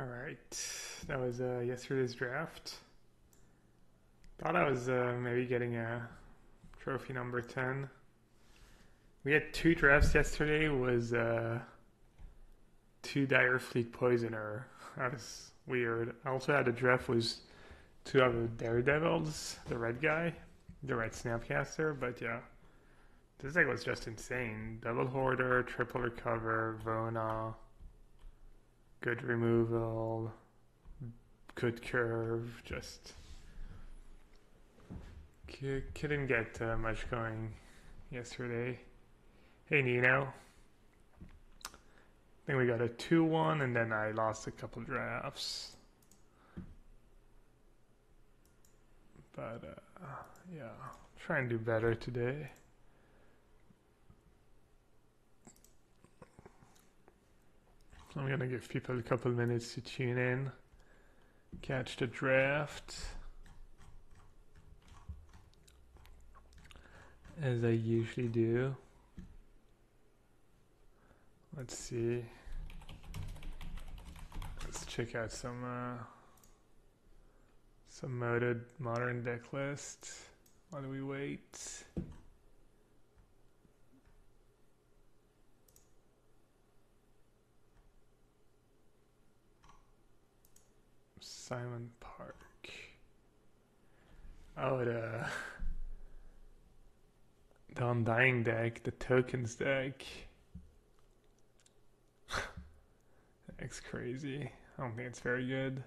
All right, that was yesterday's draft. Thought I was maybe getting a trophy number 10. We had two drafts yesterday. Was two Dire Fleet Poisoner. That was weird. I also had a draft was two of the Daredevils, the red guy, the red Snapcaster. But yeah, this deck was just insane. Double Hoarder, triple recover, Vona, good removal, good curve. Just couldn't get much going yesterday. Hey Nino, I think we got a 2-1 and then I lost a couple drafts. But yeah, try and do better today. I'm gonna give people a couple minutes to tune in, catch the draft, as I usually do. Let's see. Let's check out some moded modern deck list. While we wait. Simon Park. Oh, the Undying deck, the tokens deck. That's crazy. I don't think it's very good.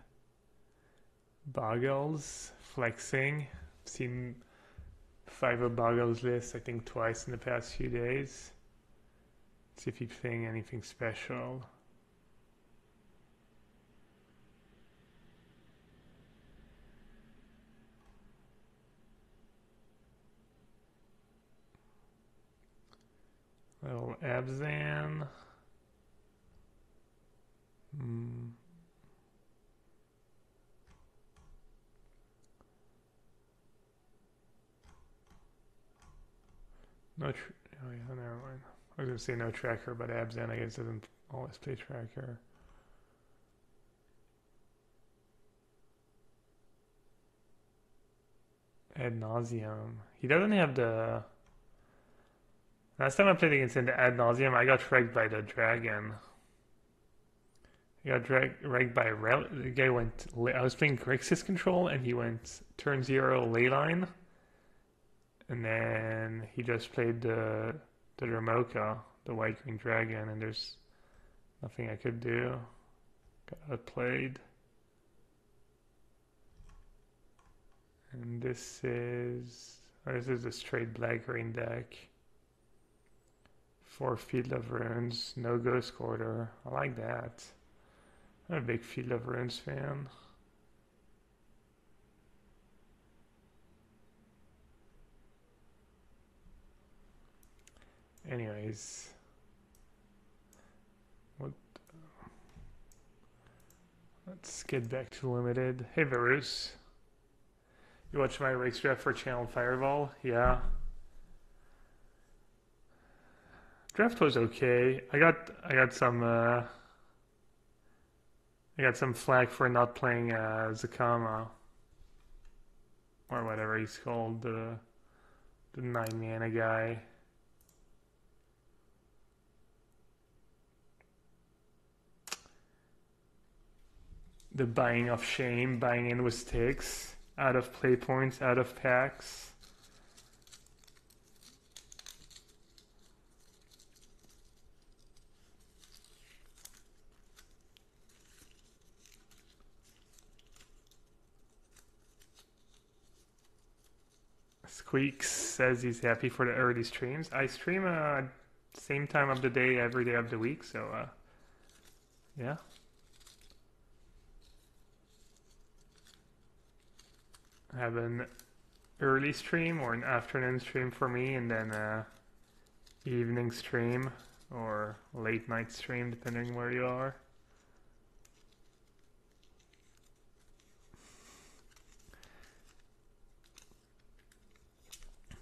Boggles, flexing. Seen 5 of Boggles list, I think twice in the past few days. See if he's playing anything special. Little Abzan. No, oh yeah, never mind. I was gonna say no tracker, but Abzan I guess doesn't always play tracker. Ad nauseum. He doesn't have the. Last time I played against him, the Ad nauseum, I got wrecked by the dragon. I got wrecked by the guy went. I was playing Grixis control, and he went turn 0 Leyline, and then he just played the Ramoka, the white green dragon, and there's nothing I could do. Got outplayed. And this is a straight black green deck. 4 Field of Runes, no Ghost Quarter. I like that. I'm a big Field of Runes fan. Anyways, let's get back to limited. Hey Varus, you watched my race draft for Channel Fireball? Yeah. Draft was okay. I got some flack for not playing Zakama or whatever he's called, the 9 mana guy. The buying of shame, buying in with sticks, out of play points, out of packs. Squeaks says he's happy for the early streams. I stream same time of the day, every day of the week, so yeah. I have an early stream or an afternoon stream for me, and then evening stream or late night stream, depending where you are.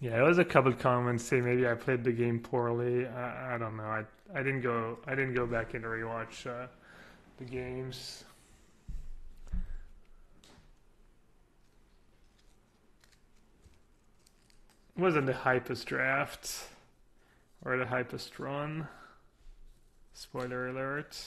Yeah, it was a couple comments say maybe I played the game poorly. I don't know. I didn't go back and rewatch the games. wasn't the hypest draft or the hypest run. Spoiler alert.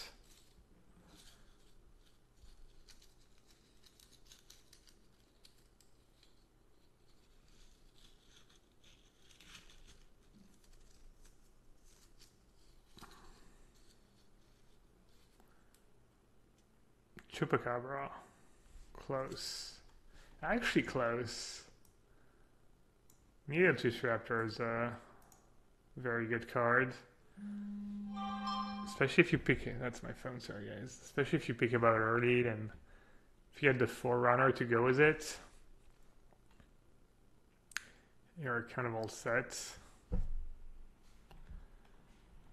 Chupacabra. Close. Actually close. Needletooth Raptor is a very good card. Especially if you pick it. That's my phone, sorry guys. Especially if you pick about it early, and if you had the Forerunner to go with it, you're kind of all set.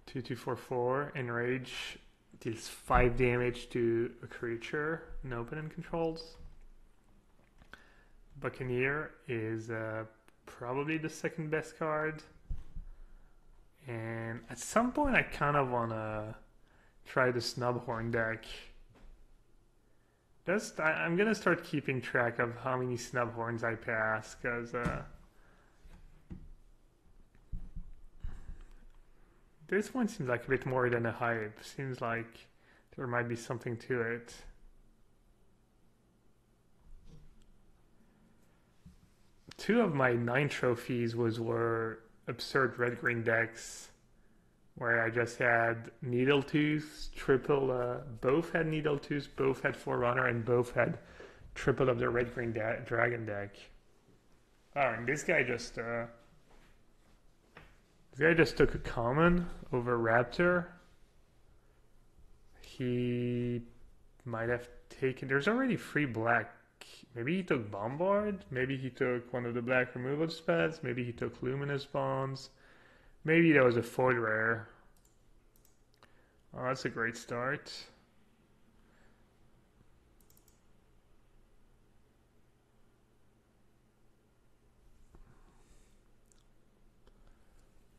2/2/4/4 Enrage deals 5 damage to a creature no opponent controls. Buccaneer is probably the second best card. And at some point I kind of want to try the Snubhorn deck. I'm going to start keeping track of how many Snubhorns I pass, because this one seems like a bit more than a hype. Seems like there might be something to it. Two of my 9 trophies were absurd red-green decks, where I just had Needletooth, triple, both had Needletooth, both had Forerunner, and both had triple of the red-green dragon deck. Oh, and this guy just took a common over Raptor. He might have taken... There's already 3 black. Maybe he took Bombard. Maybe he took one of the black removal spells. Maybe he took Luminous Bonds. Maybe that was a foil rare. Oh, that's a great start.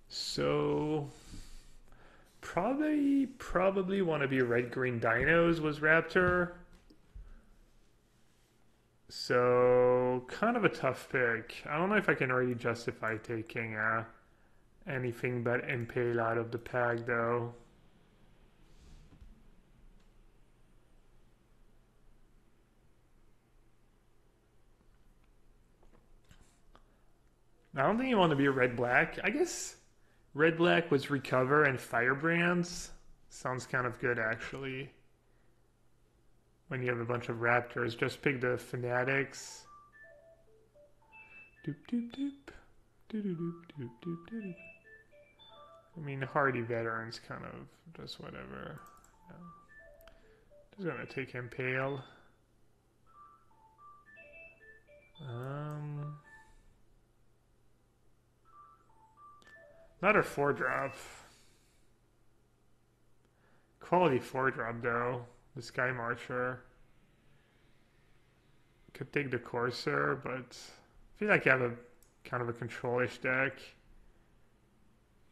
So probably want to be red-green dinos was Raptor. So kind of a tough pick. I don't know if I can really justify taking anything but Impale out of the pack though. I don't think you want to be a red-black. I guess red-black was Recover and Firebrands. Sounds kind of good actually. When you have a bunch of Raptors, just pick the Fanatics. Doop doop doop. Doop doop doop doop doop. I mean, Hardy Veterans kind of just whatever. Yeah. Just gonna take Impale. Another 4-drop. Quality 4-drop though. The Sky Marcher. Could take the Courser, but I feel like you have a kind of a control-ish deck.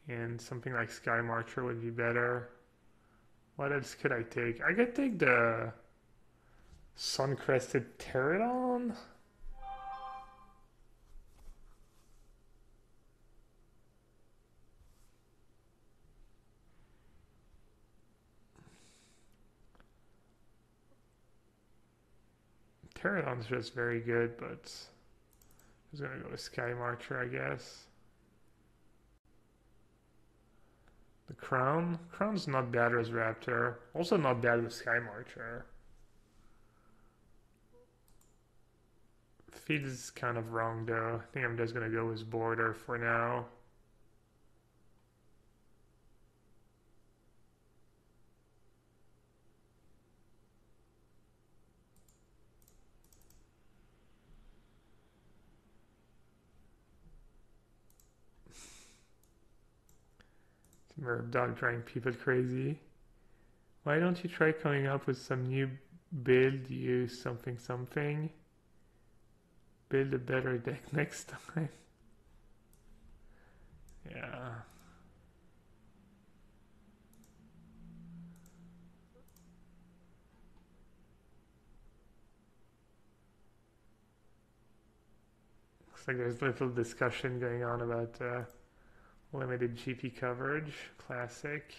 And something like Sky Marcher would be better. What else could I take? I could take the Suncrested Pterodon. Pterodon's just very good, but I was gonna go with Sky Marcher, I guess. The Crown? Crown's not bad as Raptor. Also not bad with Sky Marcher. Feels kind of wrong though. I think I'm just gonna go with Border for now. Murpdog driving people crazy. Why don't you try coming up with some new build? Use something something. Build a better deck next time. Yeah. Looks like there's a little discussion going on about limited GP coverage. Classic.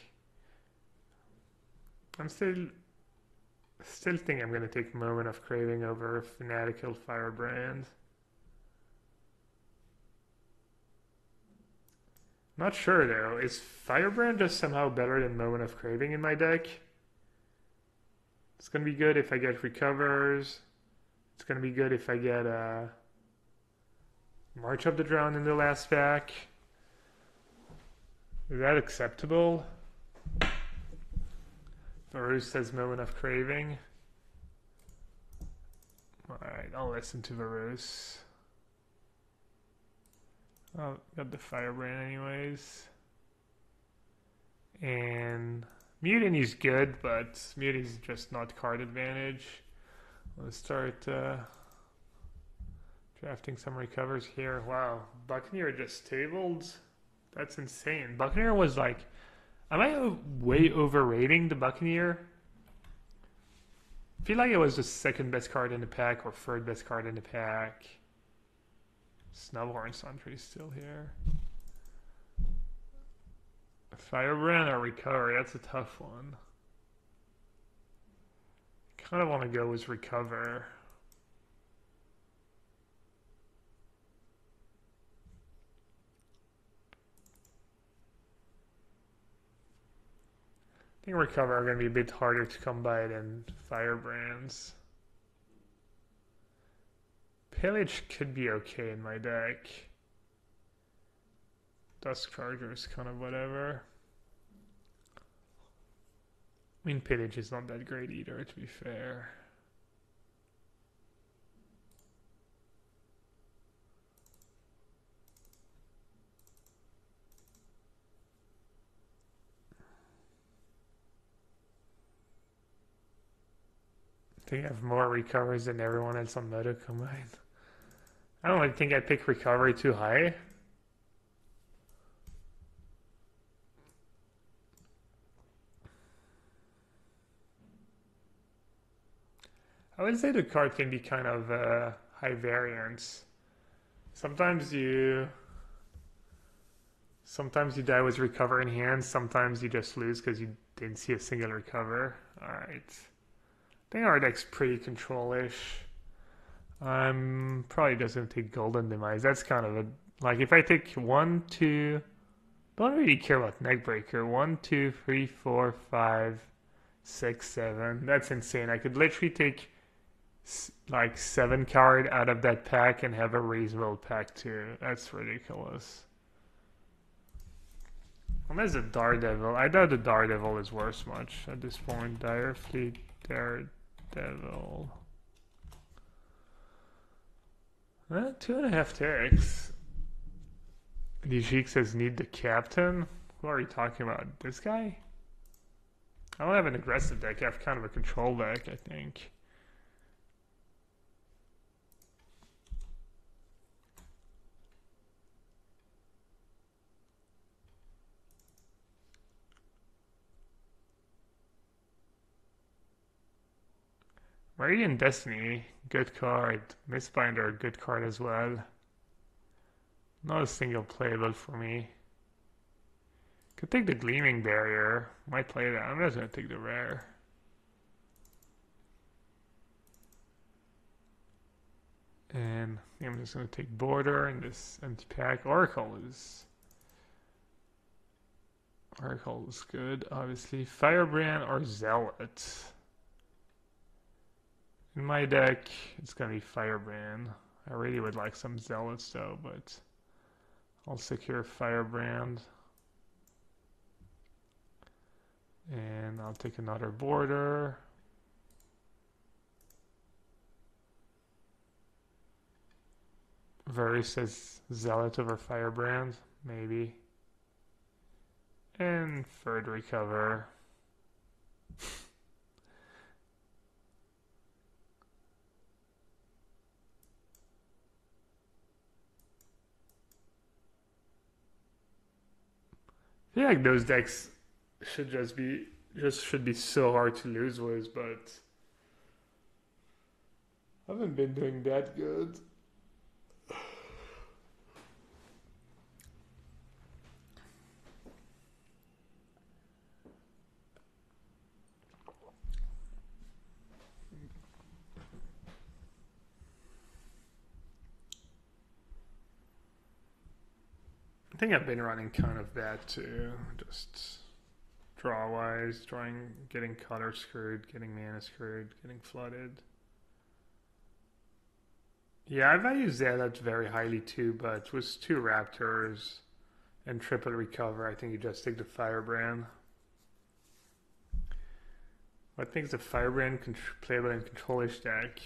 I'm still think I'm gonna take Moment of Craving over Fanatical Firebrand. Not sure though. Is Firebrand just somehow better than Moment of Craving in my deck? It's gonna be good if I get recovers. It's gonna be good if I get March of the Drowned in the last pack. Is that acceptable? Varus says Moment of Craving. Alright, I'll listen to Varus. Oh, got the Firebrand anyways. And Mutiny's good, but Mutiny's just not card advantage. Let's start drafting some recovers here. Wow, Buccaneer just tabled. That's insane. Buccaneer was like, am I way overrating the Buccaneer? I feel like it was the second best card in the pack or third best card in the pack. Snubhorn Sentry's still here. Firebrand or Recover? That's a tough one. Kind of want to go with Recover. I think Recover are going to be a bit harder to come by than Firebrands. Pillage could be okay in my deck. Dusk Charger is kind of whatever. I mean, Pillage is not that great either, to be fair. I think I have more recovers than everyone else on Moto combined. I don't really think I pick recovery too high. I would say the card can be kind of high variance. Sometimes you die with recover in hand. Sometimes you just lose because you didn't see a single recover. All right. I think our deck's pretty control-ish. I'm probably just going to take Golden Demise. That's kind of a... Like, if I take 1, 2... Don't really care about Neckbreaker. 1, 2, 3, 4, 5, 6, 7. That's insane. I could literally take, like, 7 card out of that pack and have a reasonable pack, too. That's ridiculous. Unless the Daredevil. I doubt the Daredevil is worth much at this point. Dire Fleet, Daredevil. 2.5 ticks. Dijik says need the captain. Who are you talking about? This guy? I don't have an aggressive deck. I have kind of a control deck, I think. Radiant Destiny, good card. Mistbinder, good card as well. Not a single playable for me. Could take the Gleaming Barrier. Might play that. I'm just gonna take the rare. And I'm just gonna take Border in this empty pack. Oracle is good, obviously. Firebrand or Zealot. In my deck, it's gonna be Firebrand. I really would like some Zealots though, but I'll secure Firebrand. And I'll take another Border. Varus says Zealot over Firebrand, maybe. And third Recover. I feel like those decks should should be so hard to lose with, but I haven't been doing that good. I think I've been running kind of bad too. Just draw wise, getting color screwed, getting mana screwed, getting flooded. Yeah, I value Zealot very highly too, but with two Raptors and triple recover, I think you just take the Firebrand. I think the Firebrand playable in controlish deck.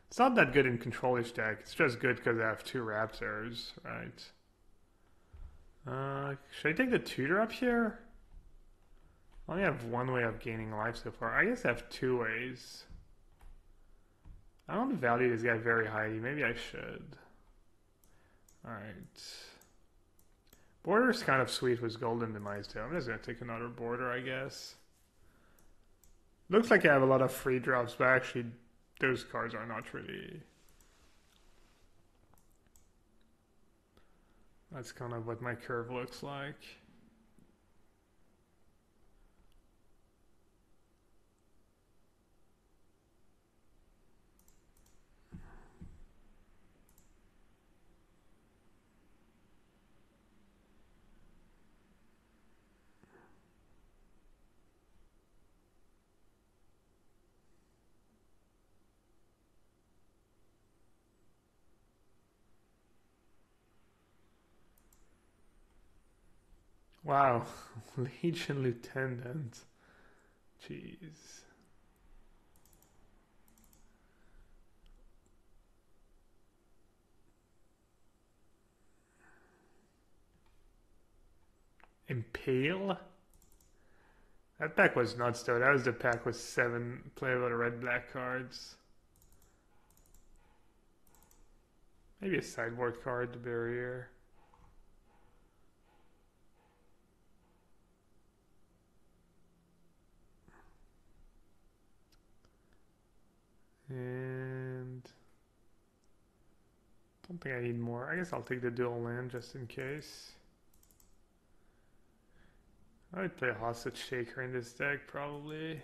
It's not that good in controlish deck. It's just good because I have two Raptors, right? Should I take the tutor up here? I only have one way of gaining life so far. I guess I have two ways. I don't value this guy very highly. Maybe I should. Alright. Border's kind of sweet with Golden Demise too. I'm just going to take another border, I guess. Looks like I have a lot of free drops, but actually those cards are not really... That's kind of what my curve looks like. Wow, Legion Lieutenant. Jeez. Impale? That pack was nuts though. That was the pack with 7 playable red-black cards. Maybe a sideboard card, the barrier. And don't think I need more. I guess I'll take the dual land just in case. I would play a Hostage Shaker in this deck, probably.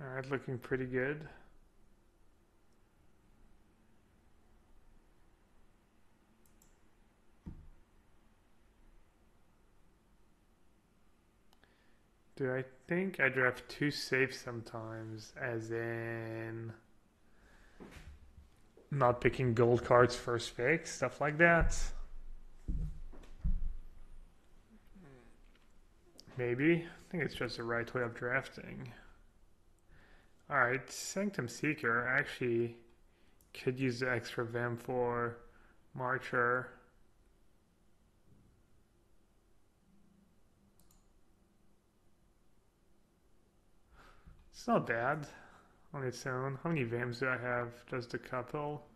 Alright, looking pretty good. Do I think I draft too safe sometimes, as in not picking gold cards first pick, stuff like that? Maybe. I think it's just the right way of drafting. Alright, Sanctum Seeker actually could use the extra Vamp for Marcher. It's not bad on its own. How many Vamps do I have? Just a couple.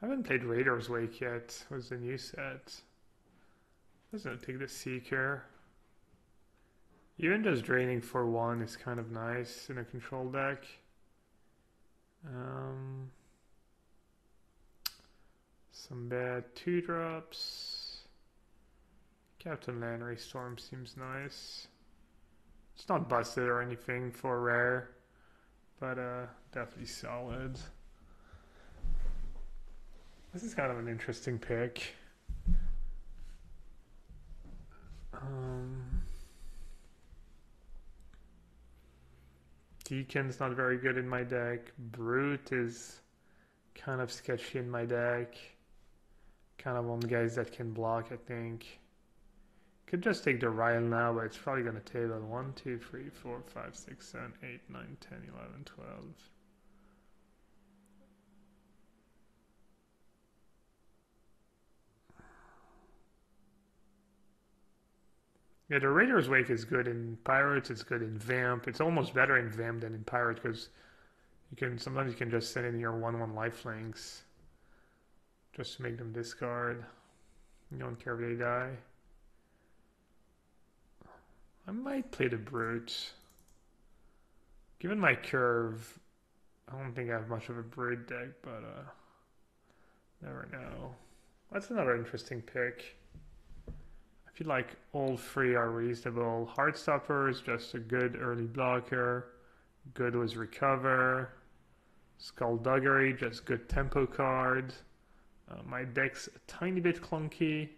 I haven't played Raider's Wake yet. What's the new set? I'm just gonna take the Seeker. Even just draining for 1 is kind of nice in a control deck. Some bad 2-drops. Captain Land Storm seems nice. It's not busted or anything for rare, but definitely solid. This is kind of an interesting pick. Deacon's not very good in my deck. Brute is kind of sketchy in my deck. Kind of on guys that can block, I think. Could just take the Ryle now, but it's probably going to table 1, 2, 3, 4, 5, 6, 7, 8, 9, 10, 11, 12. Yeah, the Raider's Wake is good in Pirates, it's good in Vamp. It's almost better in Vamp than in Pirate because sometimes you can just send in your 1/1 lifelinks just to make them discard. You don't care if they die. I might play the Brute. Given my curve, I don't think I have much of a Brute deck, but Never know. That's another interesting pick. I feel like all three are reasonable. Heartstopper is just a good early blocker. Good was Recover. Skullduggery, just good tempo card. My deck's a tiny bit clunky.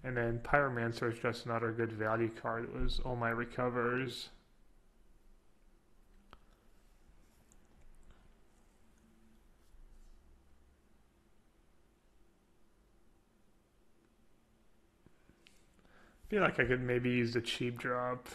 And then Pyromancer is just another good value card. It was all my recovers. I feel like I could maybe use the cheap drop.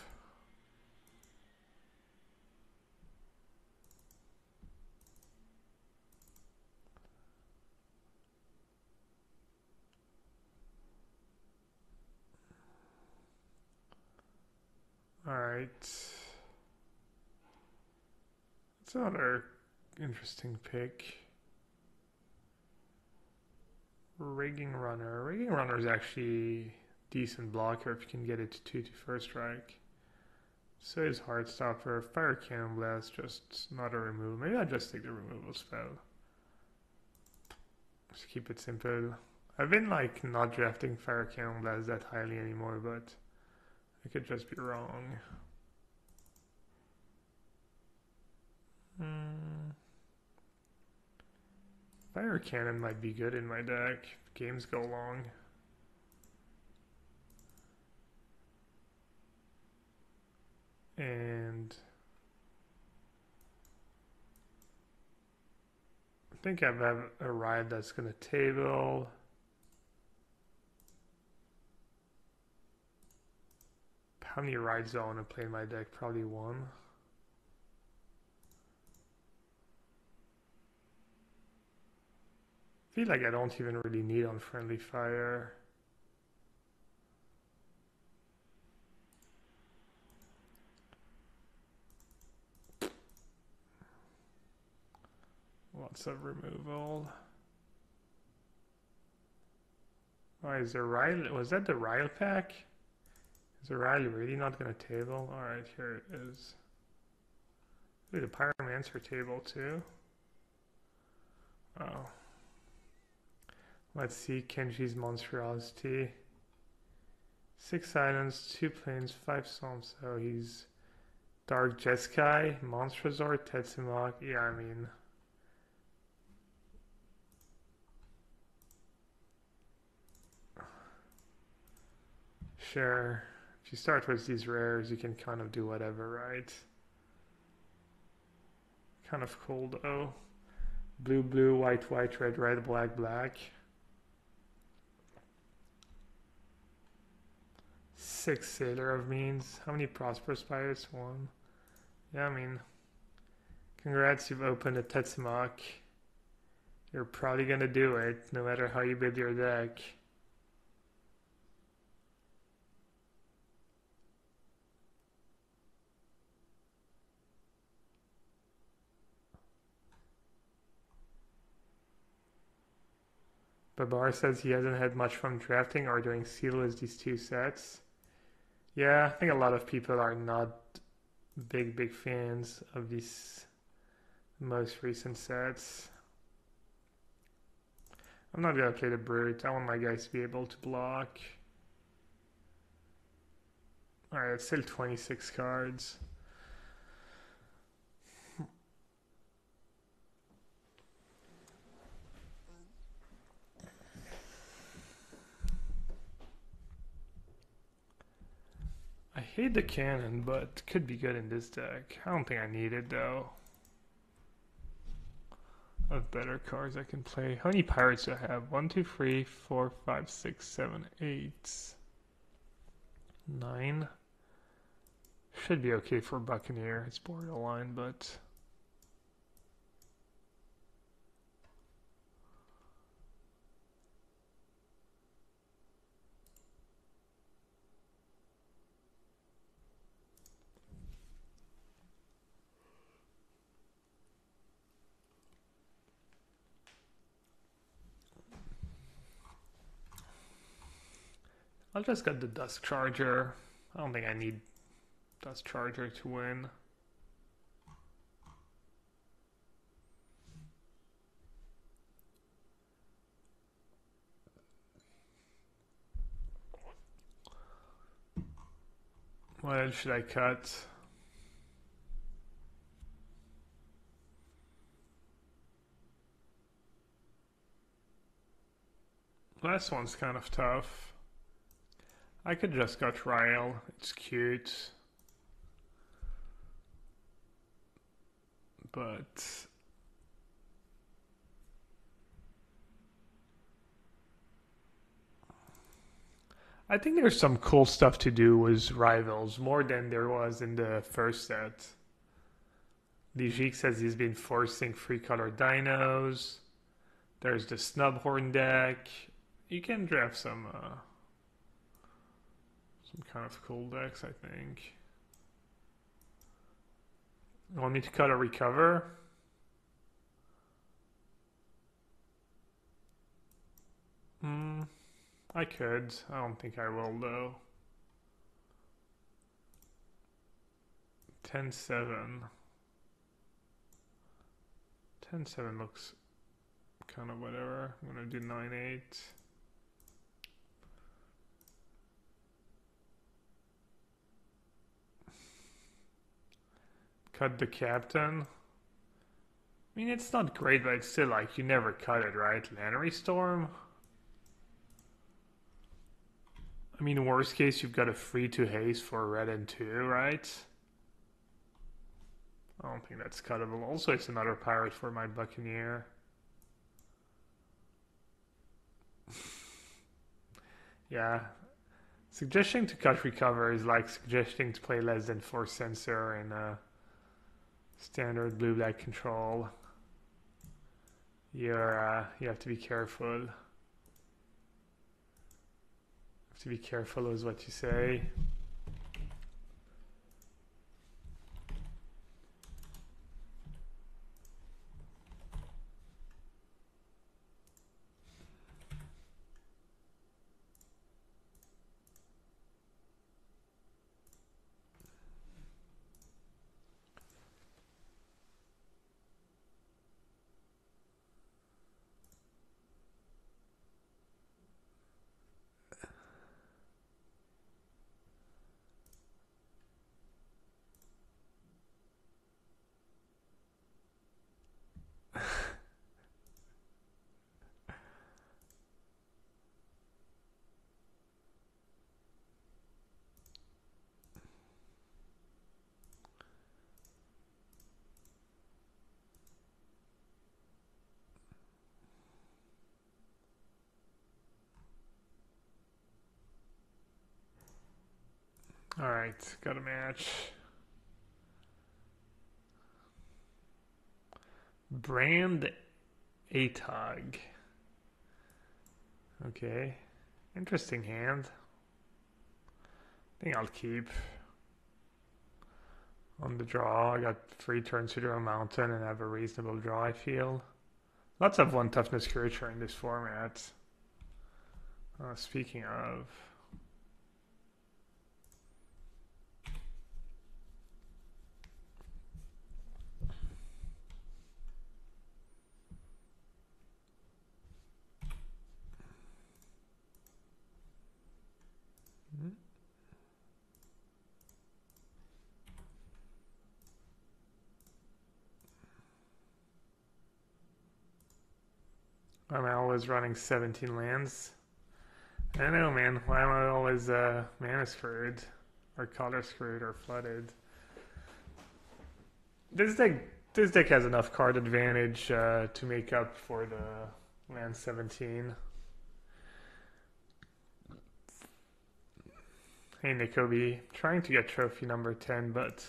Alright. That's another interesting pick. Rigging Runner. Rigging Runner is actually decent blocker if you can get it to 2 to first strike. So is Heartstopper. Fire Cannon Blast, just not a removal. Maybe I'll just take the removal spell. Just keep it simple. I've been like not drafting Fire Cannon Blast that highly anymore, but I could just be wrong. Fire Cannon might be good in my deck if games go long. And I think I have a ride that's going to table. How many rides do I want to play in my deck? Probably one. I feel like I don't even really need Unfriendly Fire. Lots of removal. Oh, is there Riley? Was that the Rile pack? Is the Riley really not going to table? Alright, here it is. Ooh, the Pyromancer table too. Oh. Let's see Kenji's Monstrosity. 6 islands, 2 plains, 5 swamps. So he's Dark Jeskai, Monstrosort, Tetsumak. Yeah, I mean, sure. If you start with these rares, you can kind of do whatever, right? Kind of cool though. Blue, blue, white, white, red, red, black, black. 6 Sailor of Means. How many Prosperous Pirates? 1. Yeah, I mean, congrats, you've opened a Tetsumak. You're probably gonna do it, no matter how you build your deck. Babar says he hasn't had much fun drafting or doing seal as these 2 sets. Yeah, I think a lot of people are not big fans of these most recent sets. I'm not gonna play the Brute. I want my guys to be able to block. Alright, it's still 26 cards. I hate the cannon, but could be good in this deck. I don't think I need it though. I have better cards I can play. How many pirates do I have? 1, 2, 3, 4, 5, 6, 7, 8, 9. Should be okay for Buccaneer. It's borderline, but I'll just get the Dusk Charger. I don't think I need Dusk Charger to win. What else should I cut? Last one's kind of tough. I could just cut Ryle. It's cute. But I think there's some cool stuff to do with rivals, more than there was in the first set. Lijik says he's been forcing free color dinos. There's the Snubhorn deck. You can draft some kind of cool decks, I think. You want me to cut or recover? I could. I don't think I will though. 10-7. 10-7 looks kind of whatever. I'm gonna do 9-8. Cut the captain. I mean, it's not great, but it's still like you never cut it, right? Lannery Storm. I mean, worst case, you've got a free to haste for red and 2, right? I don't think that's cuttable. Also, it's another pirate for my Buccaneer. Yeah. Suggesting to cut recover is like suggesting to play less than 4 sensor in standard blue-black control. You have to be careful. To be careful with what you say. All right, got a match. Brand Atog. Okay, interesting hand. I think I'll keep. On the draw, I got 3 turns to draw a mountain and have a reasonable draw, I feel. Lots of 1 toughness creature in this format. Speaking of... I'm always running 17 lands. I know, man. Why am I always mana screwed? Or color screwed or flooded? This deck has enough card advantage to make up for the land 17. Hey Nikobe, trying to get trophy number 10, but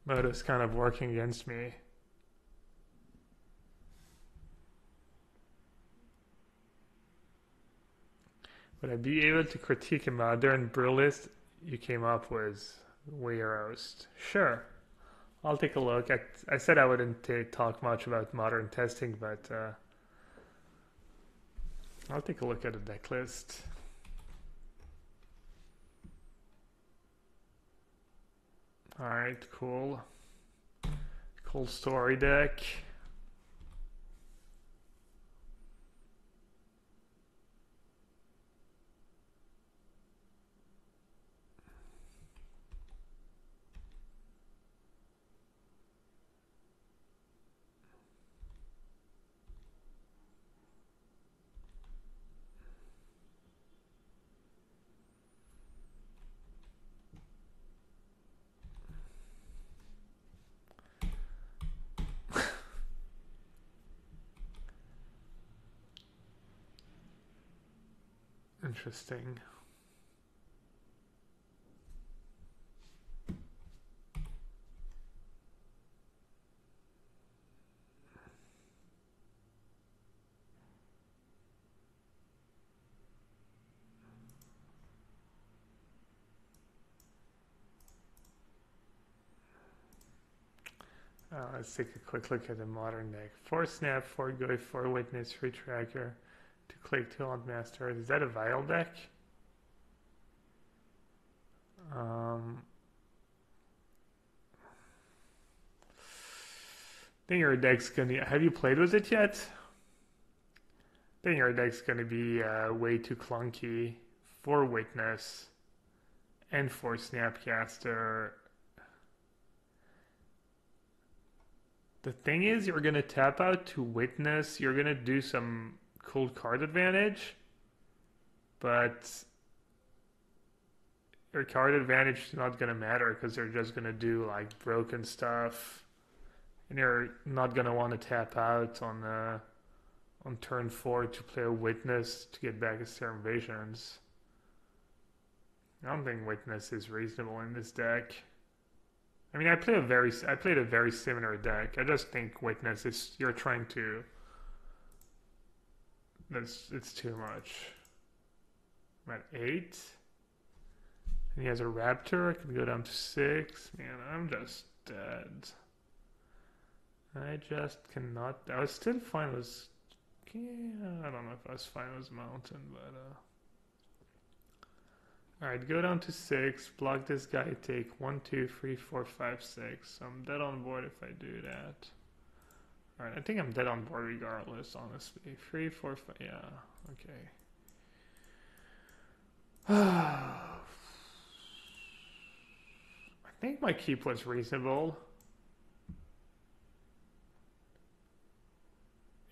Moto's kind of working against me. Would I be able to critique a modern Brewlist you came up with, Weroast? Sure. I'll take a look. I said I wouldn't talk much about modern testing, but I'll take a look at the deck list. Alright, cool. Cool story deck. interesting. Let's take a quick look at the modern deck. 4 snap, 4 go, 4 witness, 3 tracker, 2 click, 2 hunt master. Is that a vial deck? I think your deck's gonna. Have you played with it yet? I think your deck's gonna be way too clunky. 4 witness and 4 snapcaster. The thing is, you're gonna tap out to witness. You're gonna do some cool card advantage, but your card advantage is not gonna matter because they're just gonna do like broken stuff, and you're not gonna want to tap out on turn 4 to play a witness to get back his term visions. I don't think witness is reasonable in this deck. I mean, I played a very similar deck. I just think witness is you're trying to. It's too much. I'm at 8, and he has a raptor. I can go down to 6. Man, I'm just dead. I just cannot. I was still fine with. Yeah, I don't know if I was fine with mountain, but Alright, go down to 6, block this guy, take 1, 2, 3, 4, 5, 6. So I'm dead on board if I do that. Alright, I think I'm dead on board regardless, honestly. 3, 4, 5, yeah, okay. I think my keep was reasonable.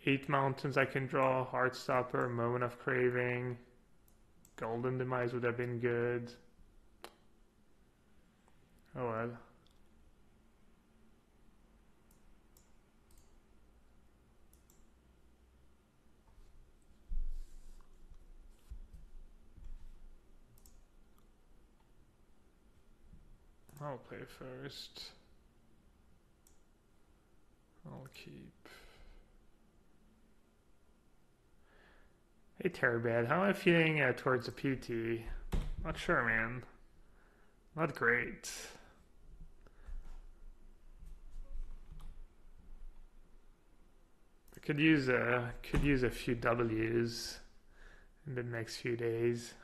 8 mountains I can draw, Heartstopper, Moment of Craving. Golden Demise would have been good. Oh well. I'll play first. I'll keep. Hey Terabad, how am I feeling towards the PT? Not sure, man. Not great. I could use a few W's in the next few days.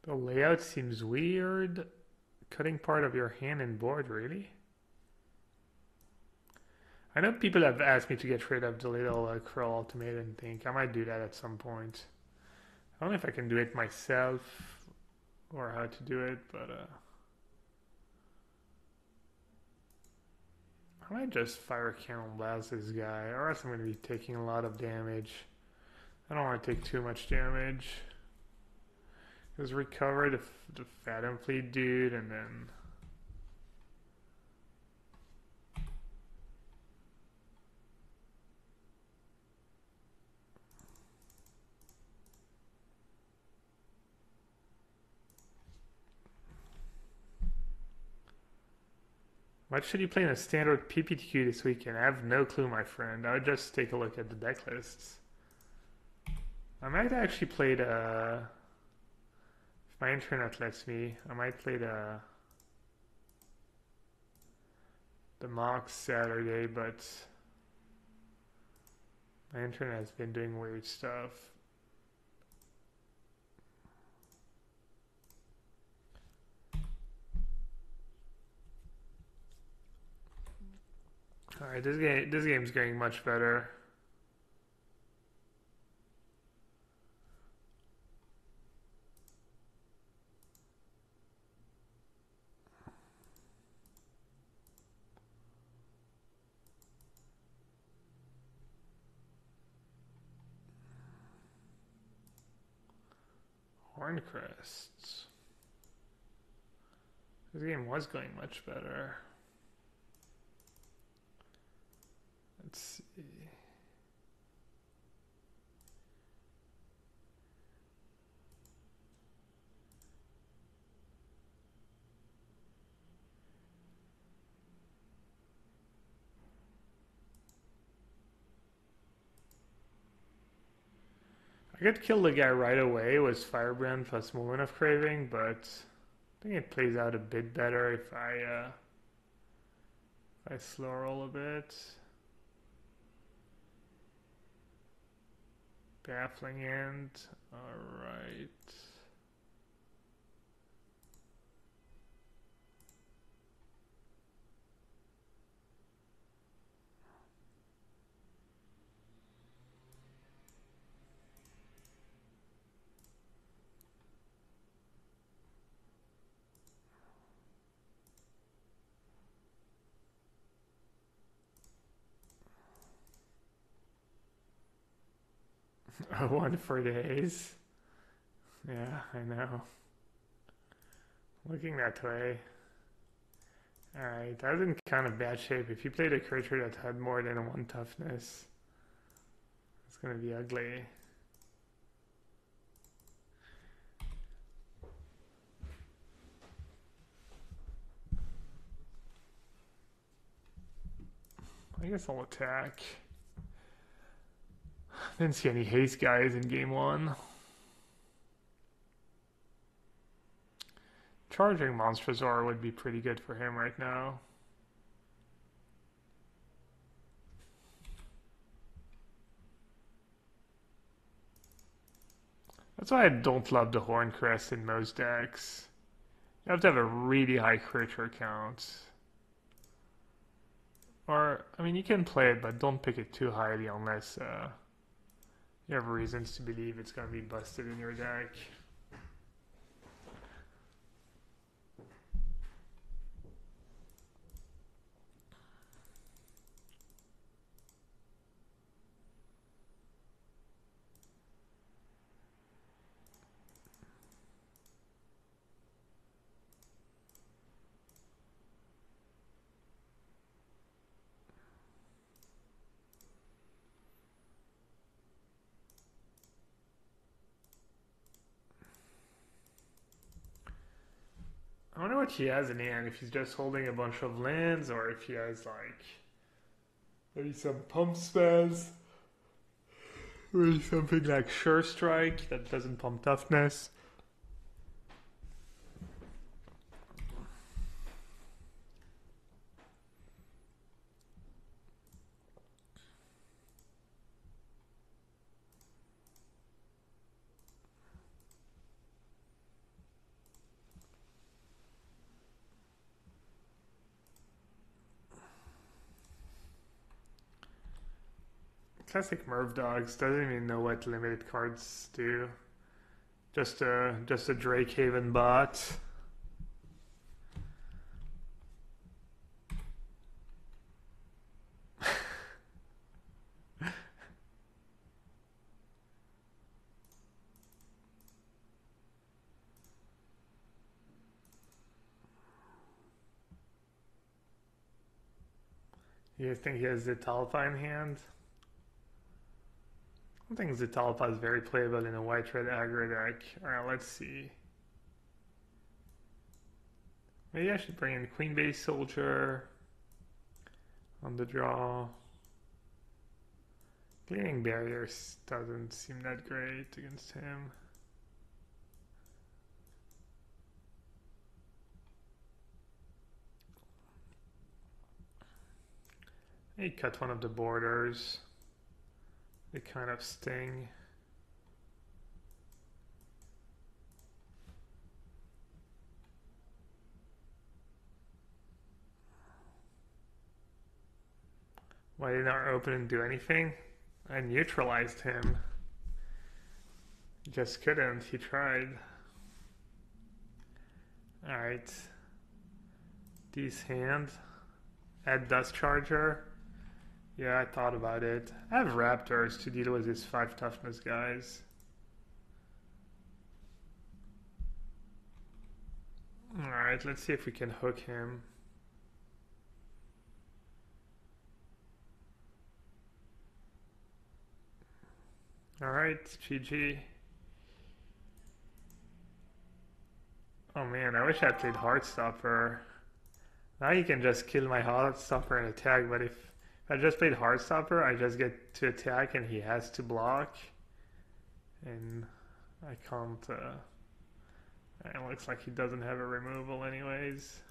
The layout seems weird. Cutting part of your hand and board, really? I know people have asked me to get rid of the little curl ultimatum thing. I might do that at some point. I don't know if I can do it myself or how to do it, but I might just fire cannon blast this guy, or else I'm going to be taking a lot of damage. I don't want to take too much damage. Just recover the Phantom Fleet dude, and then what should you play in a standard PPTQ this weekend? I have no clue, my friend. I would just take a look at the deck lists. I might actually play the... If my internet lets me, I might play the Mox Saturday, but my internet has been doing weird stuff. Alright, this game's getting much better. Horncrest. This game was going much better. Let's see. I could kill the guy right away with Firebrand plus Moment of Craving, but I think it plays out a bit better if I slow roll a bit. Baffling End. Alright. One for days. Yeah, I know. Looking that way. Alright, I was in kind of bad shape. If you played a creature that had more than one toughness, it's gonna be ugly. I guess I'll attack. Didn't see any haste guys in game one. Charging Monstrosaur would be pretty good for him right now. That's why I don't love the Horncrest in most decks. You have to have a really high creature count. Or, I mean, you can play it, but don't pick it too highly unless you have reasons to believe it's going to be busted in your deck. I wonder what he has in hand, if he's just holding a bunch of lands or if he has like maybe some pump spells. Maybe something like Sure Strike that doesn't pump toughness. Classic Merv Dogs doesn't even know what limited cards do. Just a Drakehaven bot. You think he has Zitalpa in hand? I think Zitalpa is very playable in a white-red aggro deck. Alright, let's see. Maybe I should bring in Queen Base Soldier on the draw. Clearing barriers doesn't seem that great against him. He cut one of the borders. They kind of sting. Why didn't our opponent do anything? I neutralized him. Just couldn't. He tried. Alright. D's hand. Add Dust Charger. Yeah, I thought about it. I have Raptors to deal with his 5 toughness guys. Alright, let's see if we can hook him. Alright, GG. Oh man, I wish I played Heartstopper. Now you can just kill my Heartstopper and attack, but if I just played Heartstopper, I just get to attack and he has to block. And I can't, it looks like he doesn't have a removal anyways.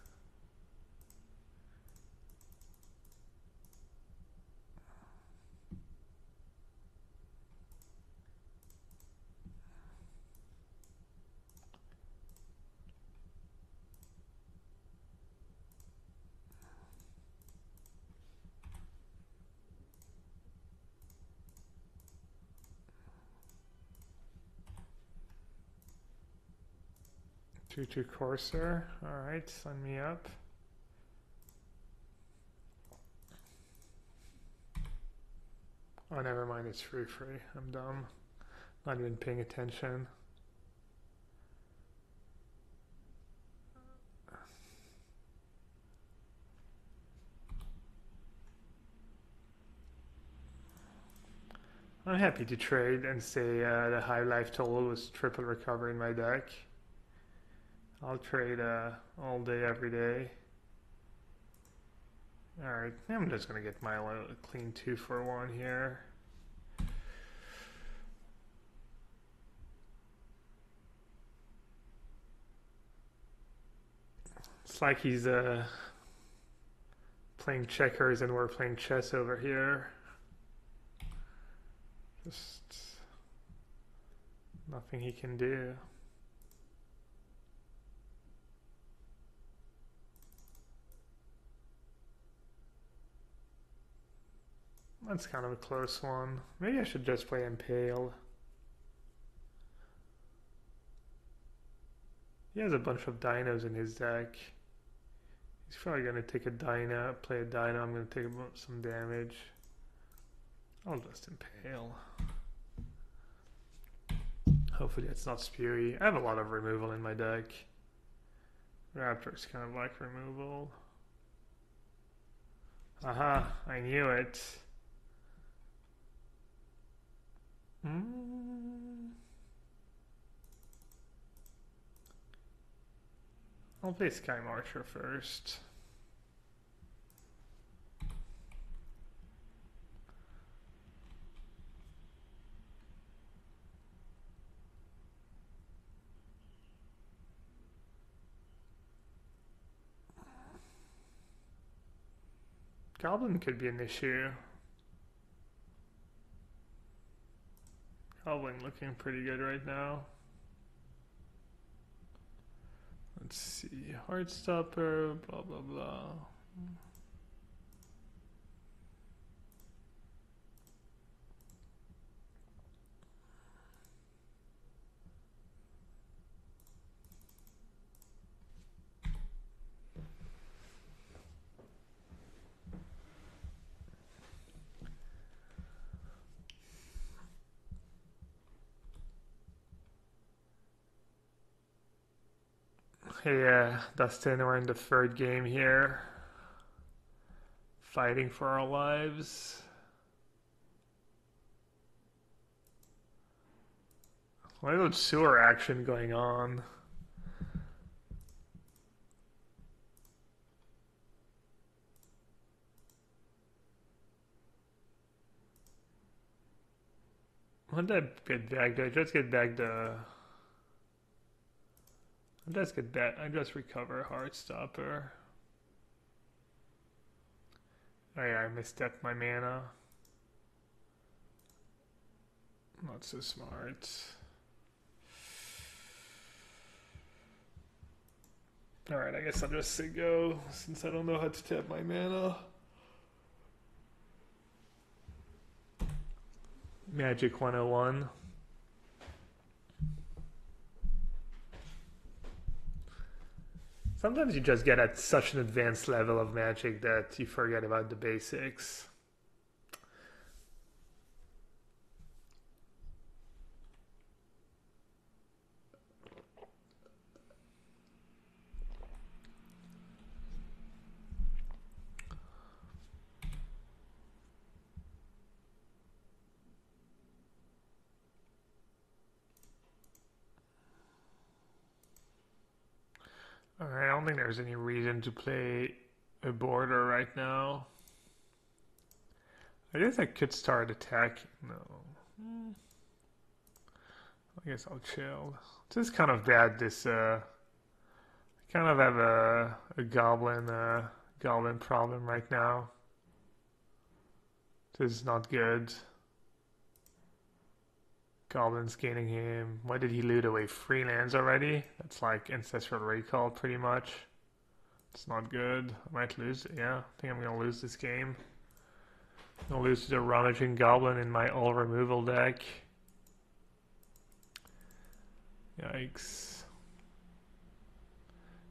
Tutu Corsair, alright, sign me up. Oh, never mind, it's free. I'm dumb. Not even paying attention. I'm happy to trade and say the high life total was triple recovery in my deck. I'll trade all day, every day. Alright, I'm just going to get my clean 2-for-1 here. It's like he's playing checkers and we're playing chess over here. Just nothing he can do. That's kind of a close one. Maybe I should just play Impale. He has a bunch of dinos in his deck. He's probably going to take a dino, play a dino. I'm going to take some damage. I'll just Impale. Hopefully it's not spewy. I have a lot of removal in my deck. Raptor's kind of like removal. Aha, I knew it. I'll play Sky Marcher first. Goblin could be an issue. Goblin looking pretty good right now. Let's see, Heartstopper, blah blah blah. Hey, Dustin, we're in the third game here. Fighting for our lives. A little sewer action going on. When did I get back? Did I just get back to... I just recover Heartstopper. Oh yeah, I misstepped my mana. Not so smart. Alright, I guess I'll just say go, since I don't know how to tap my mana. Magic 101. Sometimes you just get at such an advanced level of Magic that you forget about the basics. Alright, I don't think there's any reason to play a border right now. I guess I could start attacking. No. I guess I'll chill. This is kind of bad, this, I kind of have a goblin problem right now. This is not good. Goblin's gaining him. Why did he loot away 3 lands already? That's like Ancestral Recall pretty much. It's not good. I might lose. Yeah, I think I'm gonna lose this game. I'm gonna lose to the Rummaging Goblin in my all removal deck. Yikes.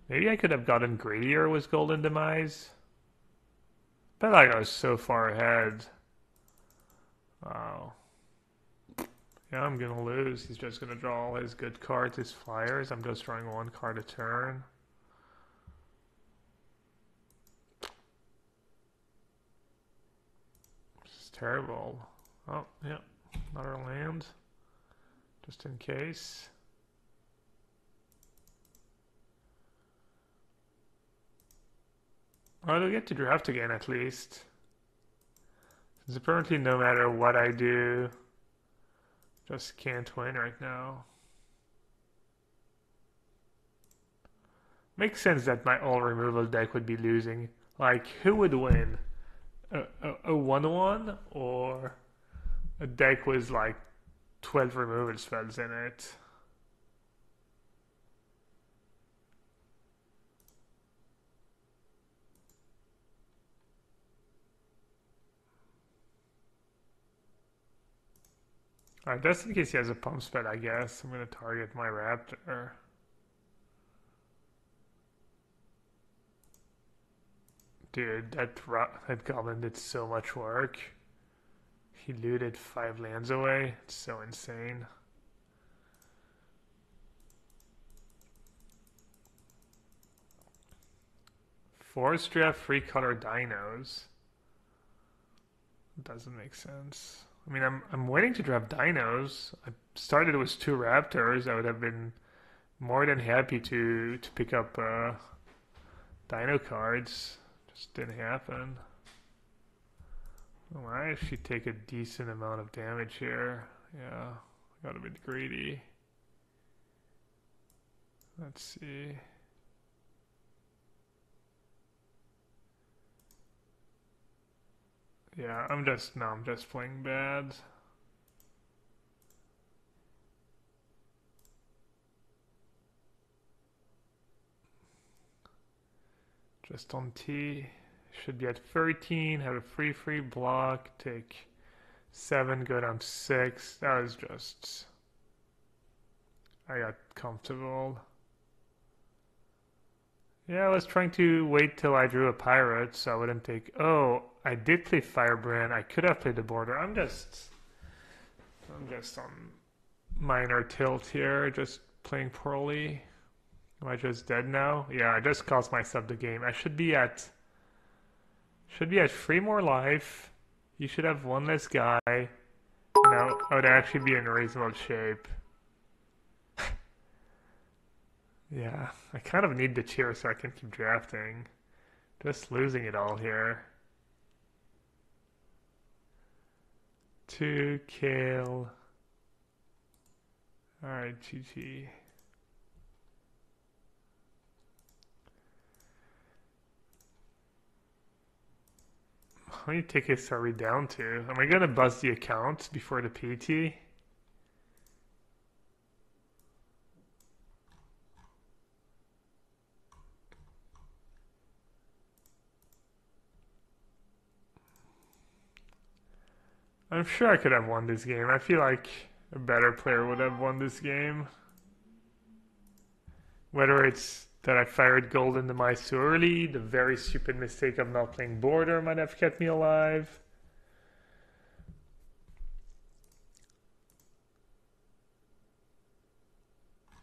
Maybe I could have gotten greedier with Golden Demise. But like I was so far ahead. Wow. Yeah, I'm gonna lose. He's just gonna draw all his good cards, his flyers. I'm just drawing 1 card a turn. This is terrible. Oh, yeah. Another land. Just in case. I'll get to draft again at least. Because apparently no matter what I do, just can't win right now. Makes sense that my all removal deck would be losing. Like, who would win? A 1-1 or a deck with like 12 removal spells in it? Alright, just in case he has a pump spell, I guess, I'm going to target my Raptor. Dude, that Goblin did so much work. He looted 5 lands away. It's so insane. Force draft 3-color dinos. Doesn't make sense. I mean, I'm waiting to draft dinos. I started with 2 Raptors. I would have been more than happy to pick up dino cards. Just didn't happen. Oh, I actually take a decent amount of damage here. Yeah, I got a bit greedy. Let's see. Yeah, I'm just playing bad. Just on T. Should be at 13, have a free block, take 7, go down to 6. That was just... I got comfortable. Yeah, I was trying to wait till I drew a pirate so I wouldn't take... Oh, I did play Firebrand. I could have played the border. I'm just on minor tilt here, just playing poorly. Am I just dead now? Yeah, I just cost myself the game. I should be at 3 more life. You should have 1 less guy. No, I would actually be in reasonable shape. Yeah, I kind of need the cheer so I can keep drafting. Just losing it all here. 2 kill. Alright, GG. How many tickets are we down to? Am I gonna buzz the account before the PT? I'm sure I could have won this game. I feel like a better player would have won this game. Whether it's that I fired Golden Demise too early, the very stupid mistake of not playing Border might have kept me alive.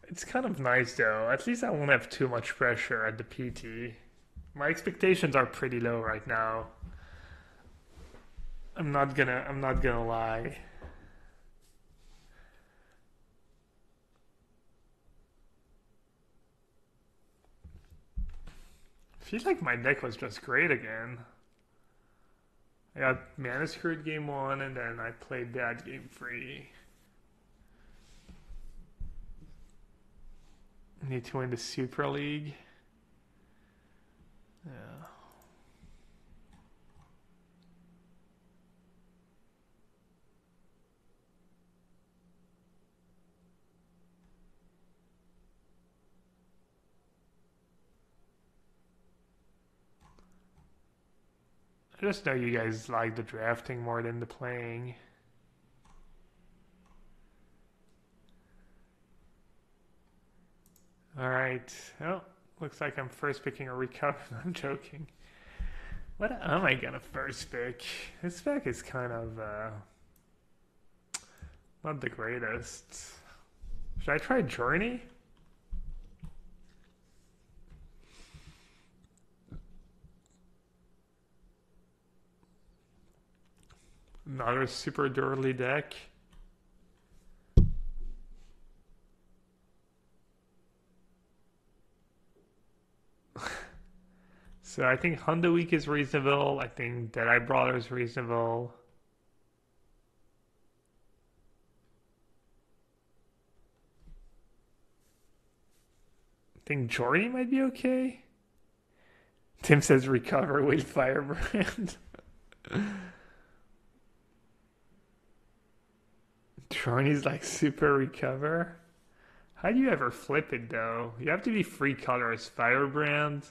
It's kind of nice though. At least I won't have too much pressure at the PT. My expectations are pretty low right now. I'm not gonna lie. I feel like my deck was just great again. I got mana screwed game one, and then I played that game three. Need to win the Super League. Yeah. I just know you guys like the drafting more than the playing. Alright. Oh, looks like I'm first picking a recover. I'm joking. What am I gonna first pick? This pack is kind of not the greatest. Should I try Journey? Another super dirty deck. So I think Honda Week is reasonable. I think Deadeye Brawler is reasonable. I think Journey might be okay. Tim says recover with Firebrand. Journey's like super recover. How do you ever flip it though? You have to be free colors. Firebrand.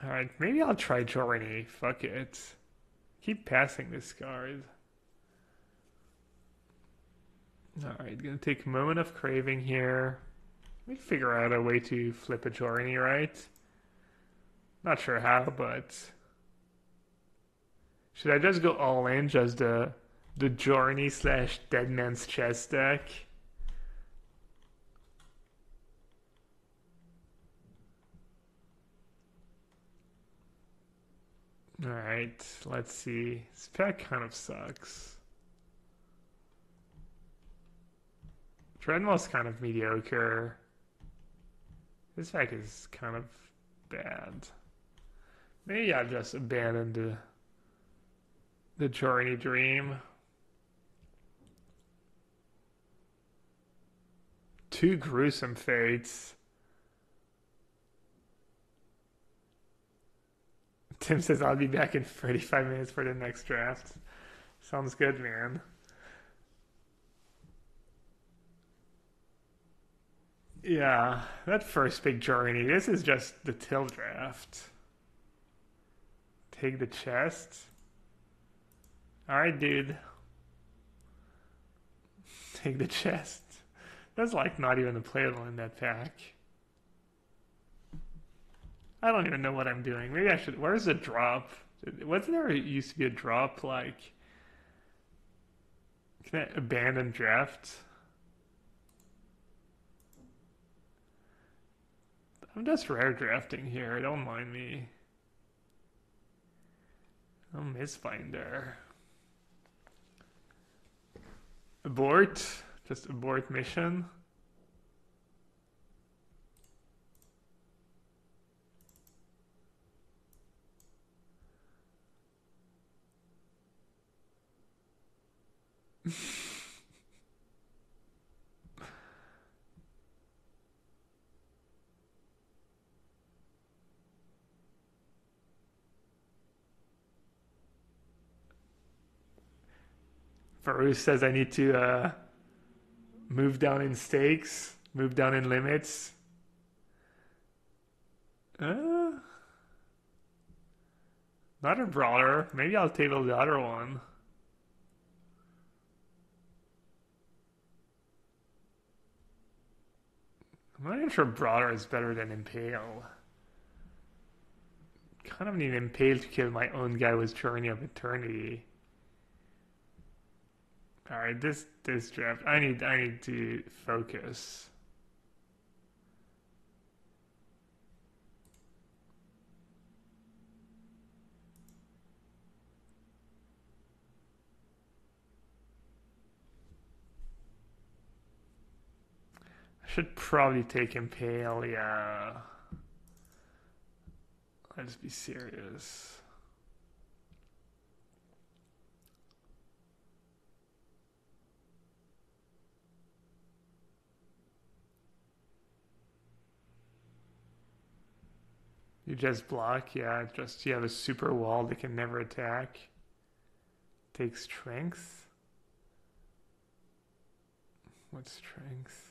Alright, maybe I'll try Journey. Fuck it. Keep passing this card. Alright, gonna take a moment of craving here. Let me figure out a way to flip a Journey, right? Not sure how, but should I just go all in, just the Journey slash Dead Man's Chest deck? Alright, let's see. This pack kind of sucks. Dreadmaul's kind of mediocre. This pack is kind of bad. Maybe I'll just abandon the Journey Dream. Two gruesome fates. Tim says I'll be back in 35 minutes for the next draft. Sounds good, man. Yeah, that first big Journey. This is just the till draft. Take the chest. Alright, dude. Take the chest. That's like not even a playable in that pack. I don't even know what I'm doing. Maybe I should. Where's the drop? Wasn't there used to be a drop like? Can I abandon draft? I'm just rare drafting here. Don't mind me. Oh, Mistfinder. Abort. Just abort mission. Farouz says I need to move down in stakes, move down in limits. Uh, Not a brawler. Maybe I'll table the other one. I'm not even sure brawler is better than impale. Kind of need impale to kill my own guy with Journey of Eternity. All right, this draft. I need to focus. should probably take Impale, yeah. Let's be serious. You just block, yeah, just you have a super wall that can never attack. Take strength. What strength?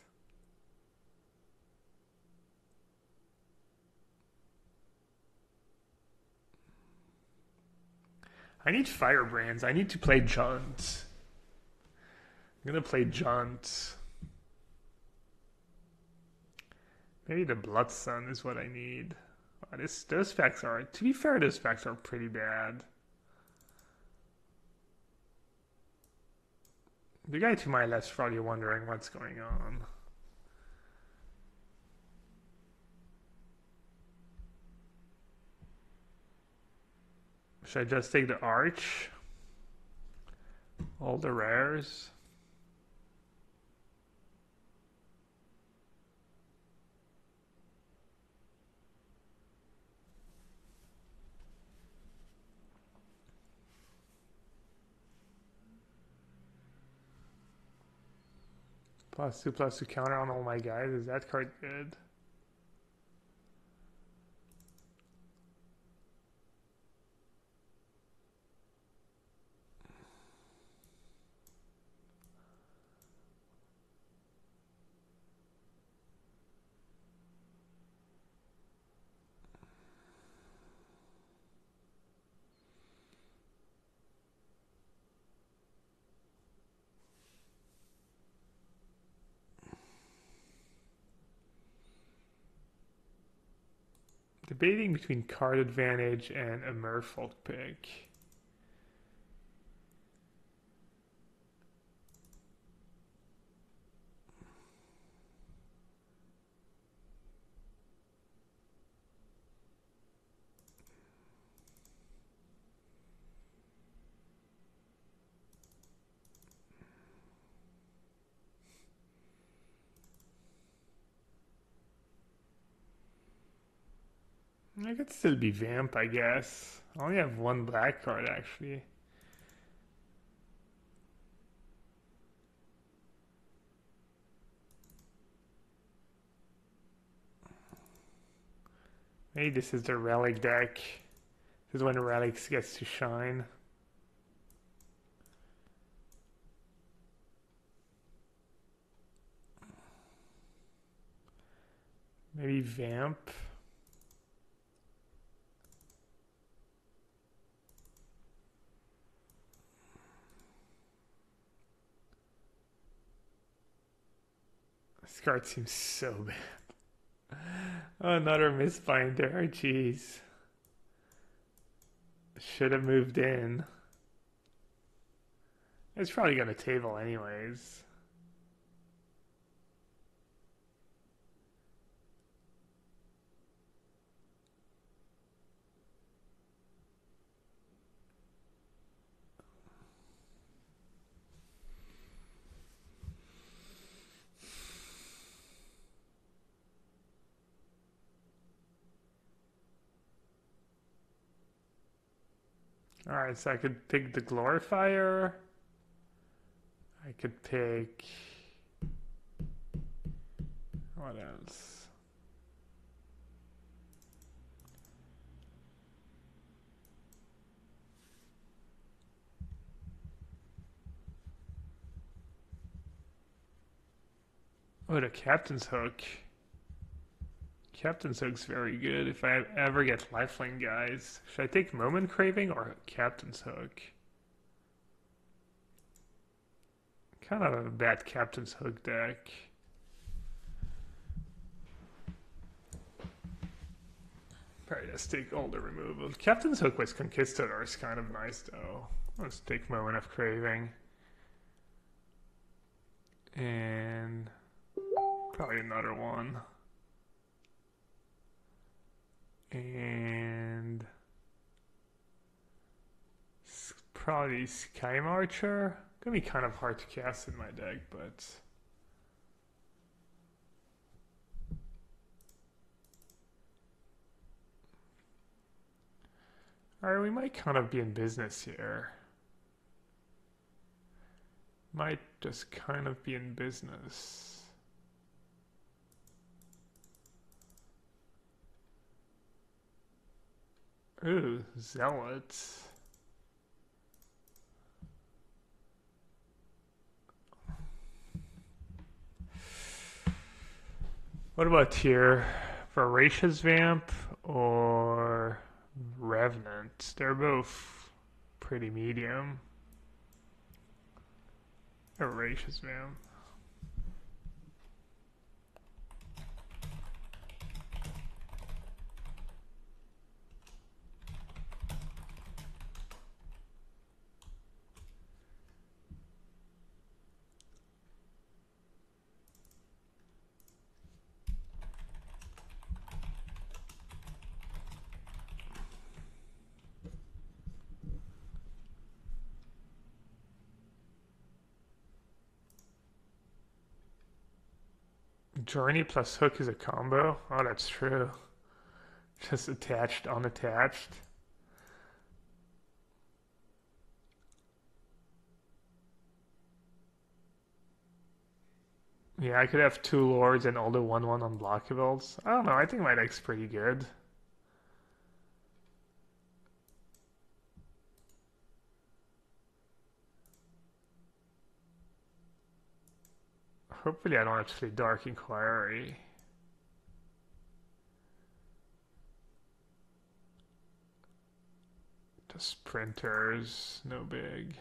I need Firebrands. I need to play Junt. I'm gonna play Junt. Maybe the Blood Sun is what I need. Those specs are, to be fair, those specs are pretty bad. The guy to my left's probably wondering what's going on. Should I just take the Arch? All the rares? +2/+2 counter on all my guys. Is that card good? Debating between card advantage and a Merfolk pick. I could still be Vamp, I guess. I only have one black card, actually. Maybe this is the Relic deck. This is when Relics gets to shine. Maybe Vamp. This card seems so bad. Oh, another Mistbinder. Jeez. Should have moved in. It's probably gonna table anyways. Alright, so I could pick the Glorifier. I could pick... What else? Oh, the Captain's Hook. Captain's Hook's very good if I ever get lifelink guys. Should I take Moment Craving or Captain's Hook? Kind of a bad Captain's Hook deck. Probably just take all the removal. Captain's Hook with Conquistador is kind of nice though. Let's take Moment of Craving. And probably another one. And probably Sky Marcher. Gonna be kind of hard to cast in my deck, but Alright, we might kind of be in business here. Might just kind of be in business. Ooh, zealots. What about here? Voracious Vamp or Revenant? They're both pretty medium. Voracious Vamp. Journey plus Hook is a combo? Oh, that's true. Just attached, unattached. Yeah, I could have two Lords and all the 1/1 unblockables. I don't know, I think my deck's pretty good. Hopefully I don't have to play Dark Inquiry. The Sprinters, no big.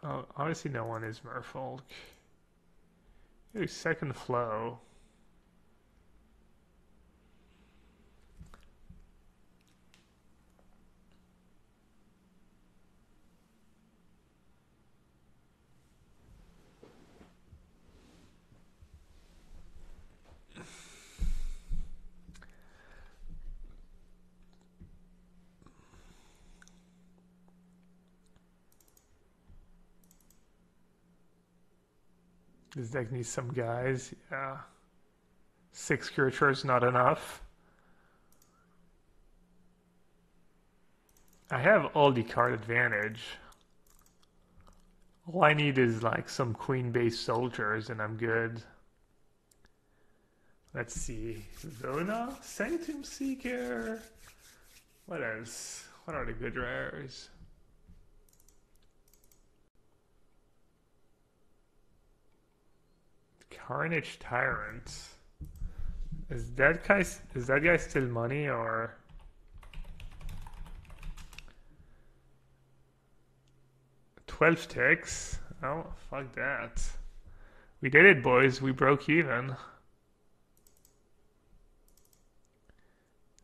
Oh, obviously no one is Merfolk. Ooh, second flow. This deck needs some guys, yeah. 6 creatures, not enough. I have all the card advantage. All I need is like some queen-based soldiers and I'm good. Let's see. Zona? Sanctum Seeker? What else? What are the good rares? Carnage Tyrant. Is that guy still money or 12 ticks? Oh, fuck that. We did it, boys. We broke even.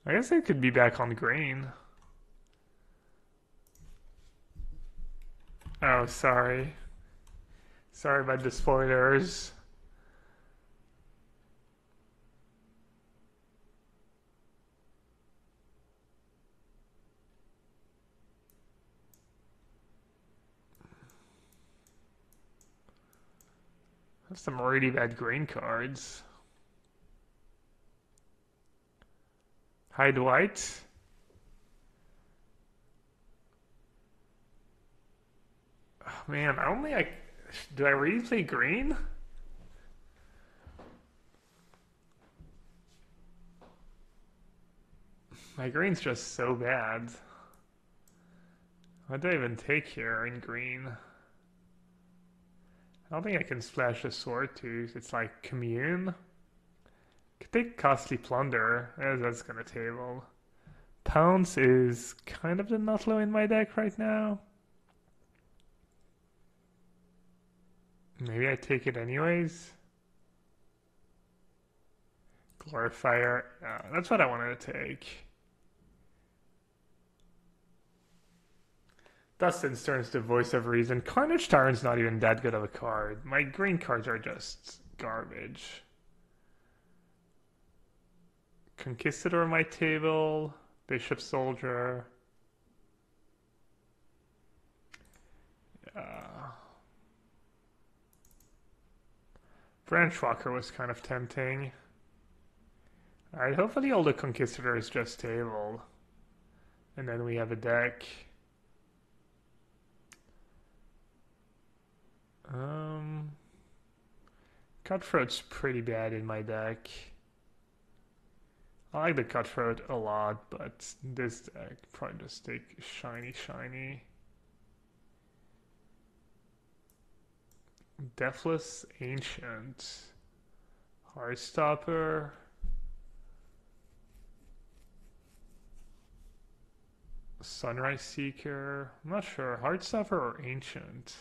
I guess I could be back on green. Oh, sorry. Sorry about the spoilers. That's some really bad green cards. Hide white. Oh, man, do I really play green? My green's just so bad. What do I even take here in green? I don't think I can splash a sword too. It's like commune. Could take costly plunder. That's gonna table. Pounce is kind of the nutlo in my deck right now. Maybe I take it anyways. Glorifier. That's what I wanted to take. Dustin's turns to Voice of Reason. Carnage Tyrant's not even that good of a card. My green cards are just garbage. Conquistador my table. Bishop Soldier. Branchwalker was kind of tempting. Alright, hopefully all the Conquistadors just tabled. And then we have a deck. Cutthroat's pretty bad in my deck. I like the Cutthroat a lot, but this deck probably just take shiny. Deathless Ancient. Heartstopper. Sunrise Seeker. I'm not sure. Heartstopper or Ancient?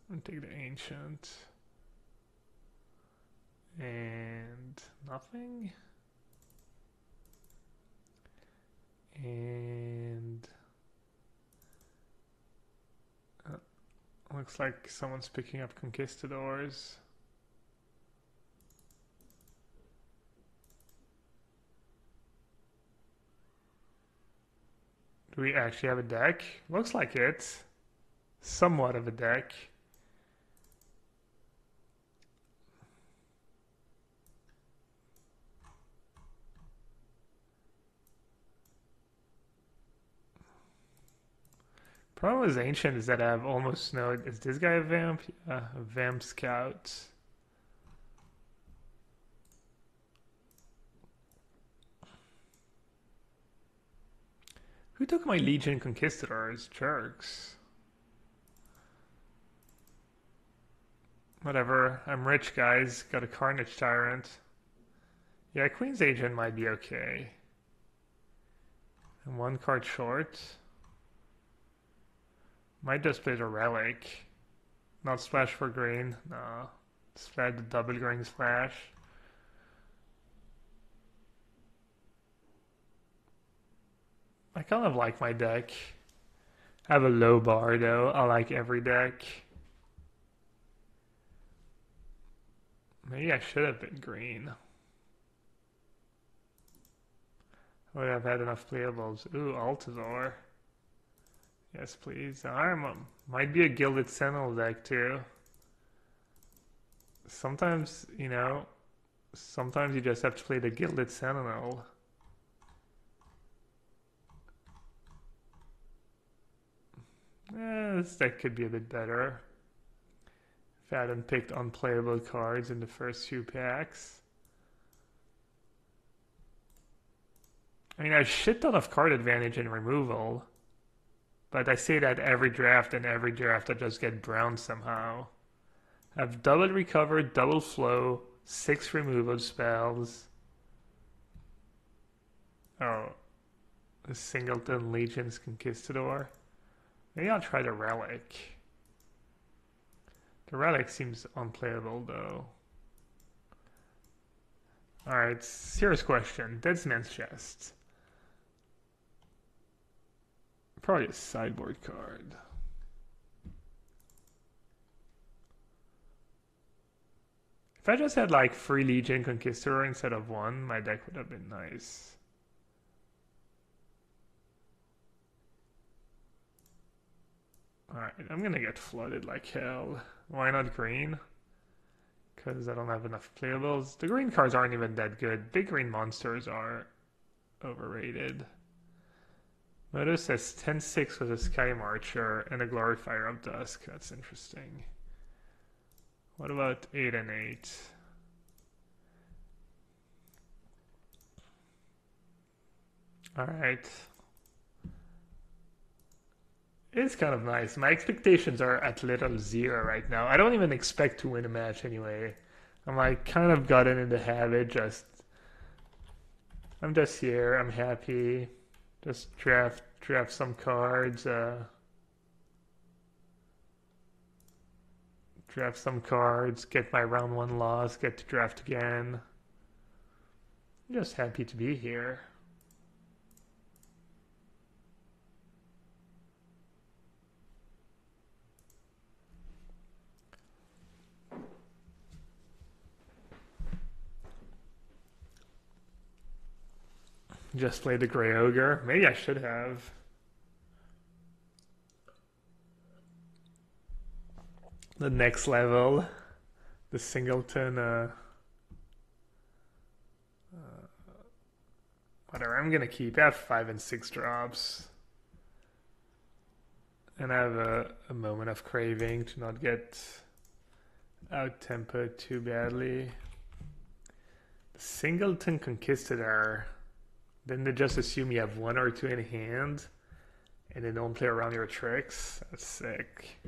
I'm gonna take the Ancient. And nothing. And looks like someone's picking up Conquistadors. Do we actually have a deck? Looks like it. Somewhat of a deck. Problem with Ancient is that I have almost no... Is this guy a Vamp? Yeah, a Vamp Scout. Who took my Legion Conquistadors? Jerks. Whatever. I'm rich, guys. Got a Carnage Tyrant. Yeah, Queen's Agent might be okay. And one card short. Might just play the Relic. Not splash for green. No. Splash the double green splash. I kind of like my deck. I have a low bar though. I like every deck. Maybe I should have been green. I would have had enough playables. Ooh, Altazor. Yes, please. Might be a Gilded Sentinel deck too. Sometimes, sometimes you just have to play the Gilded Sentinel. This deck could be a bit better if I hadn't picked unplayable cards in the first few packs. I mean, I have a shit ton of card advantage in removal, but I say that every draft, and every draft I just get browned somehow. I have double recover, double flow, 6 removal spells. Oh, the Singleton Legion's Conquistador. Maybe I'll try the Relic. The Relic seems unplayable though. Alright, serious question. Deadsman's Chest. Probably a sideboard card. If I just had like 3 Legion Conquistador instead of 1, my deck would have been nice. Alright, I'm gonna get flooded like hell. Why not green? Because I don't have enough playables. The green cards aren't even that good. Big green monsters are overrated. Moto says 10-6 with a Sky Marcher and a Glorifier of Dusk. That's interesting. What about 8 and 8? Alright. It's kind of nice. My expectations are at little 0 right now. I don't even expect to win a match anyway. I'm like kind of gotten in the habit. I'm just here. I'm happy. Just draft some cards. Draft some cards. Get my round 1 loss. Get to draft again. I'm just happy to be here. Just played the Grey Ogre. Maybe I should have. The next level. The Singleton Whatever, I'm gonna keep. I have 5 and 6 drops. And I have a moment of craving to not get out-tempoed too badly. Singleton Conquistador. Then they just assume you have 1 or 2 in hand. And they don't play around your tricks. That's sick.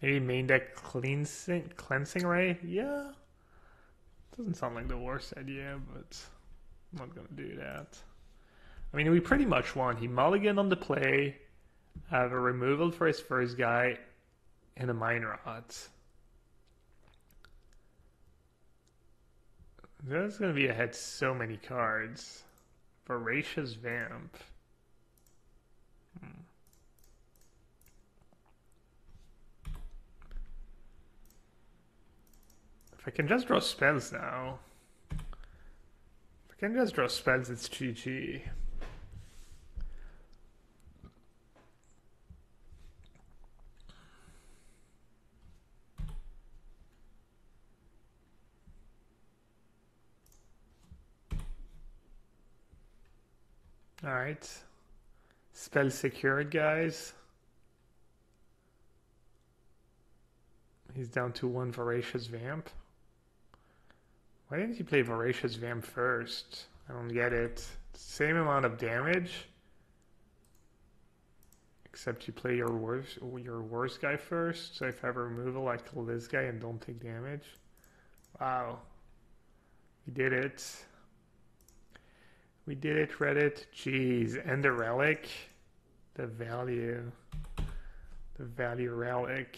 Maybe main deck cleansing Ray? Yeah. Doesn't sound like the worst idea, but I'm not gonna do that. I mean, we pretty much won. He mulliganed on the play, have a removal for his first guy, and a Mind Rot. That's gonna be ahead so many cards. Voracious Vamp. If I can just draw spells now. If I can just draw spells, it's GG. Alright. Spell secured, guys. He's down to 1 Voracious Vamp. Why didn't he play Voracious Vamp first? I don't get it. Same amount of damage. Except you play your worst guy first. So if I have a removal, I kill this guy and don't take damage. Wow. We did it. We did it, Reddit. Jeez. And the relic. The value. The value relic.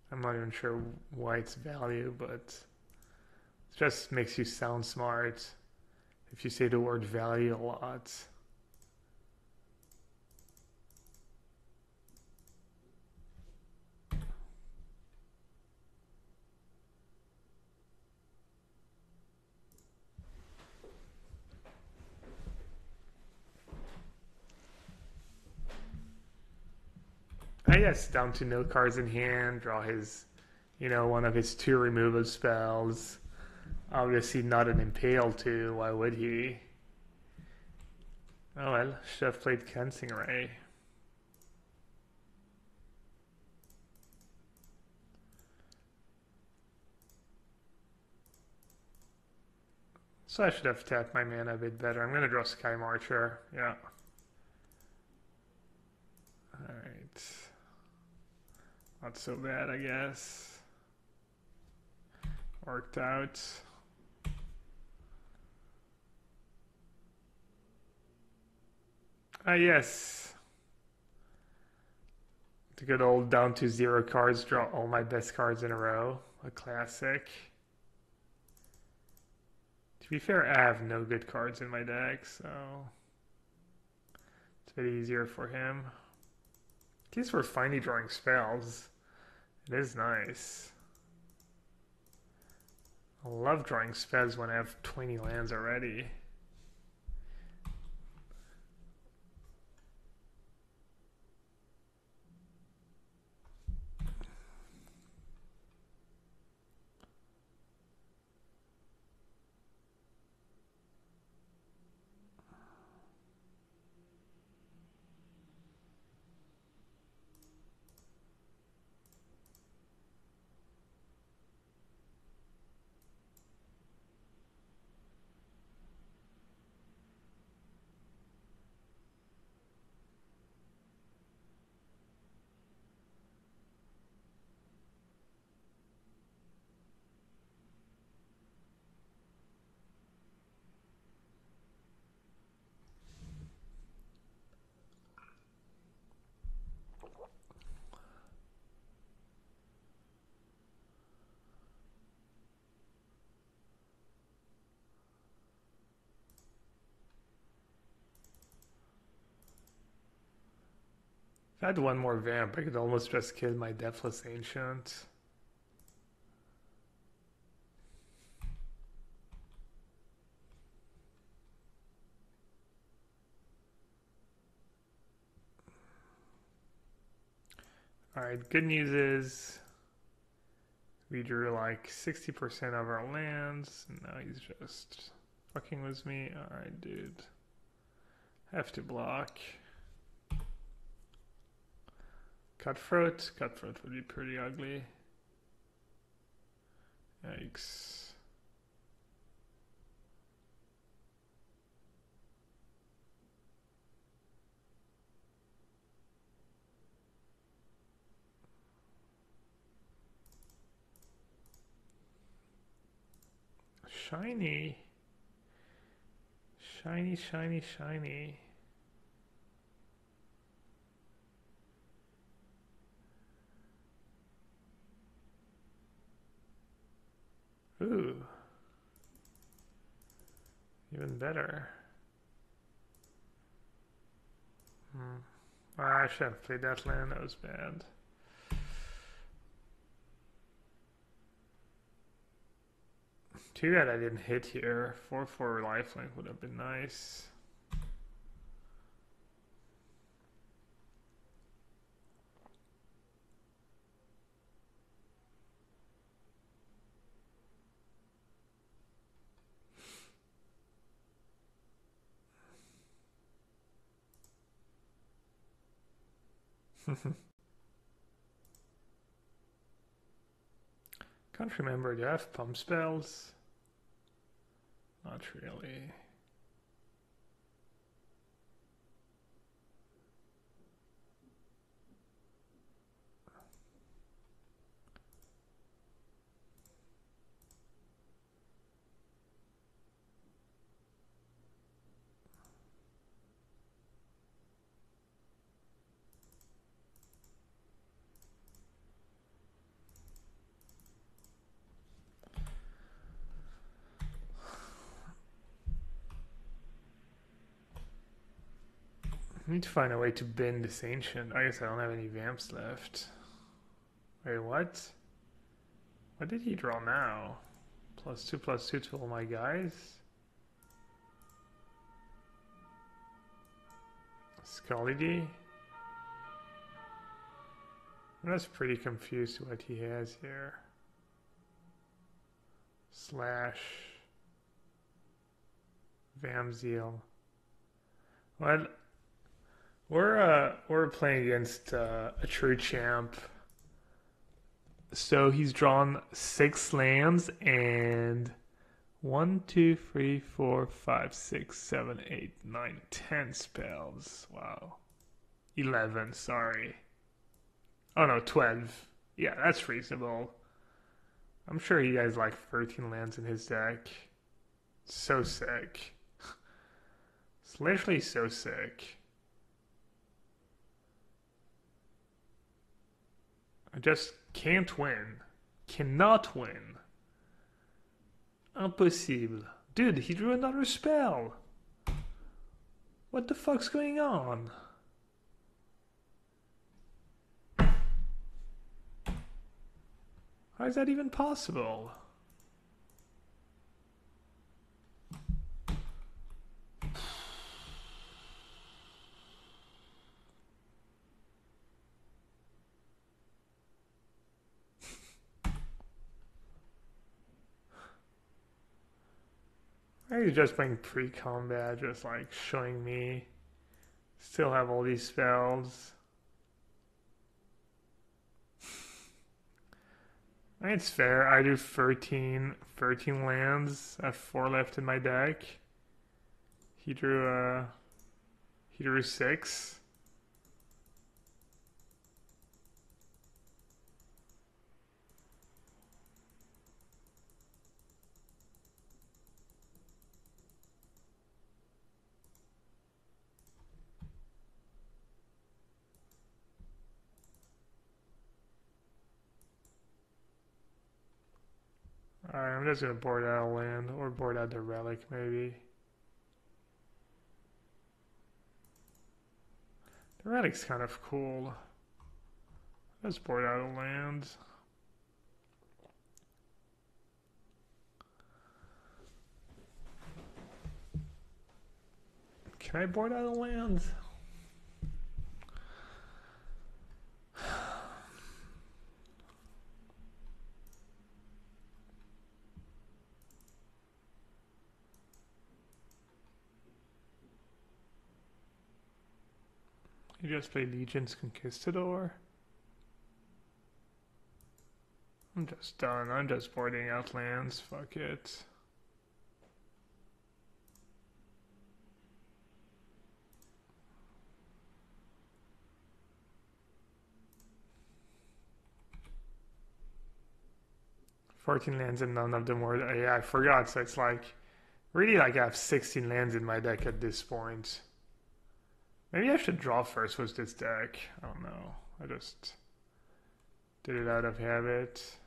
I'm not even sure why it's value, but it just makes you sound smart if you say the word value a lot. I guess down to no cards in hand, draw his, one of his 2 removal spells. Obviously not an Impale too, why would he? Oh well, should have played Cleansing Ray. So I should have tapped my mana a bit better. I'm going to draw Sky Marcher, yeah. Alright. Not so bad, I guess. Worked out. Ah, yes. The good old down to 0 cards, draw all my best cards in a row. A classic. To be fair, I have no good cards in my deck, so it's a bit easier for him. At least we're finally drawing spells. It is nice. I love drawing spells when I have 20 lands already. If I had one more vamp, I could almost just kill my Deathless Ancient. Alright, good news is we drew like 60% of our lands, and now he's just Fucking with me? Alright, dude. Have to block. Cutthroat? Cutthroat would be pretty ugly. Yikes. Shiny. Shiny, shiny, shiny. Ooh. Even better. I should have played that land, that was bad. Too bad I didn't hit here. 4/4 lifelink would have been nice. Can't remember, do I have pump spells? Not really. I need to find a way to bin this ancient. I guess I don't have any vamps left. Wait, what? What did he draw now? +2/+2 to all my guys? Scully. I'm just pretty confused what he has here. Slash Vamzeal. Well, we're playing against a true champ. So he's drawn 6 lands and 1, 2, 3, 4, 5, 6, 7, 8, 9, 10 spells. Wow. 11, sorry. Oh no, 12. Yeah, that's reasonable. I'm sure he has like 13 lands in his deck. So sick. It's literally so sick. I just can't win. Cannot win. Impossible. Dude, he drew another spell. What the fuck's going on? How is that even possible? He's just playing pre-combat, just like showing me. Still have all these spells. I mean, it's fair. I do 13 lands. I have 4 left in my deck. He drew 6. Alright, I'm just gonna board out a land, or board out the relic maybe. The relic's kind of cool. Let's board out a land. Can I board out a land? You just play Legion's Conquistador. I'm just done. I'm just boarding out lands. Fuck it. $14 lands and none of them were. Yeah, I forgot. So it's like really like I have 16 lands in my deck at this point. Maybe I should draw first with this deck. I don't know. I just did it out of habit.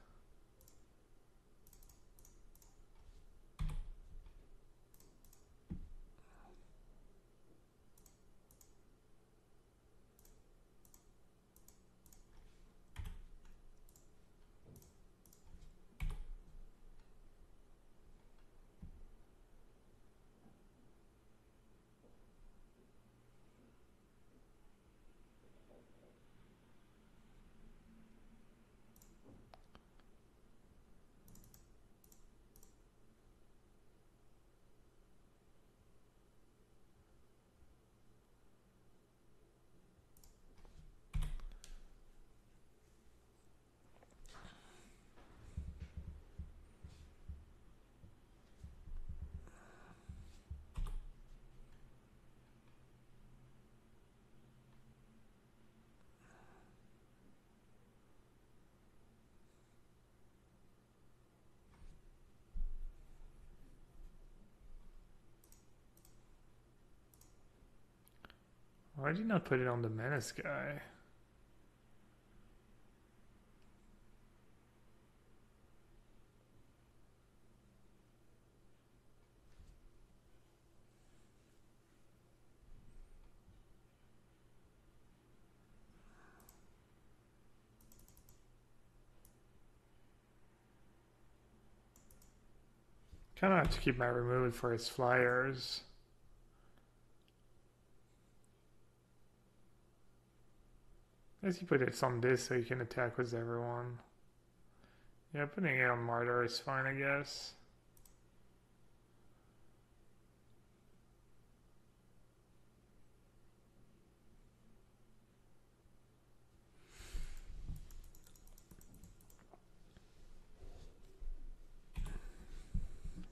Why did you not put it on the Menace guy? Kind of have to keep my removal for his flyers. I guess you put it on this so you can attack with everyone. Yeah, putting it on Martyr is fine, I guess.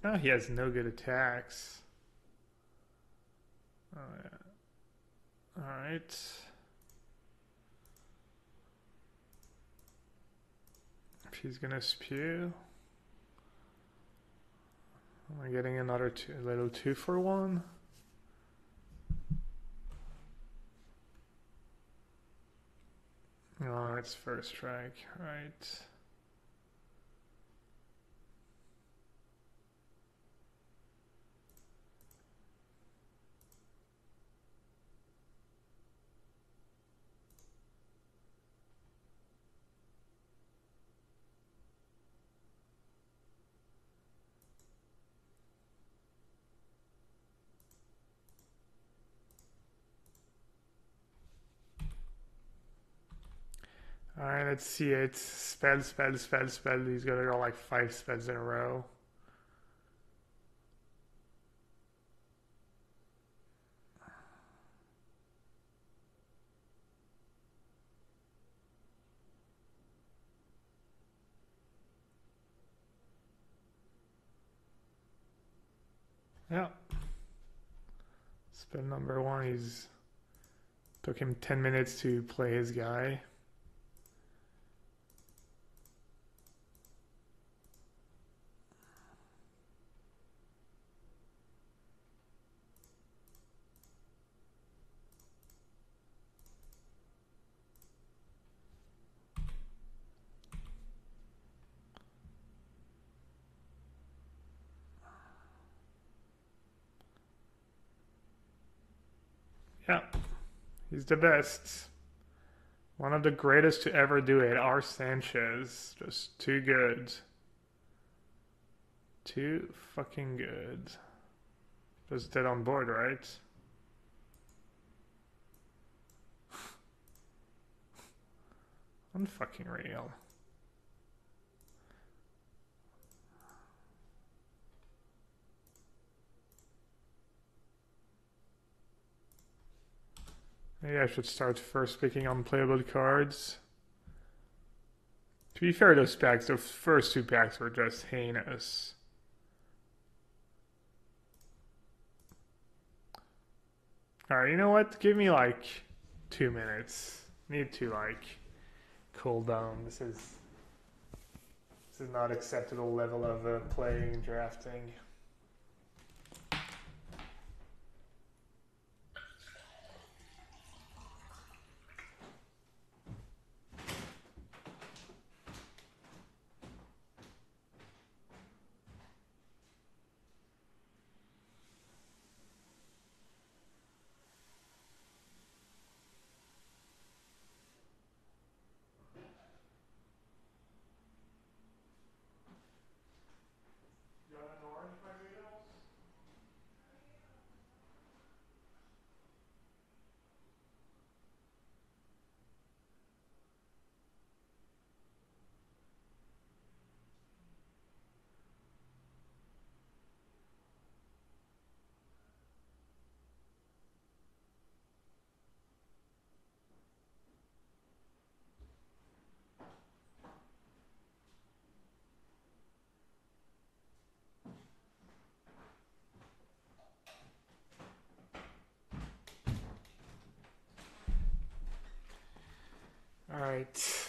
Now he has no good attacks. Oh yeah. Alright. If he's gonna spew. Am I getting another little 2-for-1? Oh, it's first strike, right. Alright, let's see it. Spell, spell, spell, spell. He's gonna go like 5 spells in a row. Yeah. Spell number 1, he's took him 10 minutes to play his guy. Yeah, he's the best. One of the greatest to ever do it, R. Sanchez. Just too good. Too fucking good. Just dead on board, right? Unfucking real. Maybe I should start first picking unplayable cards. To be fair, those packs, the first two packs were just heinous. Alright, you know what? Give me like 2 minutes. Need to like cool down. This is not acceptable level of playing and drafting. All right.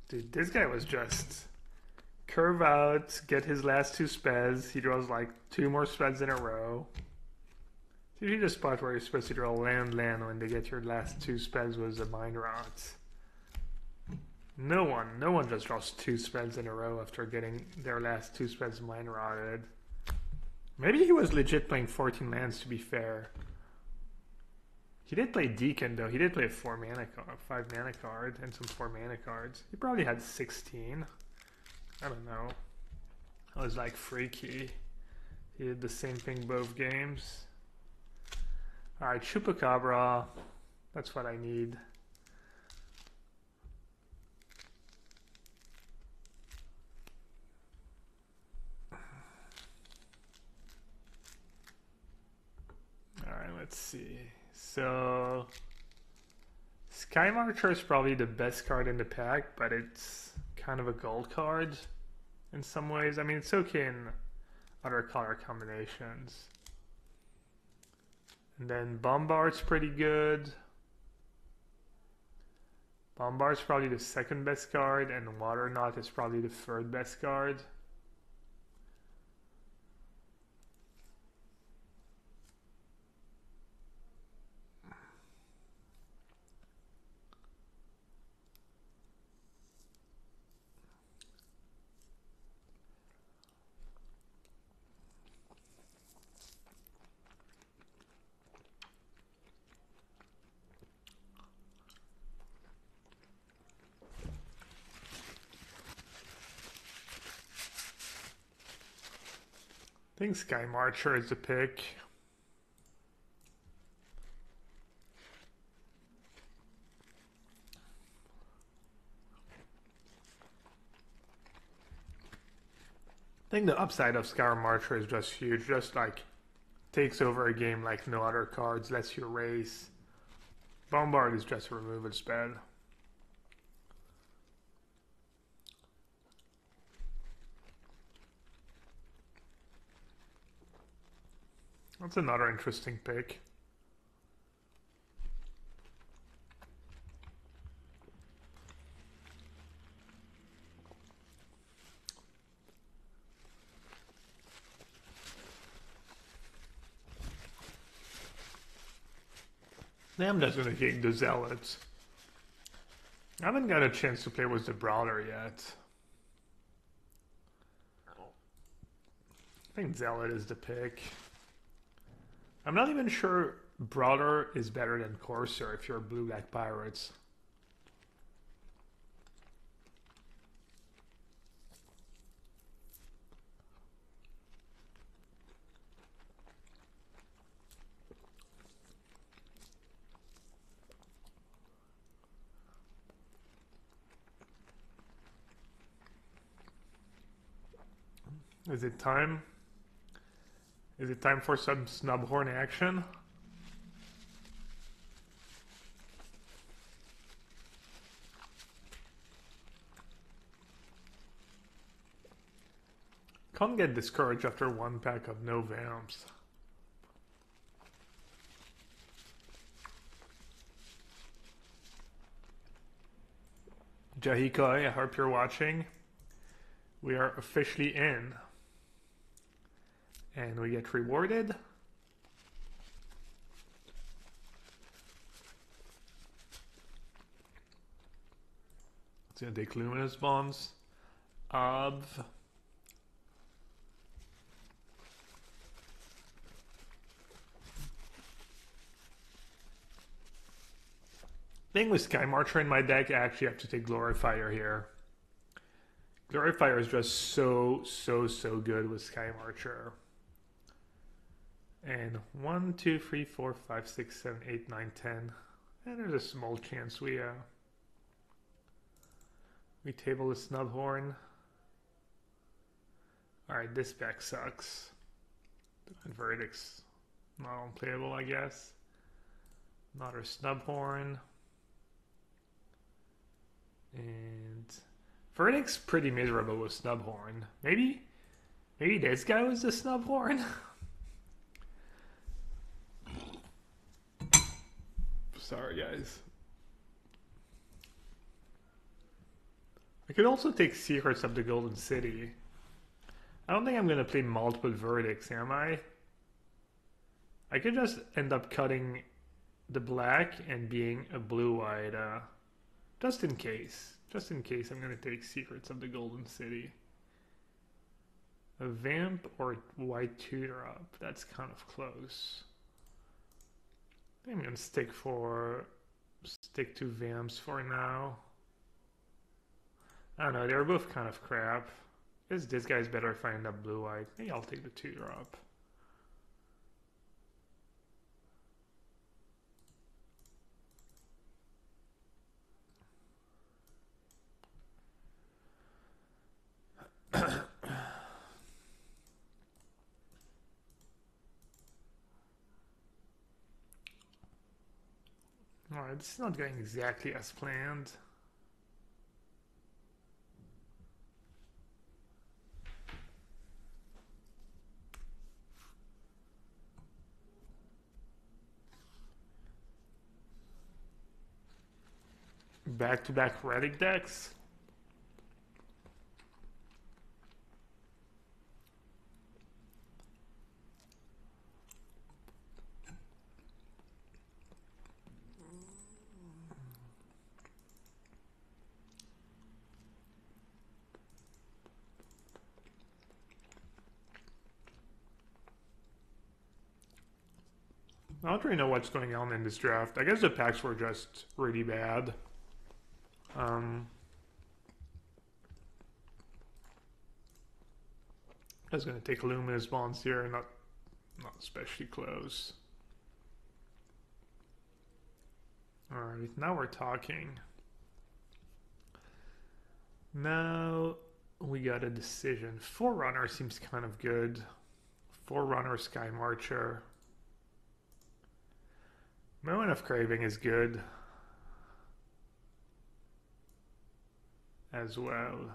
Dude, this guy was just curve out, get his last two speds. He draws like two more speds in a row. It's usually the spot where you're supposed to draw land when they get your last two speds was a mind rot. No one just draws two speds in a row after getting their last two speds mind rotted. Maybe he was legit playing 14 lands to be fair. He did play Deacon though. He did play a 5 mana card and some 4 mana cards. He probably had 16. I don't know. That was like freaky. He did the same thing both games. Alright, Chupacabra. That's what I need. Alright, let's see. So, Sky Marcher is probably the best card in the pack, but it's kind of a gold card in some ways. I mean, it's okay in other color combinations. And then Bombard's pretty good. Bombard's probably the second best card, and Waterknot is probably the third best card. I think Sky Marcher is the pick. I think the upside of Sky Marcher is just huge. Just like takes over a game like no other cards, lets you race. Bombard is just a removal spell. That's another interesting pick. I'm just gonna take the Zealots. I haven't got a chance to play with the Brawler yet. I think Zealot is the pick. I'm not even sure Brawler is better than Courser if you're Blue-Black Pirates. Is it time? Is it time for some Snubhorn action? Can't get discouraged after one pack of no Vamps. Jahikoi, I hope you're watching. We are officially in. And we get rewarded. It's gonna take Luminous Bonds. Of thing with Sky Marcher in my deck, I actually have to take Glorifier here. Glorifier is just so good with Sky Marcher. And 1, 2, 3, 4, 5, 6, 7, 8, 9, 10. And there's a small chance we table the Snubhorn. Alright, this deck sucks. And Verdict's not unplayable, I guess. Another Snubhorn. And Verdict's pretty miserable with Snubhorn. Maybe this guy was the Snubhorn? Sorry, guys. I could also take Secrets of the Golden City. I don't think I'm going to play multiple Verdicts, am I? I could just end up cutting the black and being a blue-white, just in case. Just in case I'm going to take Secrets of the Golden City. A Vamp or white 2-drop. That's kind of close. I think I'm going to stick to Vamps for now. I don't know, they're both kind of crap. This guy's better if I end up blue-white. Maybe I'll take the 2-drop. Alright, this is not going exactly as planned. Back-to-back Relic decks. I don't really know what's going on in this draft. I guess the packs were just really bad. I was going to take Luminous Bonds here, not especially close. Alright, now we're talking. Now we got a decision. Forerunner seems kind of good. Forerunner, Sky Marcher. Moment of Craving is good as well.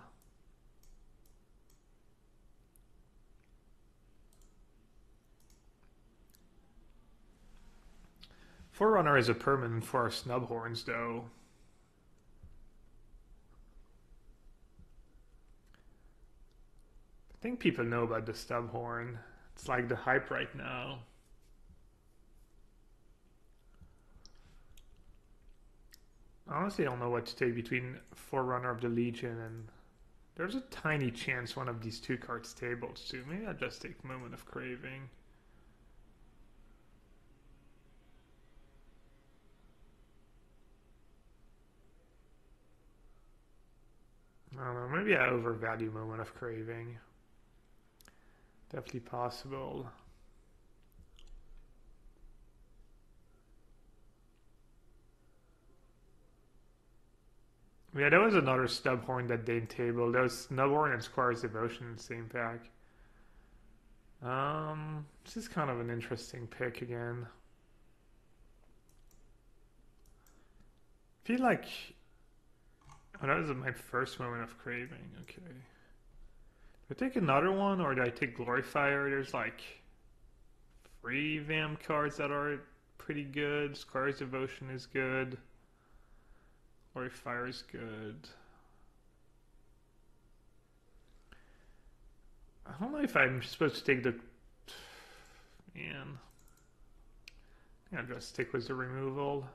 Forerunner is a permanent for our Snubhorns, though. I think people know about the Snubhorn. It's like the hype right now. I honestly don't know what to take between Forerunner of the Legion and... There's a tiny chance one of these two cards tables too. Maybe I'll just take Moment of Craving. I don't know. Maybe I overvalue Moment of Craving. Definitely possible. Yeah, there was another Snubhorn that Dane tabled. There was Snubhorn and Squire's Devotion in the same pack. This is kind of an interesting pick again. I feel like oh, that was my first Moment of Craving. Okay. Do I take another one or do I take Glorifier? There's like 3 Vamp cards that are pretty good. Squire's Devotion is good. Glorifier is good. I don't know if I'm supposed to take the... Man. I'll just stick with the removal.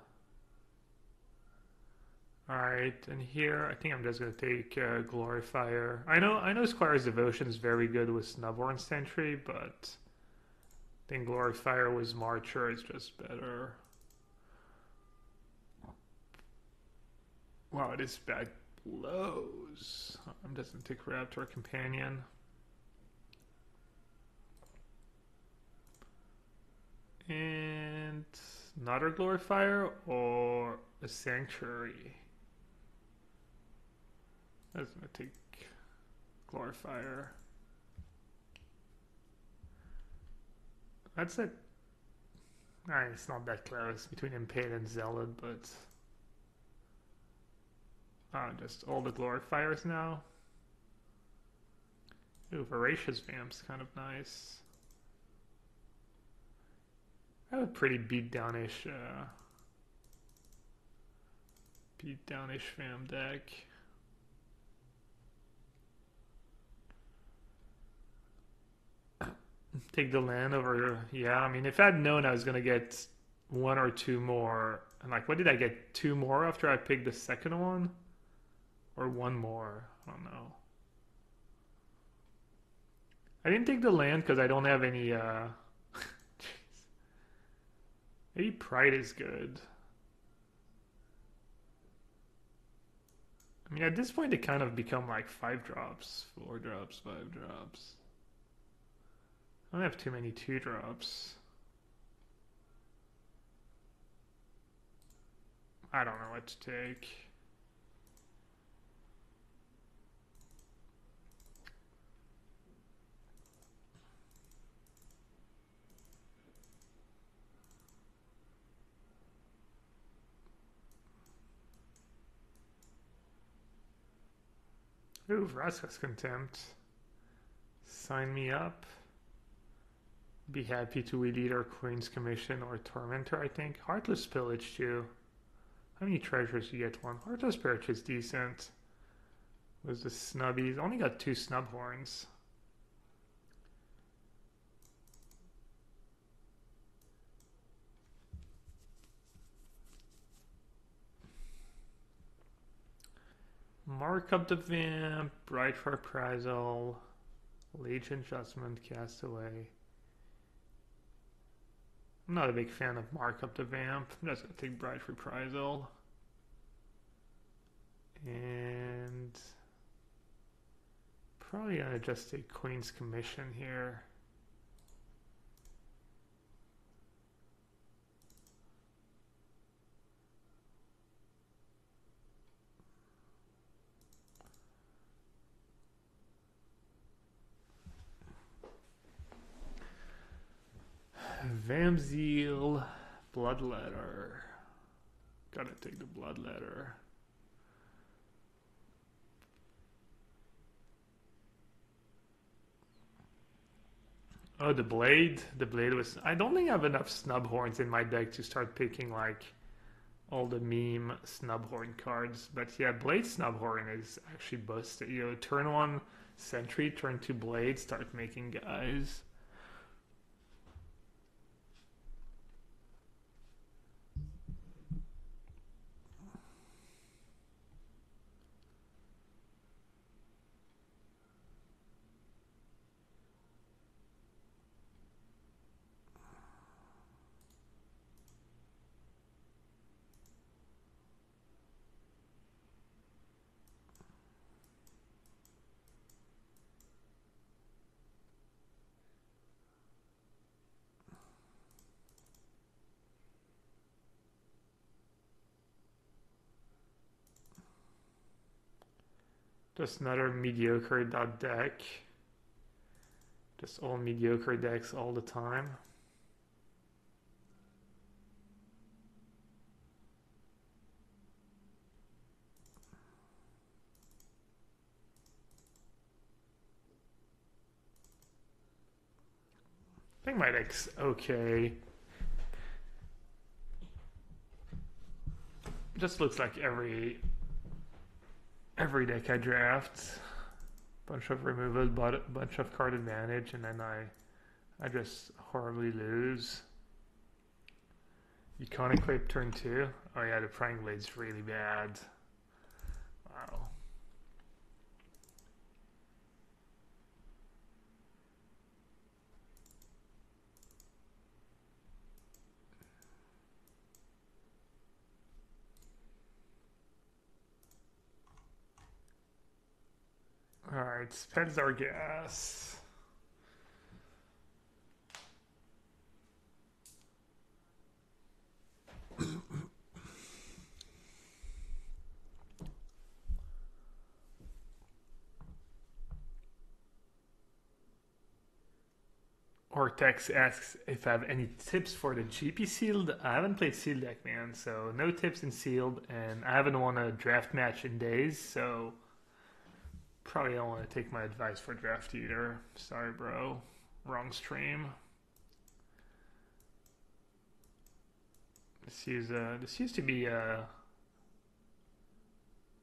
Alright, and here I think I'm just going to take Glorifier. I know Squire's Devotion is very good with Snubhorn Sentry, but I think Glorifier with Marcher is just better. Wow, this bag blows. I'm just going to take Raptor Companion. And another Glorifier or a Sanctuary? I was going to take Glorifier. That's it. Alright, it's not that close between Impale and Zealot, but... just all the Glorifiers now. Ooh, Voracious Vamp's kind of nice. I have a pretty beatdownish Vamp deck. Take the land over, yeah, I mean, if I'd known I was going to get 1 or 2 more, and like, what did I get? 2 more after I picked the second one? Or 1 more? I don't know. I didn't take the land because I don't have any, Maybe Pride is good. I mean, at this point, they kind of become like 5 drops, 4 drops, 5 drops. I don't have too many 2 drops. I don't know what to take. Ooh, Vraska's Contempt. Sign me up. Be happy to lead either Queen's Commission or Tormentor, I think. Heartless Pillage, too. How many treasures do you get one? Heartless Pillage is decent. Was the Snubbies. Only got 2 Snubhorns. Mark up the Vamp, Bright Reprisal, Legion Judgment, Castaway. I'm not a big fan of Mark up the Vamp. I'm just gonna take Bright Reprisal. And probably gonna just take Queen's Commission here. Vamzeal, Bloodletter. Gotta take the Bloodletter. Oh, the Blade. The Blade was... I don't think I have enough Snubhorns in my deck to start picking, like, all the meme Snubhorn cards. But yeah, Blade Snubhorn is actually busted. You know, turn 1 Sentry, turn 2 Blade, start making guys. Just another mediocre deck. Just all mediocre decks all the time. I think my deck's okay. Just looks like every deck I draft. Bunch of removal, but bunch of card advantage, and then I just horribly lose. Iconic Rape turn 2. Oh yeah, the Prying Blade's really bad. Wow. Alright, Spends our gas. Ortex asks if I have any tips for the GP sealed. I haven't played sealed deck, man, so no tips in sealed, and I haven't won a draft match in days, so probably don't want to take my advice for draft either. Sorry, bro. Wrong stream. This used to be a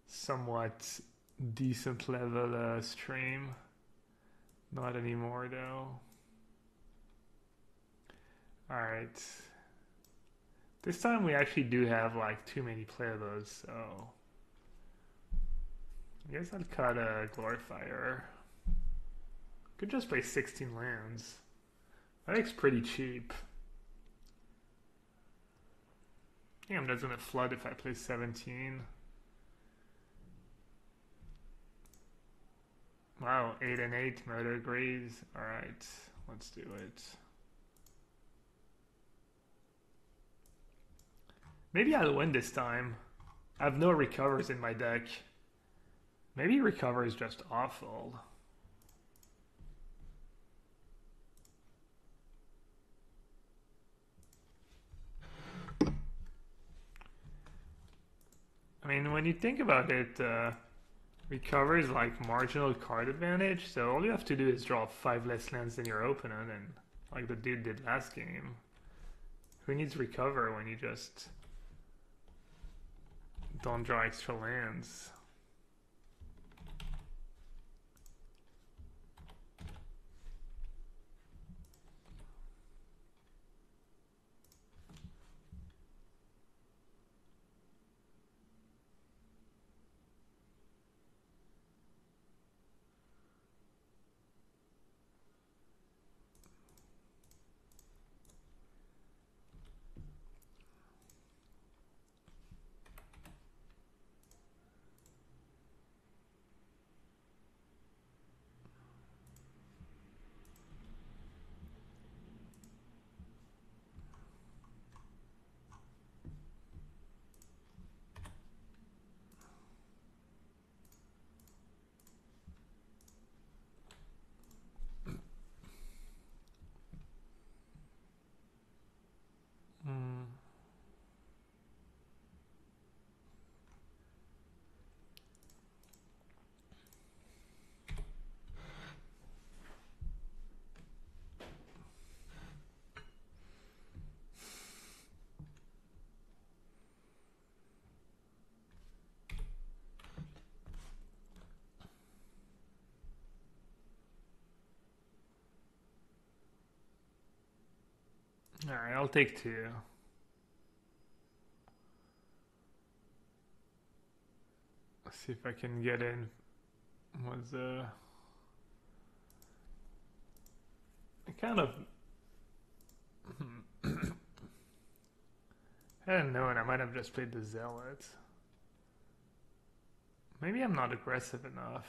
somewhat decent level stream. Not anymore though. Alright. This time we actually do have like too many playables, so I guess I'll cut a Glorifier. Could just play 16 lands. That looks pretty cheap. Damn, doesn't it flood if I play 17? Wow, 8 and 8, Murder agrees. Alright, let's do it. Maybe I'll win this time. I have no recovers in my deck. Maybe recover is just awful. I mean, when you think about it, recover is like marginal card advantage, so all you have to do is draw 5 less lands than your opponent, and like the dude did last game. Who needs recover when you just don't draw extra lands? Alright, I'll take 2. Let's see if I can get in. Was I kind of I don't know, and I might have just played the Zealot. Maybe I'm not aggressive enough.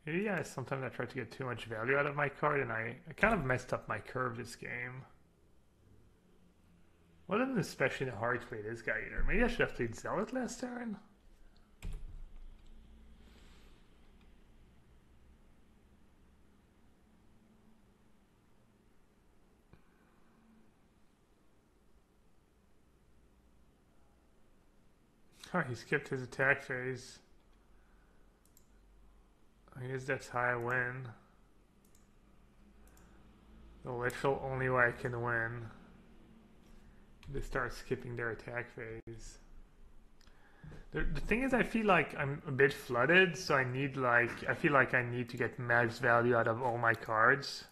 Maybe yeah, sometimes I try to get too much value out of my card, and I kind of messed up my curve this game. Wasn't especially in a hurry to play this guy either. Maybe I should have played Zealot last turn. Oh, he skipped his attack phase. I guess that's how I win. The literal only way I can win. They start skipping their attack phase. The thing is, I feel like I'm a bit flooded, so I feel like I need to get max value out of all my cards.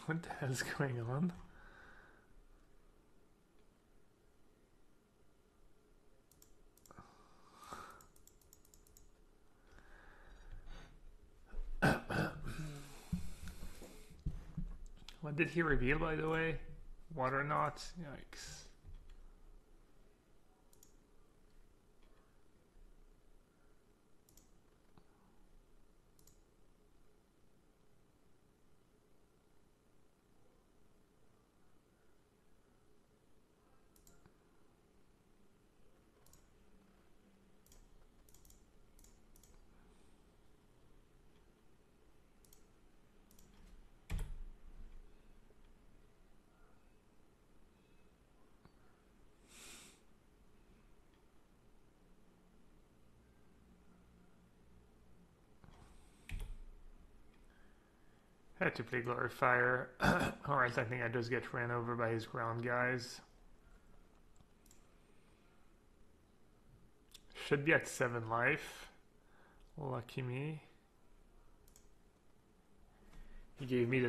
What the hell is going on? What did he reveal, by the way? Water knots? Yikes. I had to play Glorifier, or else I think I just get ran over by his ground guys. Should be at 7 life. Lucky me. He gave me the ...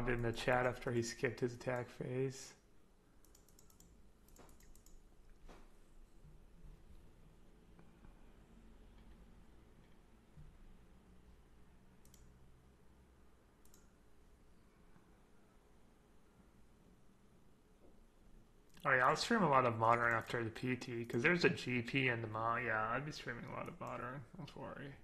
in the chat after he skipped his attack phase. Oh yeah, I'll stream a lot of Modern after the PT, because there's a GP and the yeah, I'd be streaming a lot of Modern, don't worry.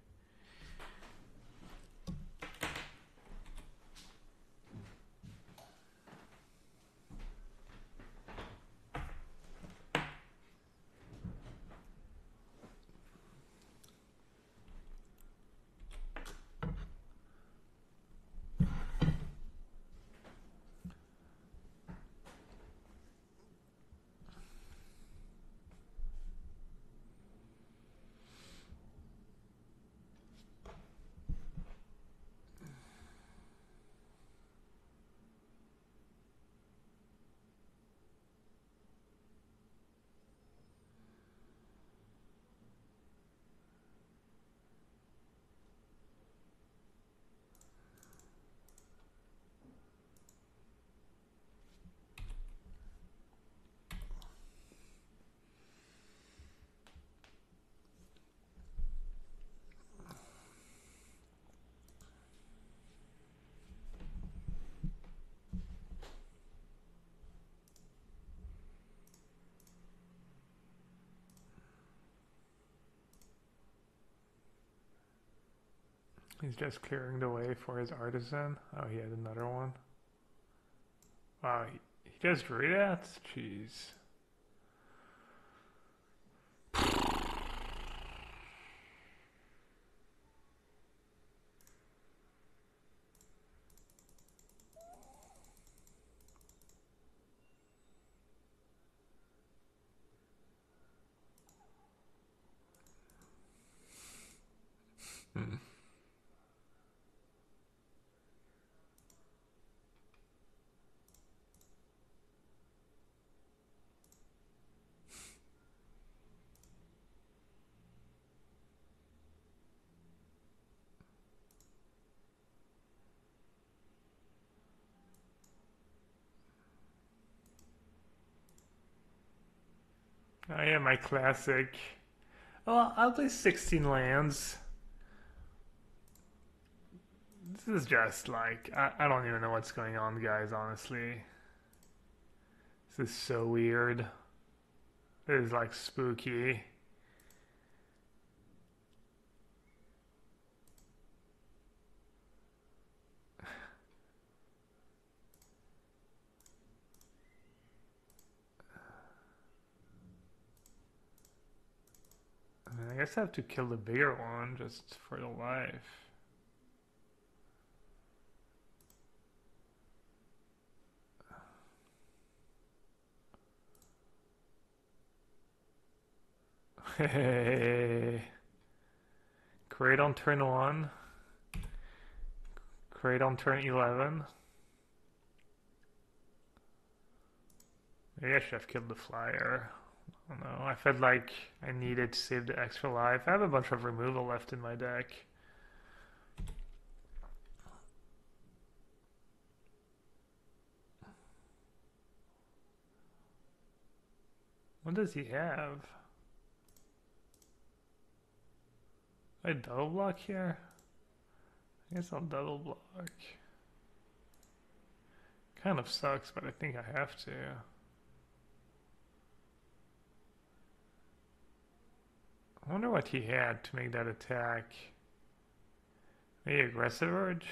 He's just clearing the way for his artisan. Oh, he had another one. Wow, he just drew that? Jeez. Hmm. Oh yeah, my classic. Well, I'll play 16 lands. This is just like, I don't even know what's going on, guys, honestly. This is so weird. This is like spooky. I mean, I guess I have to kill the bigger one just for the life. Create on turn 1. Create on turn 11. Maybe I should have killed the flyer. I don't know. I felt like I needed to save the extra life. I have a bunch of removal left in my deck. What does he have? I double block here? I guess I'll double block. Kind of sucks, but I think I have to. I wonder what he had to make that attack. Maybe aggressive urge?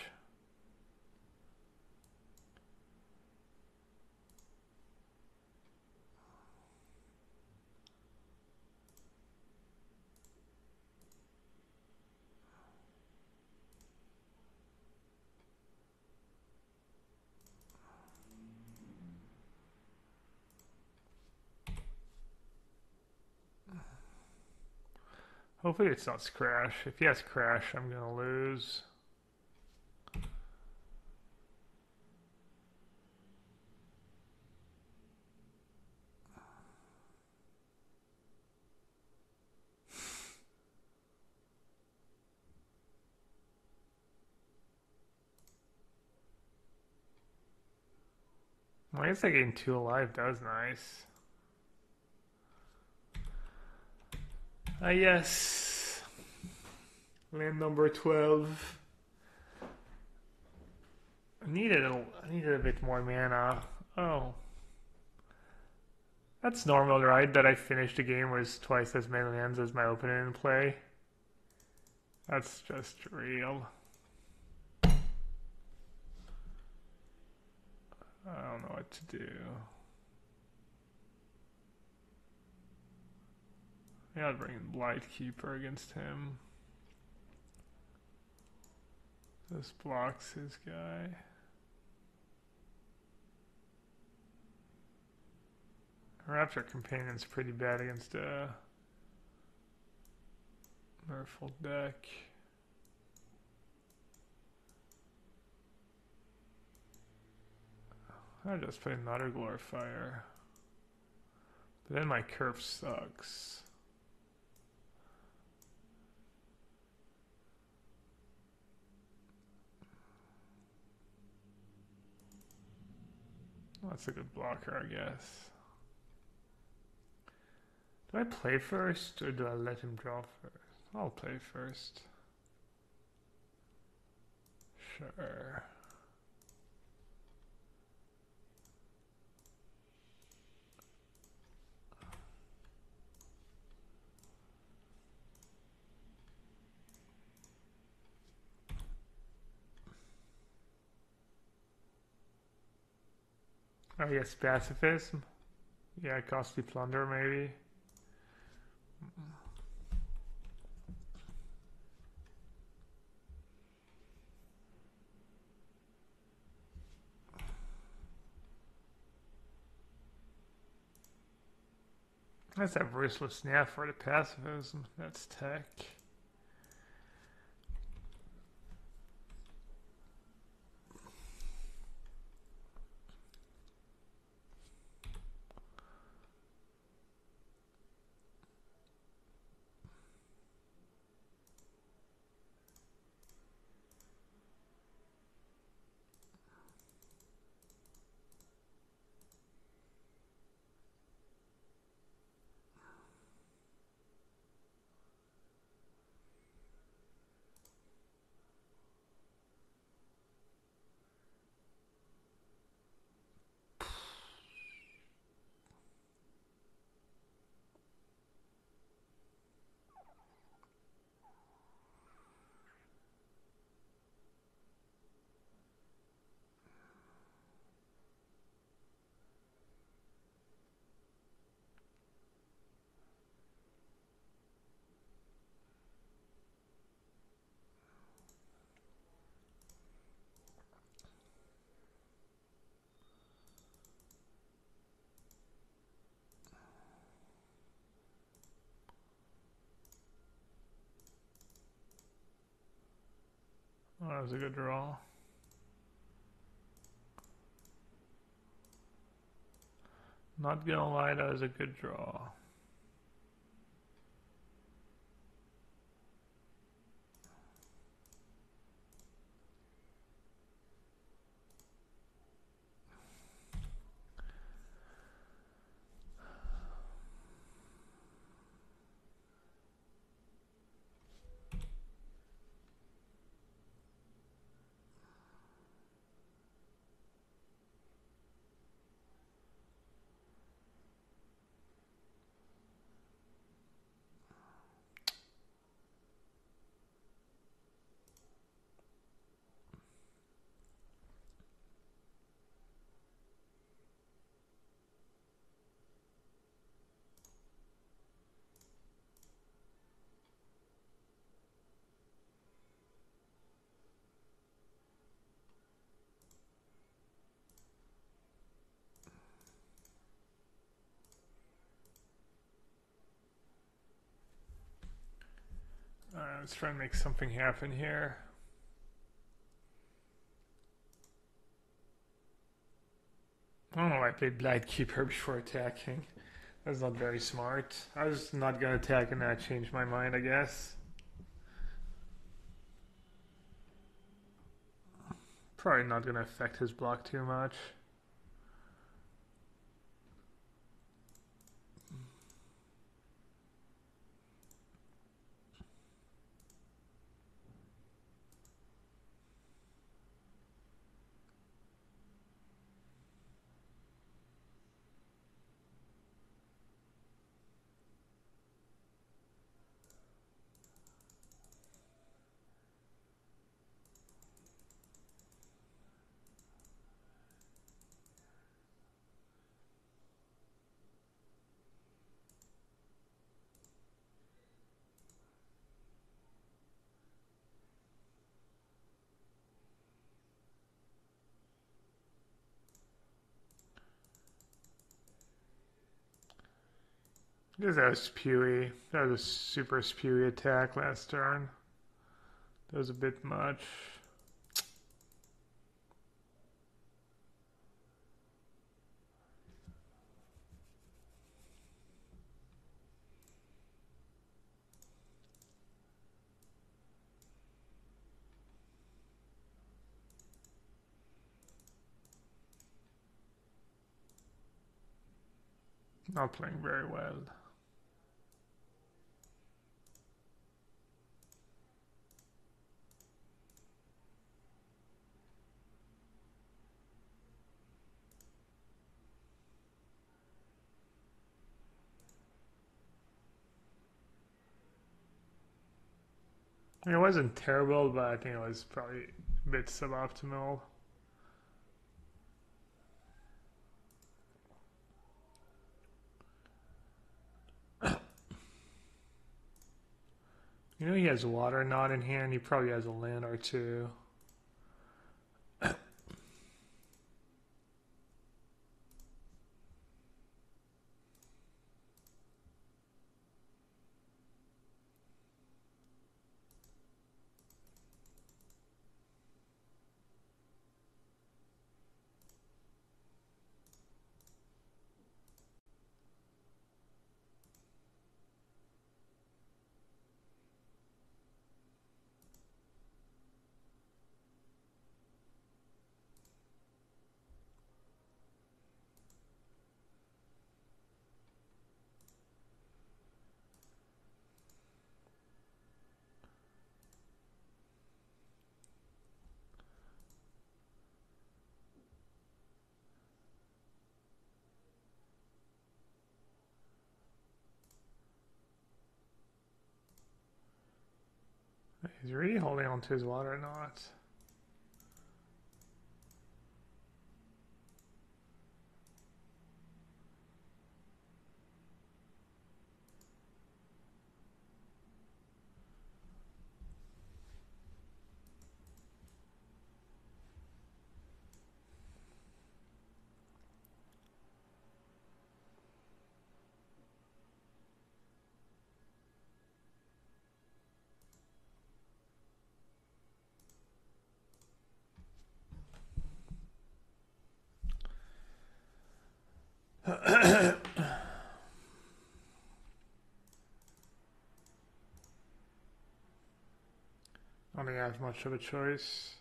Hopefully it's not Crash. If he has Crash, I'm gonna lose. Well, I guess like getting 2 alive, that was nice. Yes. Land number 12. I needed a bit more mana. Oh. That's normal, right? That I finished the game with twice as many lands as my opponent in play. That's just real. I don't know what to do. Yeah, I'll bring in Blightkeeper against him. This blocks his guy. Raptor Companion's pretty bad against a Merfolk deck. I just put another Glorifier. But then my curve sucks. That's a good blocker, I guess. Do I play first or do I let him draw first? I'll play first. Sure. Oh yes, pacifism. Yeah, costly plunder maybe. Let's have Ruthless Snap for the pacifism. That's tech. was a good draw. Not gonna lie, that was a good draw. Alright, let's try and make something happen here. I don't know why I played Blind Keeper before attacking. That's not very smart. I was not gonna attack and that changed my mind, I guess. Probably not gonna affect his block too much. Because that was spewy. That was a super spewy attack last turn. That was a bit much. Not playing very well. I mean, it wasn't terrible, but I think it was probably a bit suboptimal. You know he has Water Knot in hand. He probably has a land or two. He's really holding on to his Water Knot. I don't think I have much of a choice.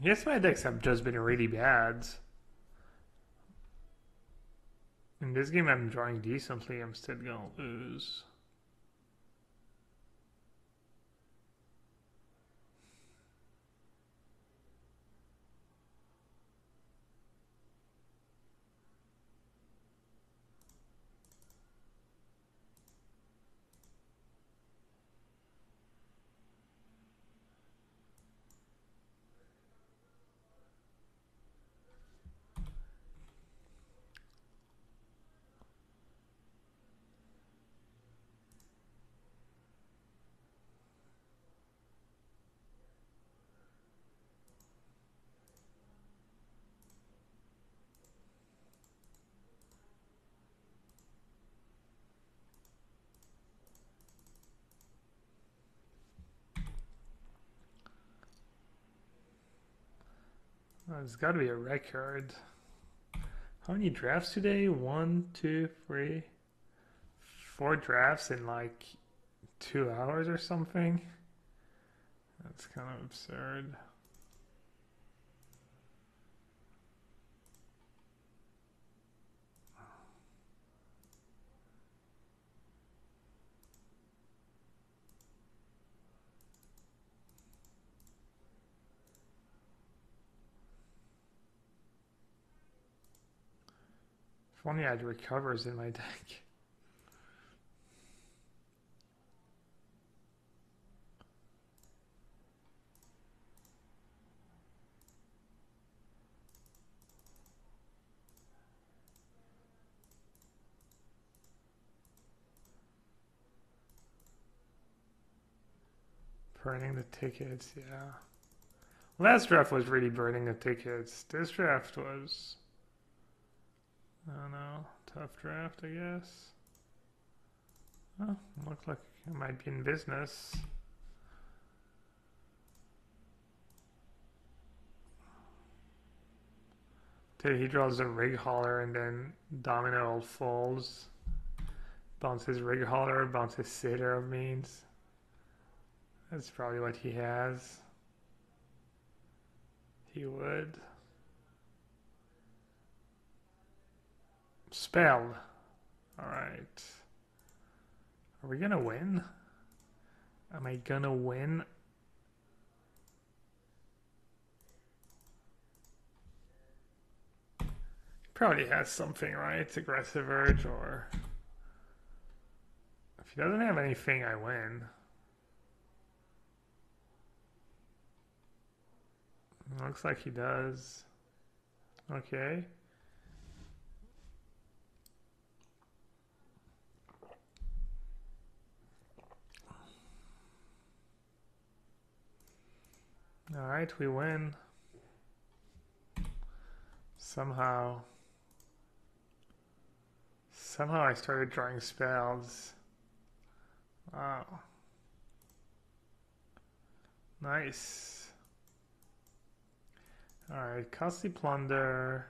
Yes, my decks have just been really bad. In this game, I'm drawing decently. I'm still gonna lose. There's got to be a record. How many drafts today? 1, 2, 3, 4 drafts in like 2 hours or something. That's kind of absurd. If only I had recovers in my deck. Burning the tickets, yeah. Last draft was really burning the tickets. This draft was, I don't know, tough draft, I guess. Oh, looks like I might be in business. Dude, he draws a rig hauler and then domino all falls. Bounces rig hauler, bounces sitter of means. That's probably what he has. He would. Spell. Alright. Are we gonna win? Am I gonna win? Probably has something, right? Aggressive urge, or if he doesn't have anything, I win. Looks like he does. Okay. Alright, we win. Somehow I started drawing spells. Wow. Nice. Alright, costly plunder.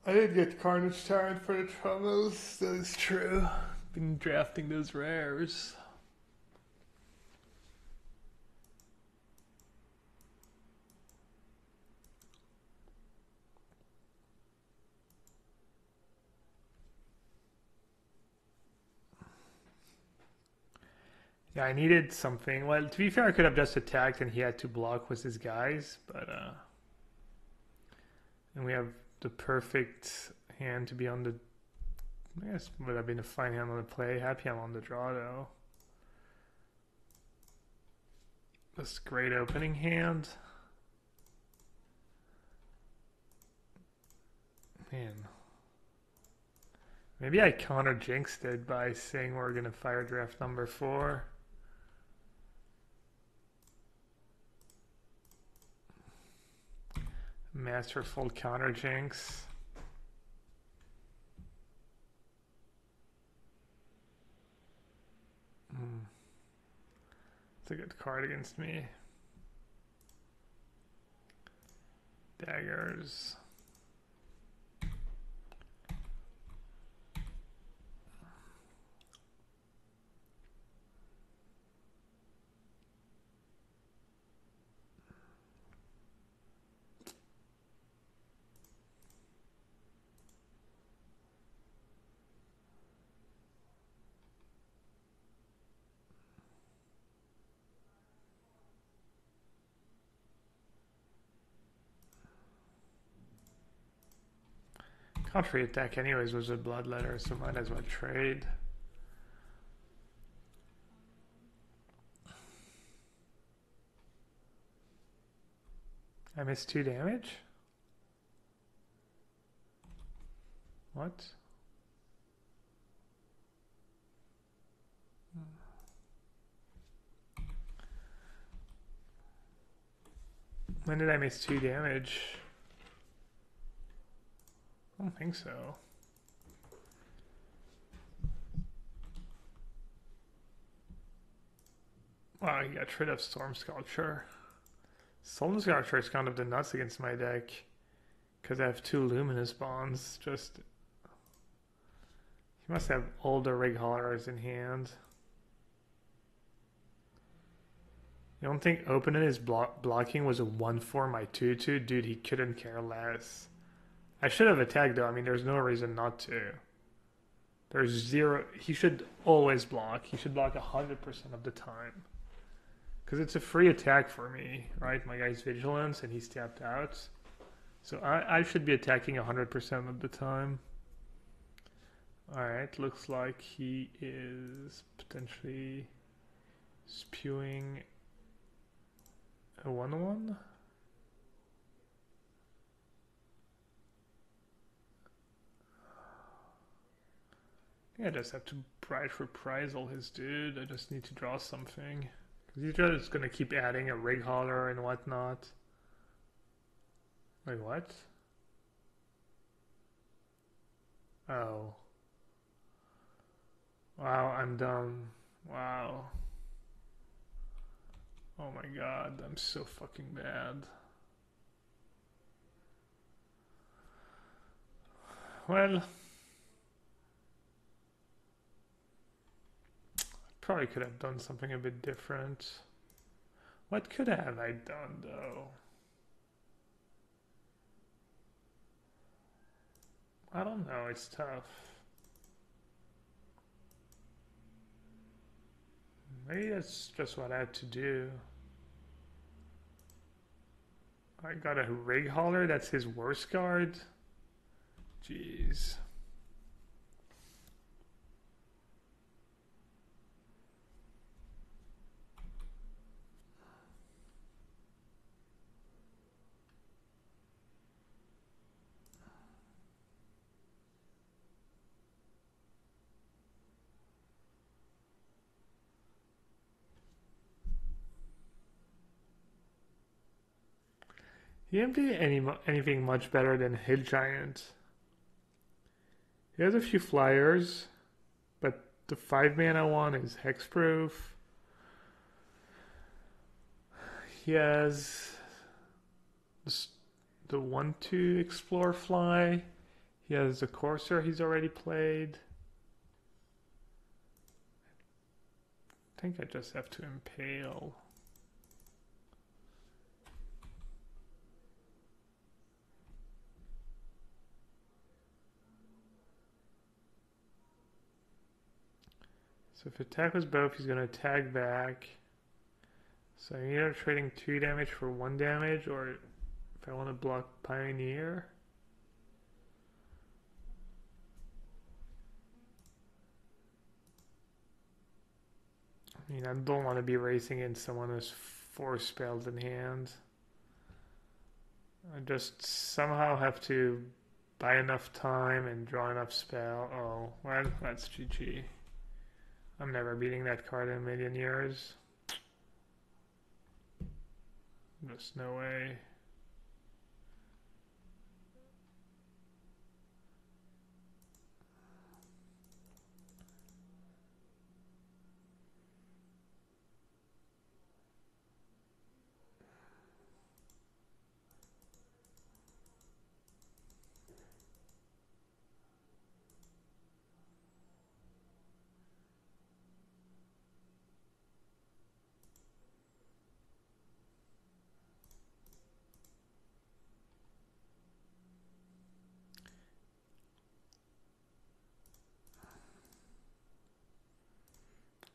I did get Carnage Tyrant for the troubles, that is true. Been drafting those rares. Yeah, I needed something. Well, to be fair, I could have just attacked and he had to block with his guys, but and we have the perfect hand to be on the, I guess would have been a fine hand on the play. Happy I'm on the draw though. That's great opening hand. Man. Maybe I counter jinxed it by saying we're gonna fire draft number 4. Masterful counter jinx. It's a good card against me. Daggers. Can't free attack anyways was a bloodletter, so might as well trade. I missed 2 damage? What? When did I miss 2 damage? I don't think so. Wow, he got rid of Storm Sculpture. Storm Sculpture is kind of the nuts against my deck. Because I have 2 Luminous Bonds. Just... He must have all the Rig Hollers in hand. You don't think opening his blocking was a 1/4 my 2/2? Dude, he couldn't care less. I should have attacked though. I mean, there's no reason not to. There's zero. He should always block. He should block 100% of the time. Because it's a free attack for me, right? My guy's Vigilance and he's tapped out. So I should be attacking 100% of the time. Alright, looks like he is potentially spewing a 1/1. I just have to Bright Reprisal his dude. I just need to draw something. Because he's just going to keep adding a Rig Holler and whatnot. Wait, what? Oh. Wow, I'm dumb. Wow. Oh my god, I'm so fucking bad. Well... Probably could have done something a bit different. What could have I done though? I don't know, it's tough. Maybe that's just what I had to do. I got a Rig Holler, that's his worst card? Jeez. He didn't play anything much better than Hill Giant. He has a few flyers, but the 5-mana one is hexproof. He has the 1/2 Explore Fly. He has the Corsair he's already played. I think I just have to Impale. So if attack was both, he's going to attack back. So I'm either trading 2 damage for 1 damage, or if I want to block Pioneer. I mean, I don't want to be racing in someone who's 4 spells in hand. I just somehow have to buy enough time and draw enough spell. Oh, well, that's GG. I'm never beating that card in a million years. There's no way.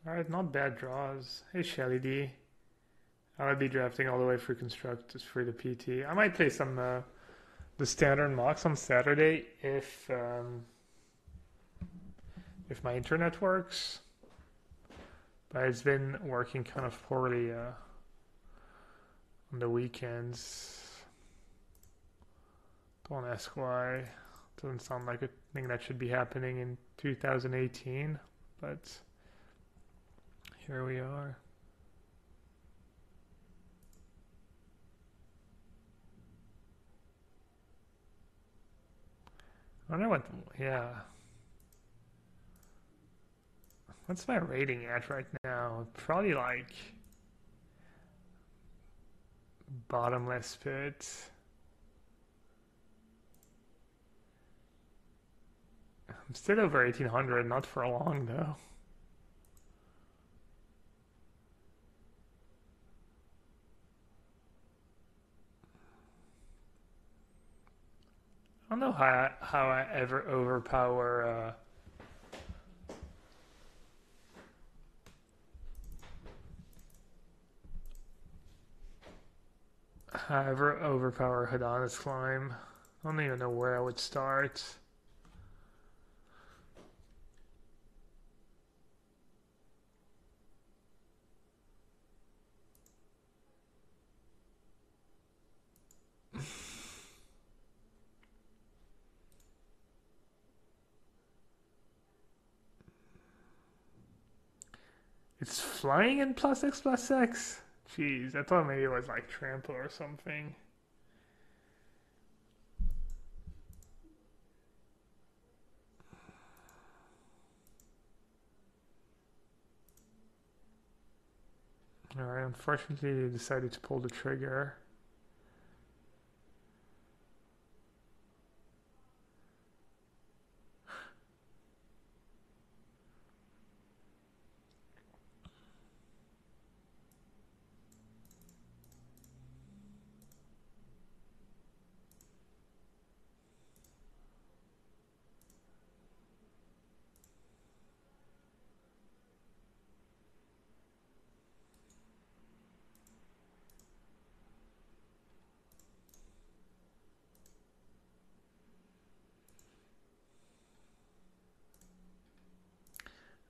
Alright, not bad draws. Hey Shelly D. I'll be drafting all the way through Construct just for the PT. I might play some the standard mocks on Saturday if my internet works. But it's been working kind of poorly on the weekends. Don't ask why. Doesn't sound like a thing that should be happening in 2018, but here we are. I wonder what, yeah. What's my rating at right now? Probably like bottomless pit. I'm still over 1800, not for long though. I don't know how I ever overpower Hadana's Climb. I don't even know where I would start. It's flying in +X+X. Jeez, I thought maybe it was like trample or something. Alright, unfortunately they decided to pull the trigger.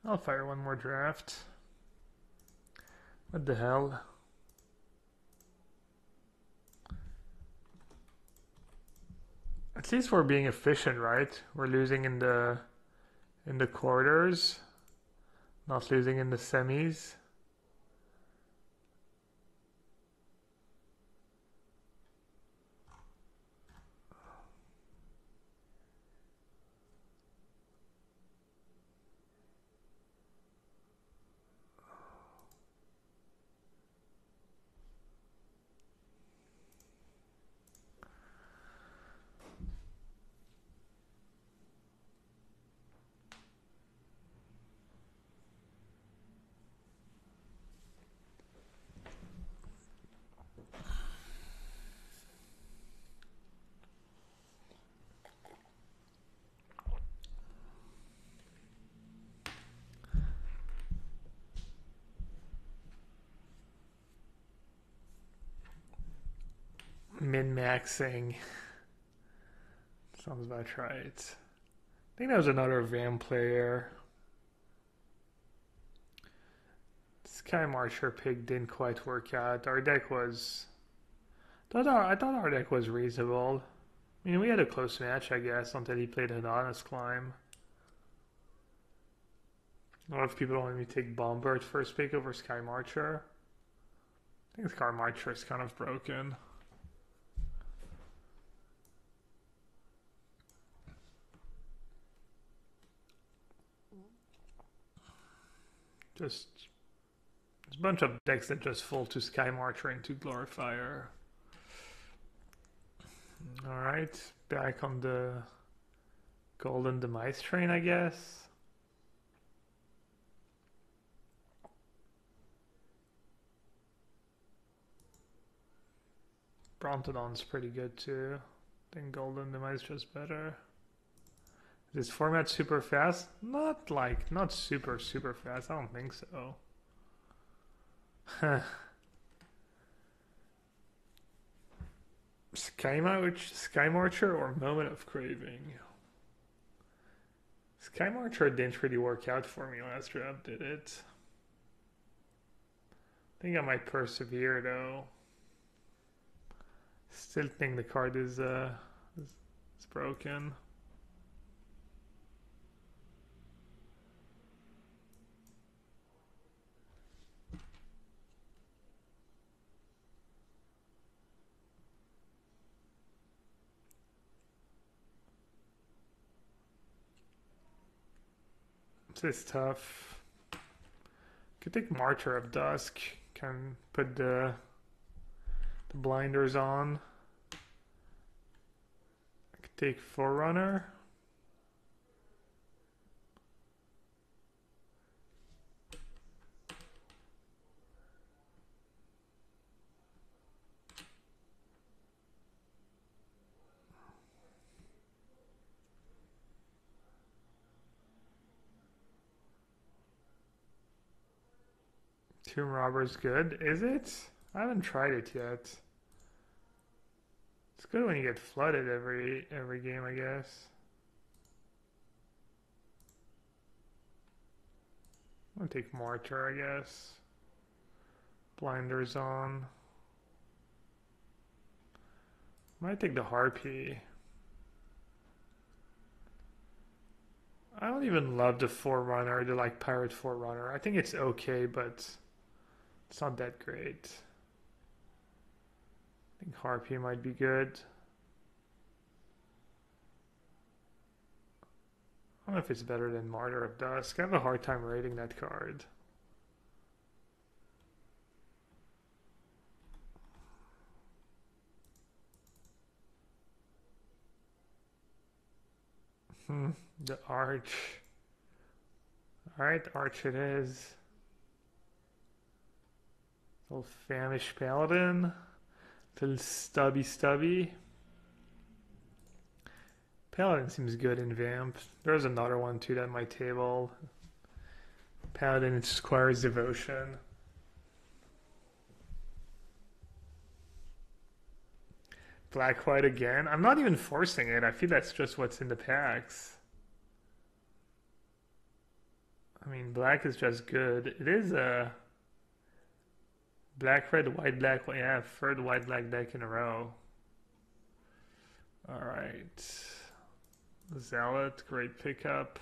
I'll fire one more draft. What the hell? At least we're being efficient, right? We're losing in the quarters, not losing in the semis. Min-maxing. Sounds about right. I think that was another Vam player. Sky Marcher Pig didn't quite work out. Our deck was... I thought our deck was reasonable. I mean, we had a close match, I guess, until he played Hadanas Climb. A lot of people don't let me take Bombard first pick over Sky Marcher. I think Sky Marcher is kind of broken. Just there's a bunch of decks that just fall to Sky Marcher into Glorifier. Alright, back on the Golden Demise train, I guess. Brontodon's pretty good too. I think Golden Demise is just better. Is this format super fast? Not super fast. I don't think so. Sky Marcher or Moment of Craving? Sky Marcher didn't really work out for me last draft, did it? I think I might persevere though. Still think the card is broken. This is tough. Could take Martyr of Dusk. Can put the blinders on. I could take Forerunner. Tomb Robber's good. Is it? I haven't tried it yet. It's good when you get flooded every game, I guess. I'm gonna take Martyr, I guess. Blinders on. Might take the Harpy. I don't even love the Forerunner, the like Pirate Forerunner. I think it's okay, but it's not that great. I think Harpy might be good. I don't know if it's better than Martyr of Dusk. I have a hard time rating that card. The Arch. Alright, Arch it is. Little Famished Paladin. Little stubby. Paladin seems good in Vamp. There's another one too at my table. Paladin Squire's Devotion. Black White again. I'm not even forcing it. I feel that's just what's in the packs. I mean, black is just good. It is a black, red, white, black. Yeah, third white, black deck in a row. All right. Zealot, great pickup.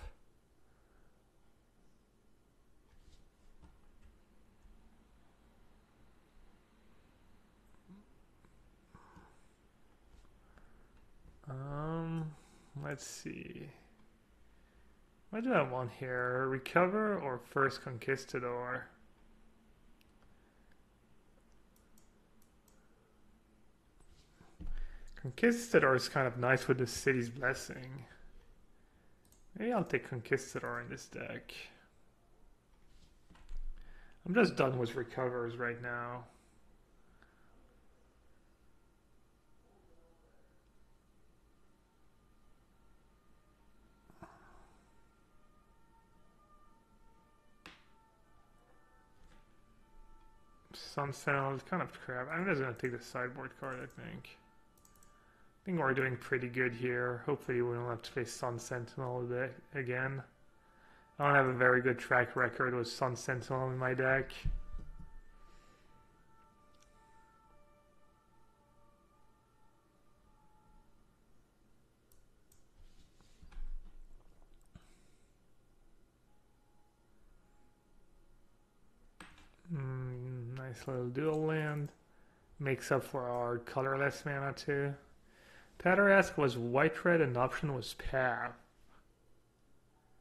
Let's see. What do I want here? Recover or First Conquistador? Conquistador is kind of nice with the City's Blessing. Maybe I'll take Conquistador in this deck. I'm just done with recovers right now. Sun Sentinel is kind of crap. I'm just going to take the sideboard card, I think. I think we're doing pretty good here. Hopefully we don't have to face Sun Sentinel again. I don't have a very good track record with Sun Sentinel in my deck. Nice little dual land. Makes up for our colorless mana too. Paterask was white red and option was path.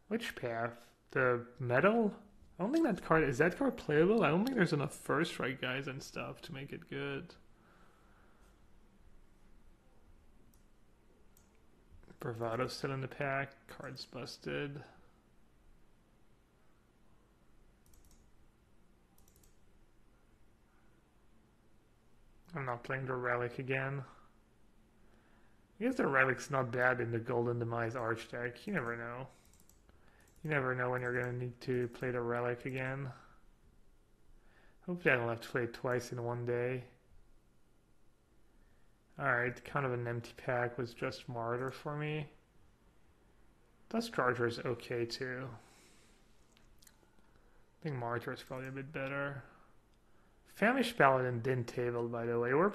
Which path? The metal? I don't think that card is that card playable? I don't think there's enough first strike guys and stuff to make it good. Bravado still in the pack. Cards busted. I'm not playing the Relic again. I guess the Relic's not bad in the Golden Demise Arch deck. You never know. You never know when you're going to need to play the Relic again. Hopefully I don't have to play it twice in one day. Alright, kind of an empty pack was just Martyr for me. Dust Charger is okay too. I think Martyr is probably a bit better. Famished Paladin didn't table, by the way. Our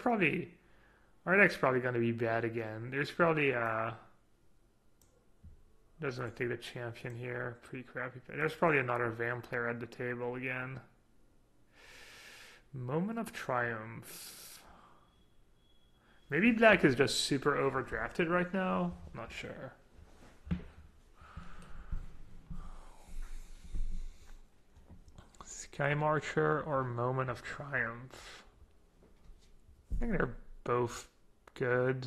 deck's probably going to be bad again. There's probably doesn't want to take the champion here. Pretty crappy. There's probably another Vamp player at the table again. Moment of Triumph. Maybe Black is just super overdrafted right now. I'm not sure. Sky Marcher or Moment of Triumph? I think they're both good.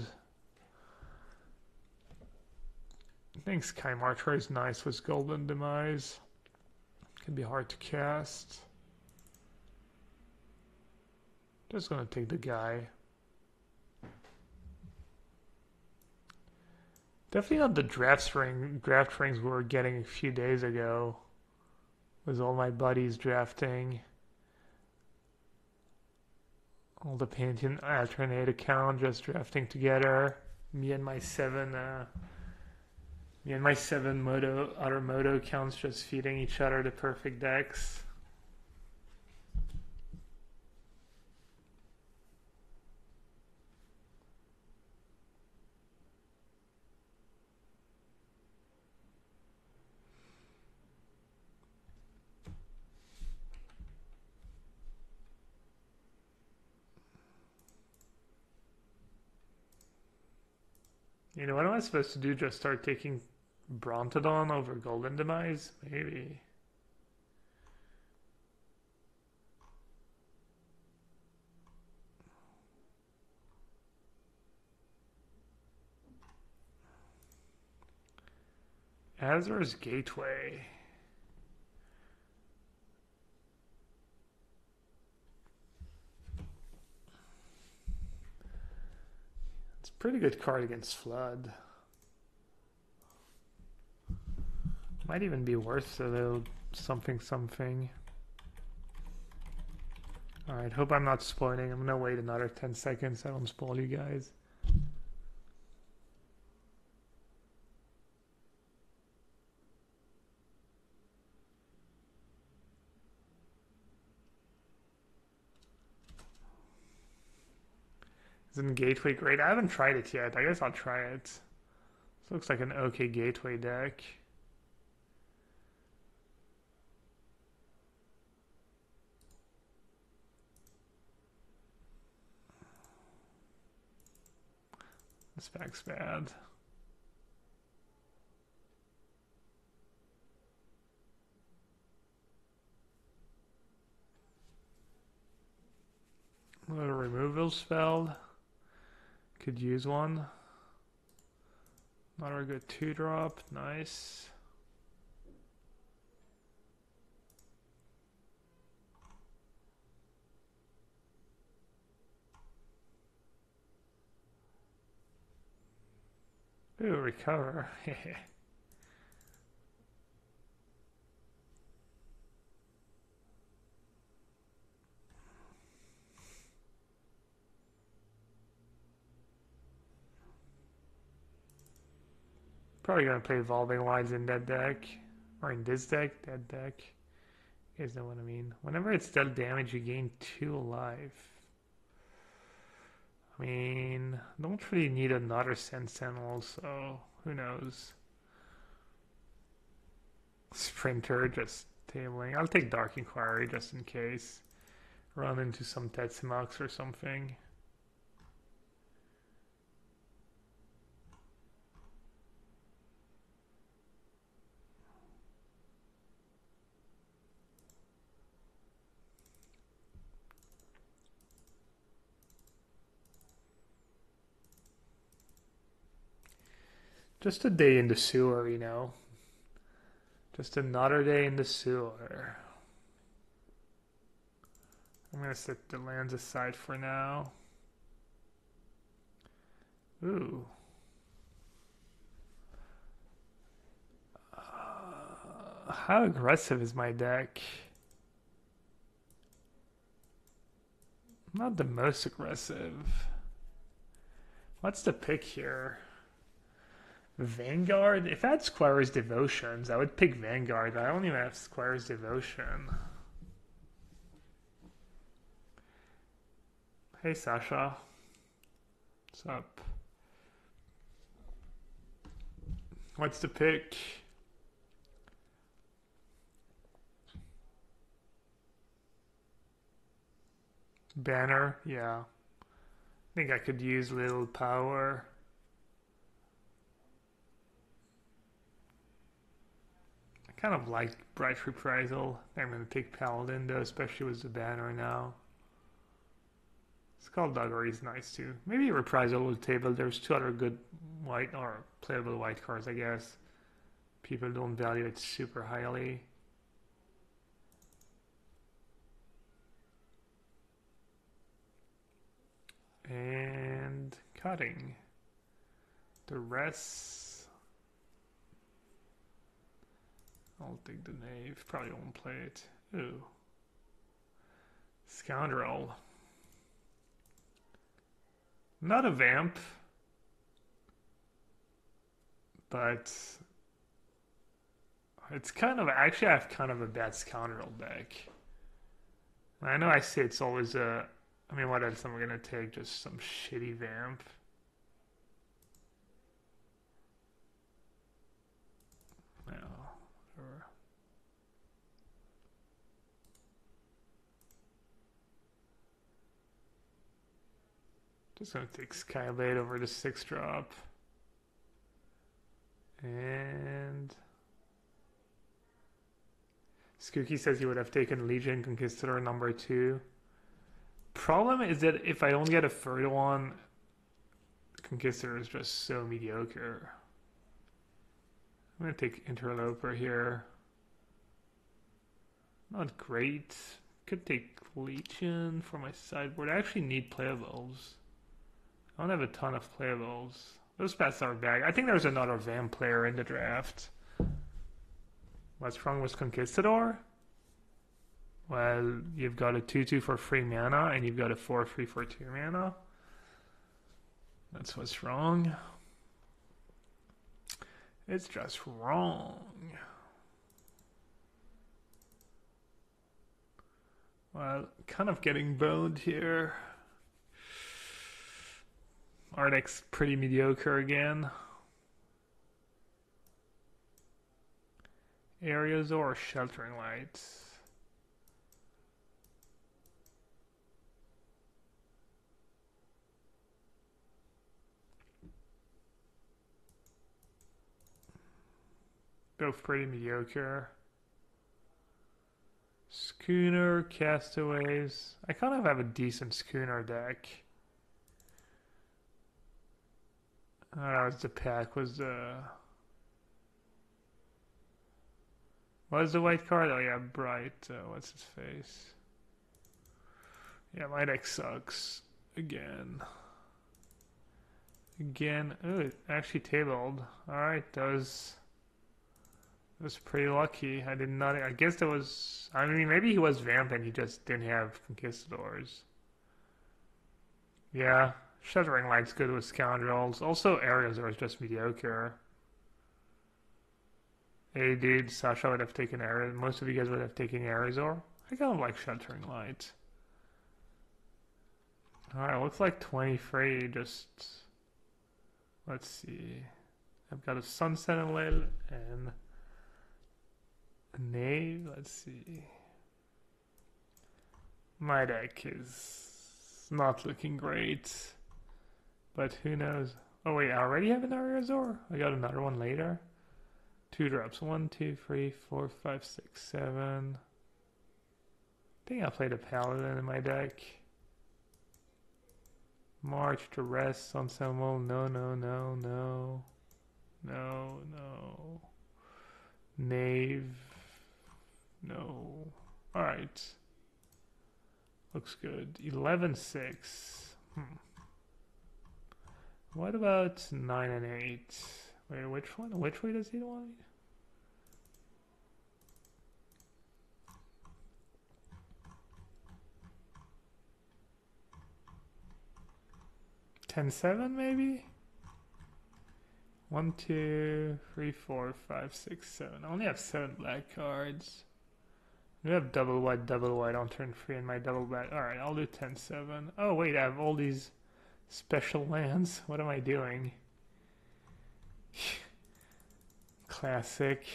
I think Sky Marcher is nice with Golden Demise. Can be hard to cast. Just gonna take the guy. Definitely not the draft rings we were getting a few days ago. With all my buddies drafting. All the Pantheon alternate account just drafting together. Me and my seven other Moto accounts just feeding each other the perfect decks. You know, what am I supposed to do? Just start taking Brontodon over Golden Demise? Maybe. Azur's Gateway. It's a pretty good card against Flood. Might even be worth a little something. Alright, hope I'm not spoiling. I'm gonna wait another 10 seconds. I don't spoil you guys. Isn't Gateway great? I haven't tried it yet. I guess I'll try it. This looks like an okay Gateway deck. This pack's bad. A little removal spell. Could use one. Another good 2-drop. Nice. Ooh, recover. Probably gonna play Evolving Wilds in that deck. Or in this deck, that deck. You guys know what I mean. Whenever it's dealt damage, you gain 2 life. I mean, don't really need another Sentinel, so who knows. Sprinter, just tabling. I'll take Dark Inquiry just in case. run into some Tetsimax or something. Just a day in the sewer, you know. Just another day in the sewer. I'm gonna set the lands aside for now. Ooh. How aggressive is my deck? Not the most aggressive. What's the pick here? Vanguard? If I had Squire's Devotions, I would pick Vanguard. I don't even have Squire's Devotion. Hey, Sasha. What's up? What's the pick? Banner? Yeah. I think I could use little power. I kind of like Bright Reprisal. I'm going to take Paladin though, especially with the banner now. Skullduggery is nice too. Maybe Reprisal will table. There's two other good white or playable white cards, I guess. People don't value it super highly. And cutting. The rest, I'll take the knave. Probably won't play it. Ooh. Scoundrel. Not a vamp, but it's kind of, actually I have kind of a bad Scoundrel deck. I know I say it's always a, I mean, what else am I gonna take? Just some shitty vamp. No, whatever. Just gonna take Skyblade over the 6-drop. And Skooky says he would have taken Legion Conquistador number 2. Problem is that if I don't get a third one, Conquistador is just so mediocre. I'm gonna take Interloper here. Not great. Could take Legion for my sideboard. I actually need playables. I don't have a ton of playables. Those paths are bad. I think there's another Vamp player in the draft. What's wrong with Conquistador? Well, you've got a 2/2 for 3 mana, and you've got a 4/3 for 2 mana. That's what's wrong. It's just wrong. Well, kind of getting boned here. Arctic's pretty mediocre again. Areas or Sheltering Lights? Both pretty mediocre. Schooner, Castaways. I kind of have a decent Schooner deck. That was the pack. Was the white card? Oh yeah, Bright. What's his face? Yeah, my deck sucks again. Oh, it actually tabled. All right, that was pretty lucky. I did not. I guess that was. I mean, maybe he was vamp and he just didn't have Conquistadors. Yeah, Shuddering Light's good with Scoundrels. Also, Arizor is just mediocre. Hey, dude, Sasha would have taken Arizor. Most of you guys would have taken Arizor. I kind of like Shuddering Light. Alright, looks like 23. Just. Let's see. I've got a Sun Sentinel and a Knave. Let's see. My deck is not looking great, but who knows? Oh wait, I already have another Azor? I got another one later. 2 drops. 1, 2, 3, 4, 5, 6, 7. I think I played a Paladin in my deck. March to rest on Samuel. No, no, no, no. No, no. Knave. No. Alright. Looks good. 11-6. What about 9 and 8? Wait, which one? Which way does he want me? $10-7 maybe? 1, 2, 3, 4, 5, 6, 7. I only have 7 black cards. I have double white on turn 3 and my double black. Alright, I'll do 10-7. Oh wait, I have all these special lands. What am I doing? Classic.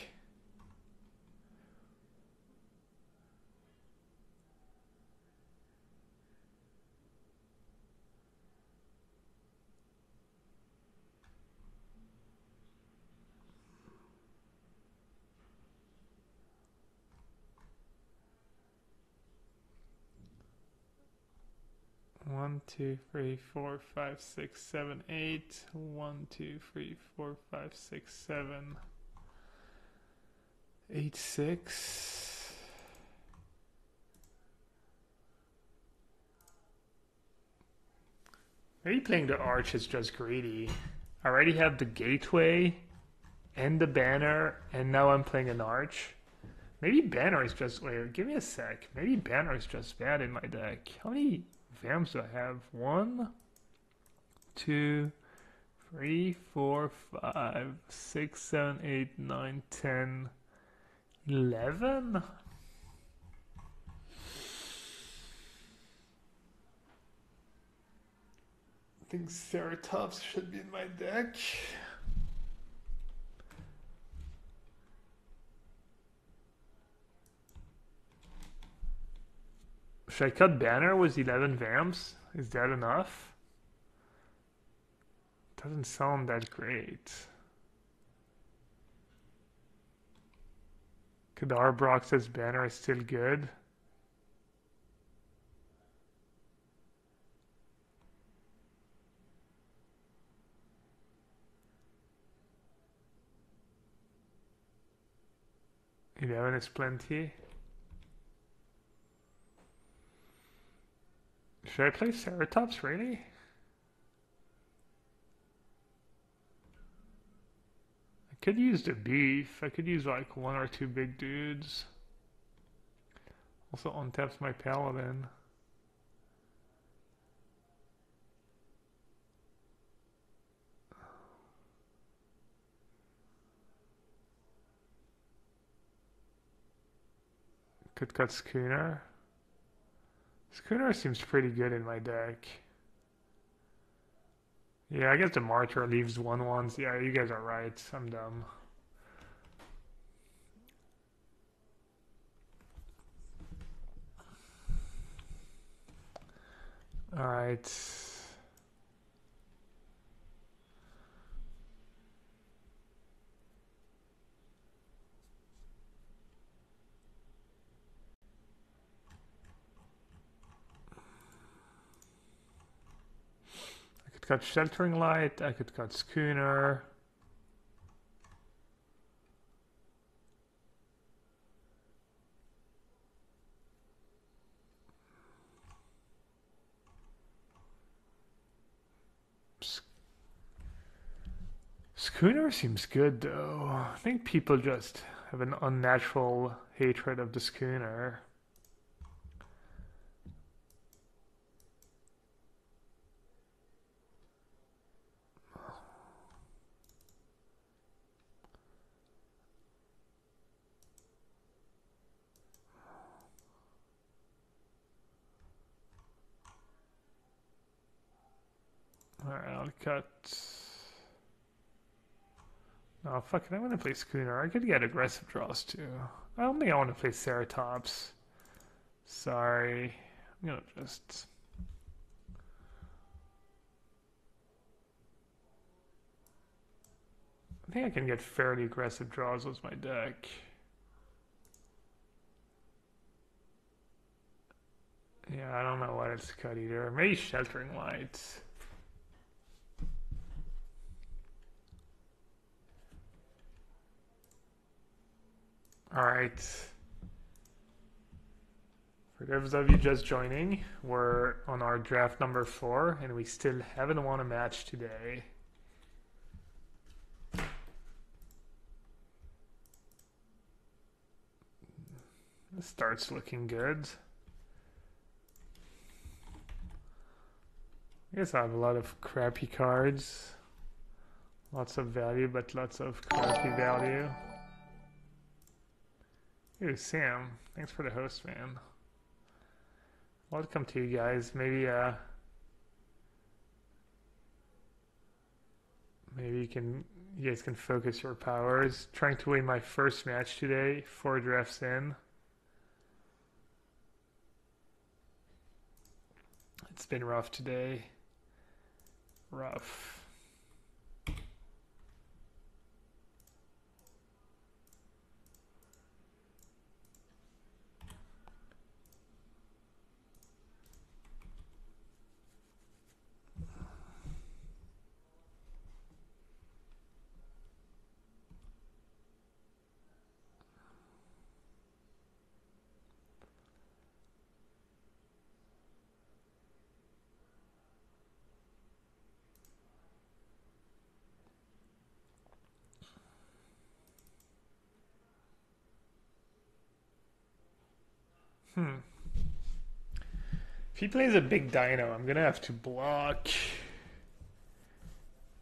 One, 2, 3, 4, 5, 6, 7, 8. 1, 2, 3, 4, 5, 6, 7, 8, 6. Maybe playing the Arch is just greedy. I already have the Gateway and the Banner, and now I'm playing an Arch. Maybe Banner is just. Wait, give me a sec. Maybe Banner is just bad in my deck. How many Vamps do I have? 1, 2, 3, 4, 5, 6, 7, 8, 9, 10, 11? I think Ceratops should be in my deck. Should I cut Banner with 11 Vamps? Is that enough? Doesn't sound that great. Kadar Brock says Banner is still good. Eleven is plenty. Should I play Ceratops, really? I could use the beef. I could use like 1 or 2 big dudes. Also untaps my Paladin. Could cut Schooner. Schooner seems pretty good in my deck. Yeah, I guess the Martyr leaves 1/1s. Yeah, you guys are right. I'm dumb. Alright. I could cut Sheltering Light. I could cut Schooner. Schooner seems good though. I think people just have an unnatural hatred of the Schooner. Alright, I'll cut. No, fuck it, I'm gonna play Schooner. I could get aggressive draws too. I don't think I want to play Ceratops. Sorry. I'm gonna just... I think I can get fairly aggressive draws with my deck. Yeah, I don't know what it's cut either. Maybe Sheltering Lights. Alright. For those of you just joining, we're on our draft number 4, and we still haven't won a match today. This start's looking good. I guess I have a lot of crappy cards. Lots of value, but lots of crappy value. Hey, Sam. Thanks for the host, man. Welcome to you guys. Maybe you guys can focus your powers. Trying to win my first match today, 4 drafts in. It's been rough today. Rough. If he plays a big dino, I'm gonna have to block.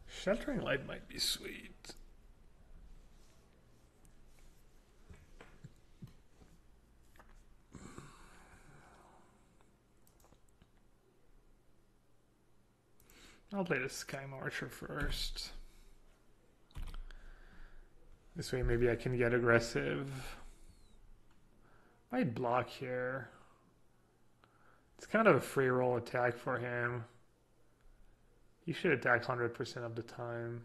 Sheltering Light might be sweet. I'll play the Sky Marcher first. This way maybe I can get aggressive. Might block here. It's kind of a free roll attack for him. He should attack 100% of the time.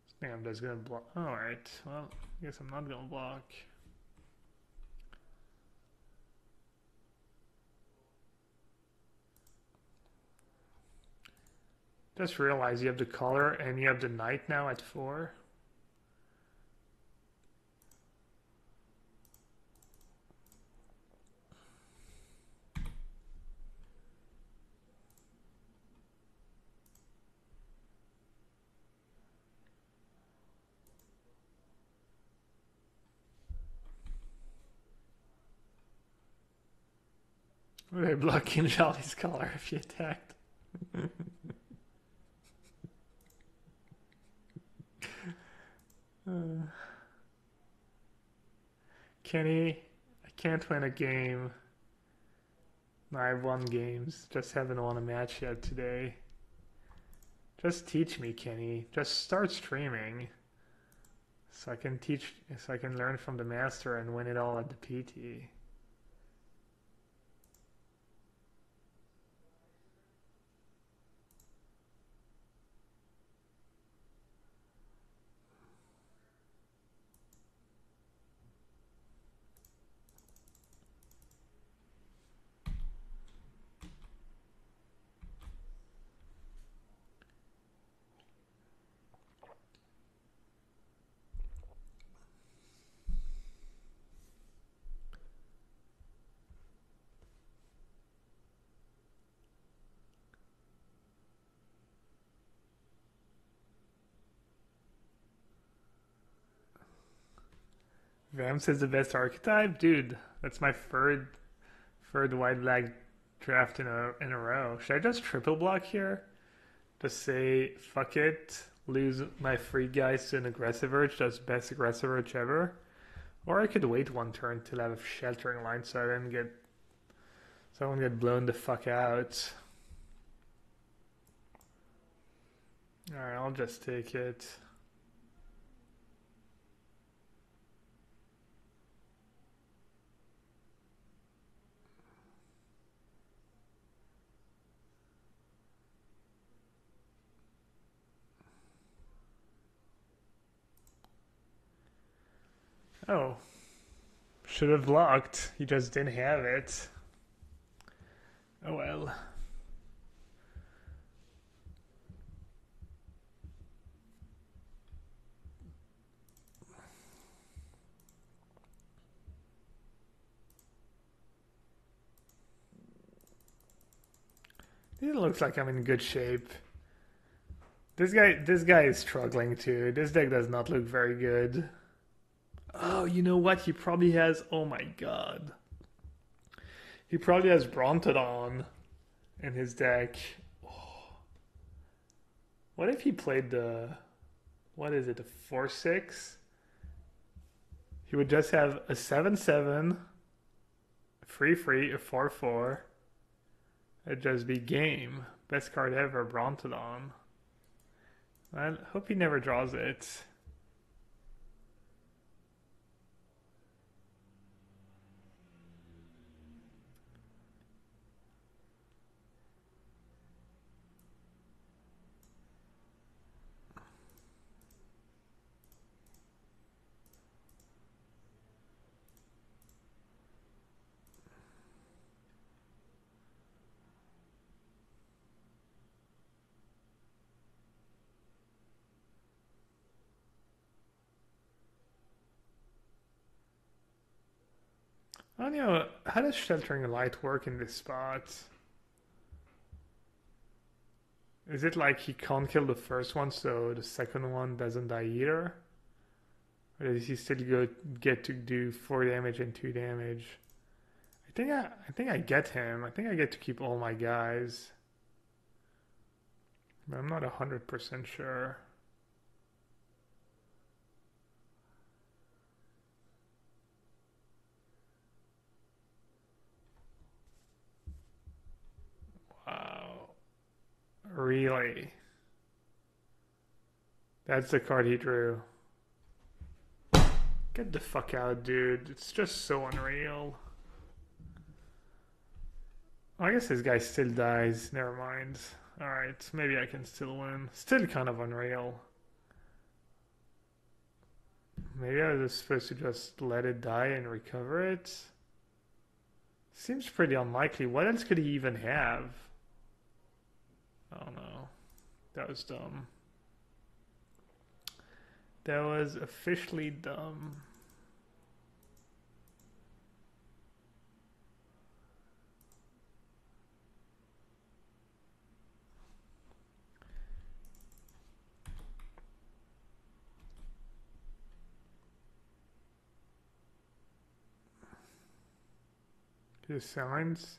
I think I'm just gonna block. Alright, well, I guess I'm not gonna block. Just realize you have the color and you have the knight now at 4. Would I block Kinjali's color if he attacked? Kenny, I can't win a game. I've won games, just haven't won a match yet today. Just teach me, Kenny. Just start streaming. So I can learn from the master and win it all at the PT. Vamps is the best archetype? Dude, that's my third white black draft in a row. Should I just triple block here? Just say fuck it, lose my free guys to an aggressive urge, just best aggressive urge ever. Or I could wait one turn till I have a Sheltering Line so I don't get blown the fuck out. Alright, I'll just take it. Oh, should have blocked. He just didn't have it. Oh well. It looks like I'm in good shape. This guy is struggling too. This deck does not look very good. Oh, you know what? He probably has. Oh my god. He probably has Brontodon in his deck. Oh. What if he played the. What is it? A 4/6? He would just have a 7/7, a 3/3, a 4/4. It'd just be game. Best card ever, Brontodon. I hope he never draws it. I don't know, how does Sheltering Light work in this spot? Is it like he can't kill the first one, so the second one doesn't die either? Or does he still get to do 4 damage and 2 damage? I think I get him. I think I get to keep all my guys. But I'm not 100% sure. Wow. Really? That's the card he drew. Get the fuck out, dude. It's just so unreal. I guess this guy still dies. Never mind. Alright, maybe I can still win. Still kind of unreal. Maybe I was supposed to just let it die and recover it. Seems pretty unlikely. What else could he even have? I don't know. That was dumb. That was officially dumb. His signs.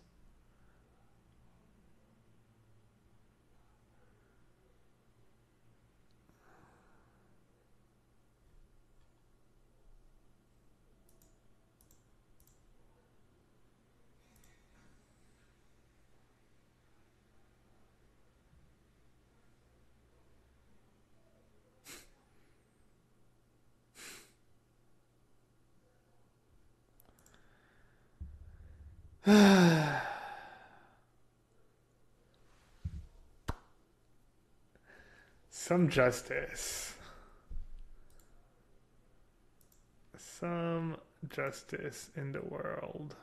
Some justice. Some justice in the world.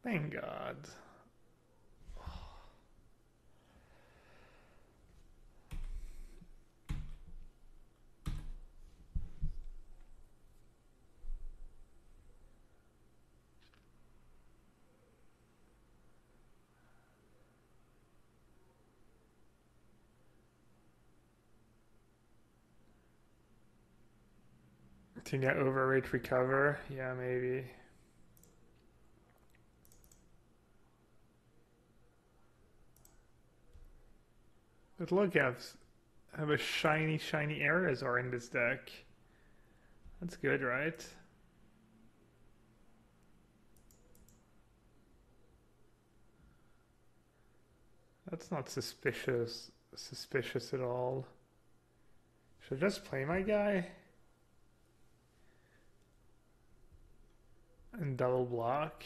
Thank God. Think I overrate recover? Yeah, maybe. But look, I have a shiny Aerazor in this deck. That's good, right? That's not suspicious at all. Should I just play my guy? And double block?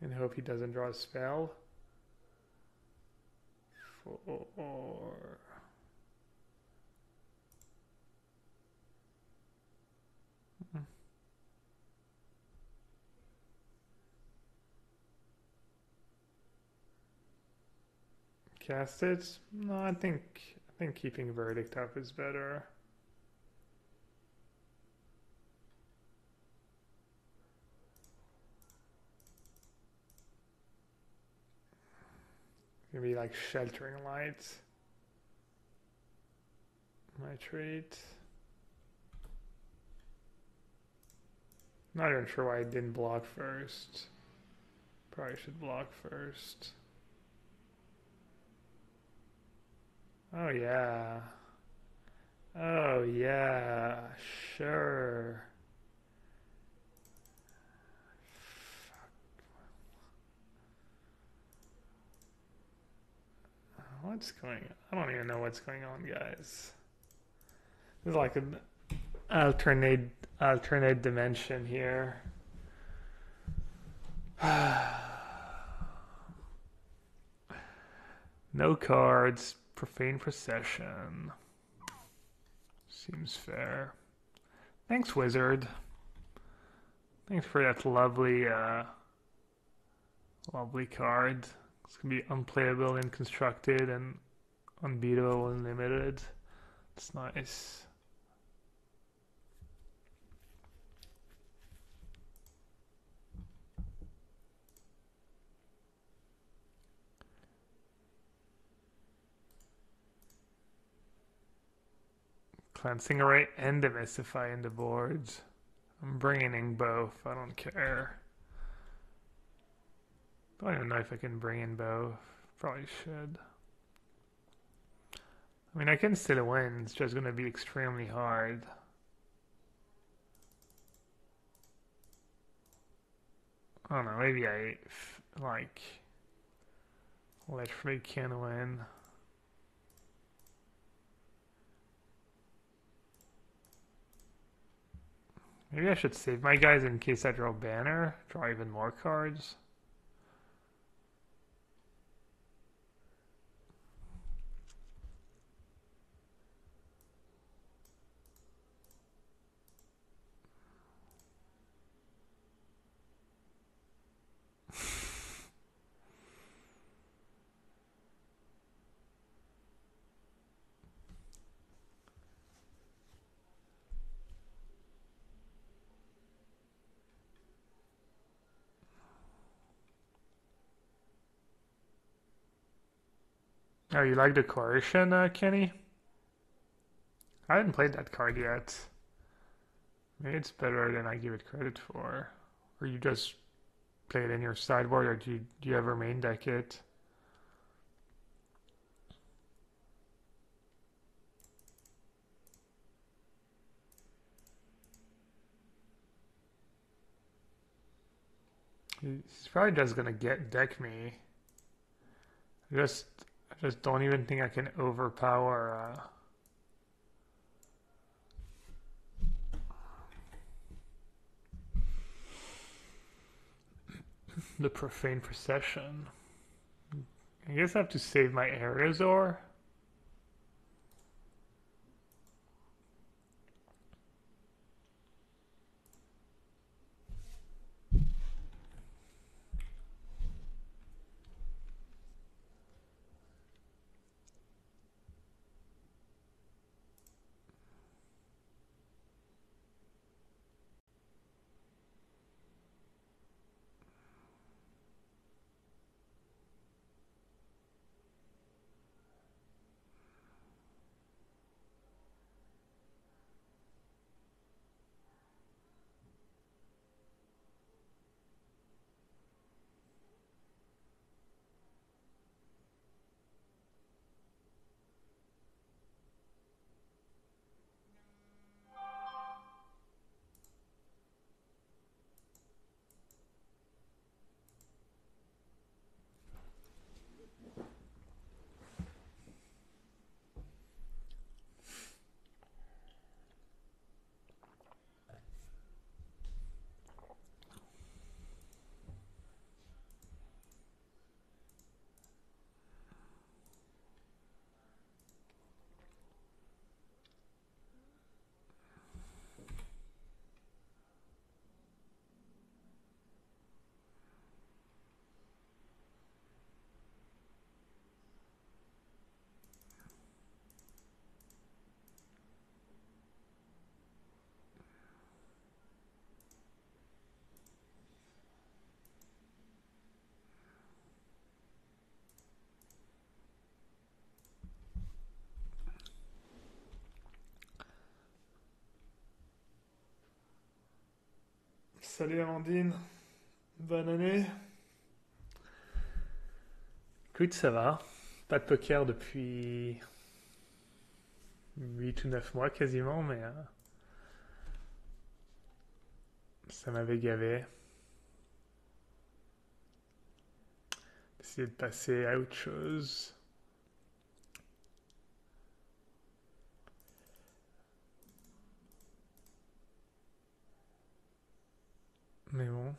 And hope he doesn't draw a spell? 4. Cast it? No, I think keeping Verdict up is better. Maybe like Sheltering Light. My trait. Not even sure why I didn't block first. Probably should block first. Oh yeah. Oh yeah. Sure. What's going on? I don't even know what's going on, guys. There's like an alternate dimension here. No cards. Profane Procession. Seems fair. Thanks, Wizard. Thanks for that lovely card. It's gonna be unplayable and constructed and unbeatable and limited. It's nice. Cleansing Array and Demystify in the boards. I'm bringing in both. I don't care. Don't even know if I can bring in both. Probably should. I mean, I can still win. It's just going to be extremely hard. I don't know. Maybe I like literally can win. Maybe I should save my guys in case I draw Banner. Draw even more cards. Oh, you like the Coercion, Kenny? I haven't played that card yet. Maybe it's better than I give it credit for. Or you just play it in your sideboard, or do you ever main deck it? He's probably just gonna get deck me. I just I just don't even think I can overpower the Profane Procession. I guess I have to save my Aerozor. Salut Amandine, bonne année. Écoute, ça va. Pas de poker depuis 8 ou 9 mois quasiment, mais ça m'avait gavé. Essayer de passer à autre chose. Mais bon.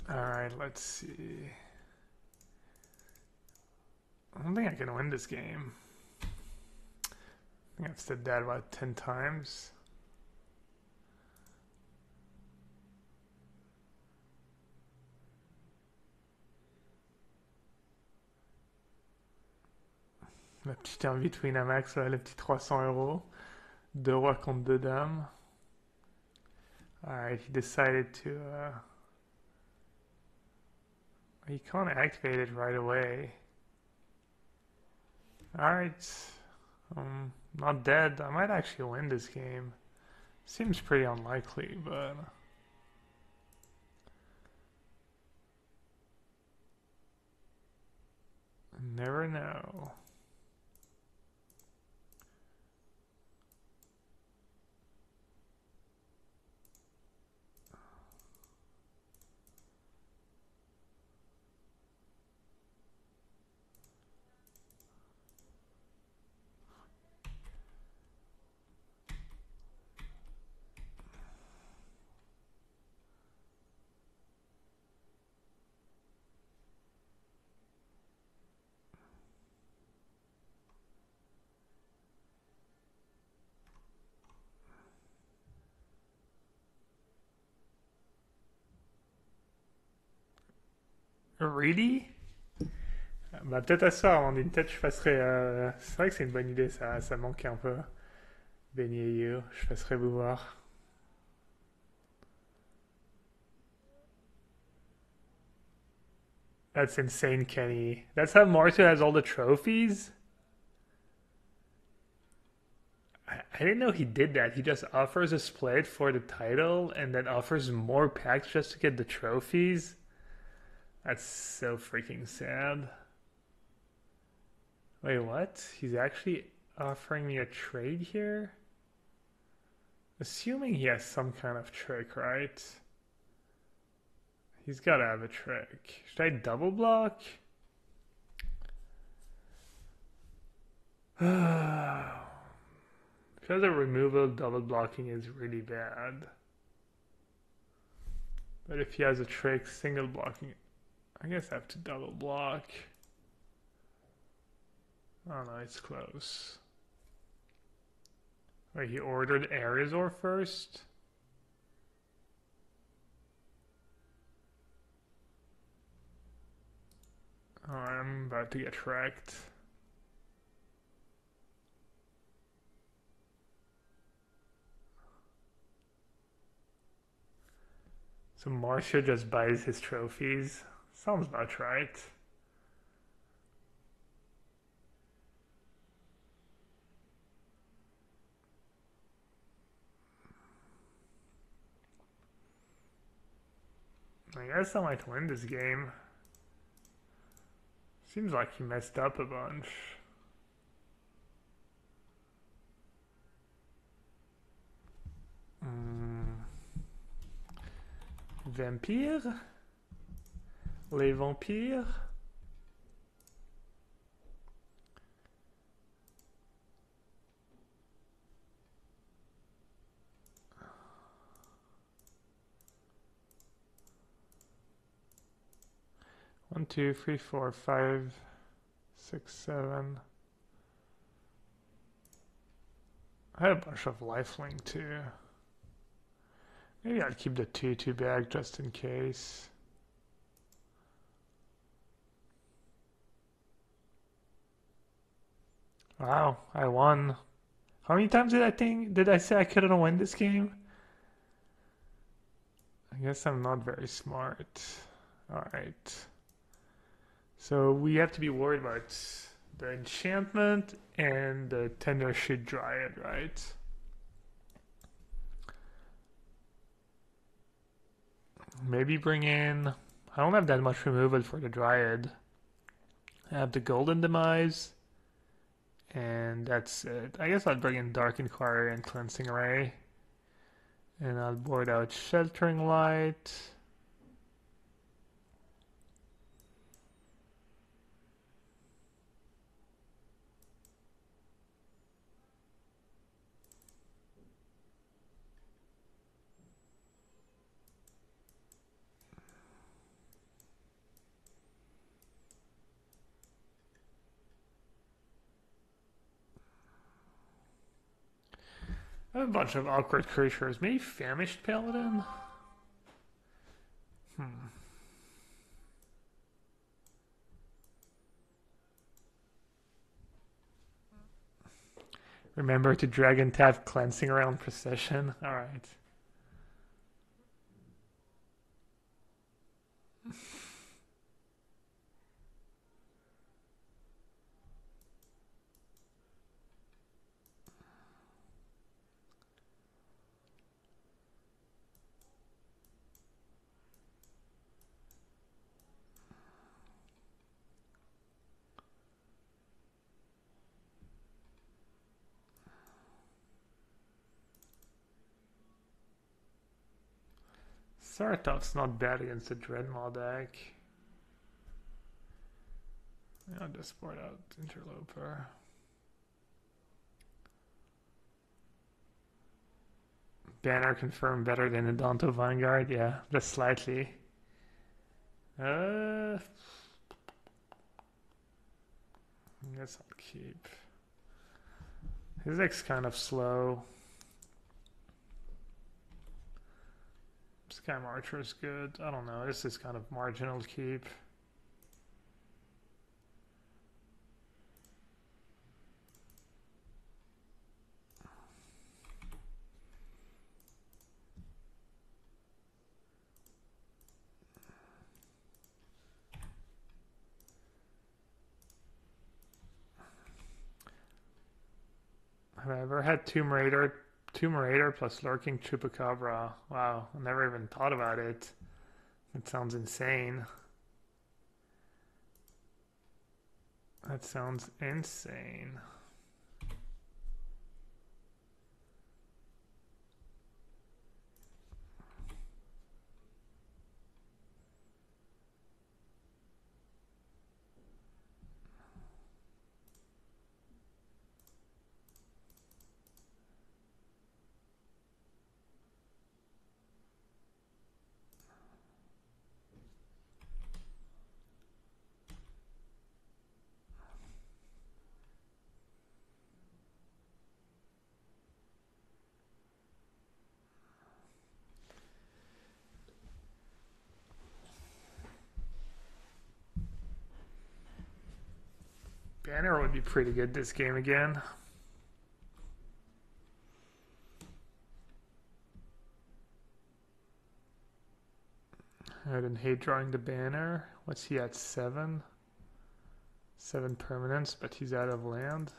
Alright, let's see. I don't think I can win this game. I think I've said that about 10 times. La petite invite Winamax, là, les petits 300 €. Deux rois contre deux dames. Alright, he decided to. He can't activate it right away. Alright. Not dead. I might actually win this game. Seems pretty unlikely, but. Never know. Really? Bah peut-être à ça, avant d'une tête, je passerai. C'est vrai que c'est une bonne idée, ça manque un peu. Beignet You, je passerai vous voir. That's insane, Kenny. That's how Marta has all the trophies? I didn't know he did that. He just offers a split for the title and then offers more packs just to get the trophies. That's so freaking sad. Wait, what? He's actually offering me a trade here? Assuming he has some kind of trick, right? He's gotta have a trick. Should I double block? Because the removal double blocking is really bad. But if he has a trick, single blocking, I guess I have to double block. Oh no, it's close. Wait, he ordered Arizor first? Oh, I'm about to get wrecked. So Marcia just buys his trophies. Sounds about right. I guess I might win this game. Seems like he messed up a bunch. Vampire? Les vampires? One, two, three, four, five, six, seven. I had a bunch of lifelink too. Maybe I'd keep the 2-2 bag just in case. Wow, I won. How many times did I say I couldn't win this game? I guess I'm not very smart. Alright. So we have to be worried about the enchantment and the tender shit dryad, right? Maybe bring in. I don't have that much removal for the dryad. I have the golden demise, and that's it. I guess I'll bring in dark inquiry and cleansing ray, and I'll board out sheltering light. I have a bunch of awkward creatures. Maybe famished paladin. Hmm. Remember to dragon tap cleansing around precision. All right. Sartov's not bad against the Dreadmaw deck. I'll just board out Interloper. Banner confirmed better than the Danto Vanguard. Yeah, just slightly. I guess I'll keep. His deck's kind of slow. Sky Marcher is good. I don't know. This is kind of marginal keep. Have I ever had Tomb Raider? Tomb Raider plus Lurking Chupacabra. Wow, I never even thought about it. It sounds insane. That sounds insane. Banner would be pretty good this game again. I didn't hate drawing the banner. What's he at? 7? 7 permanents, but he's out of land.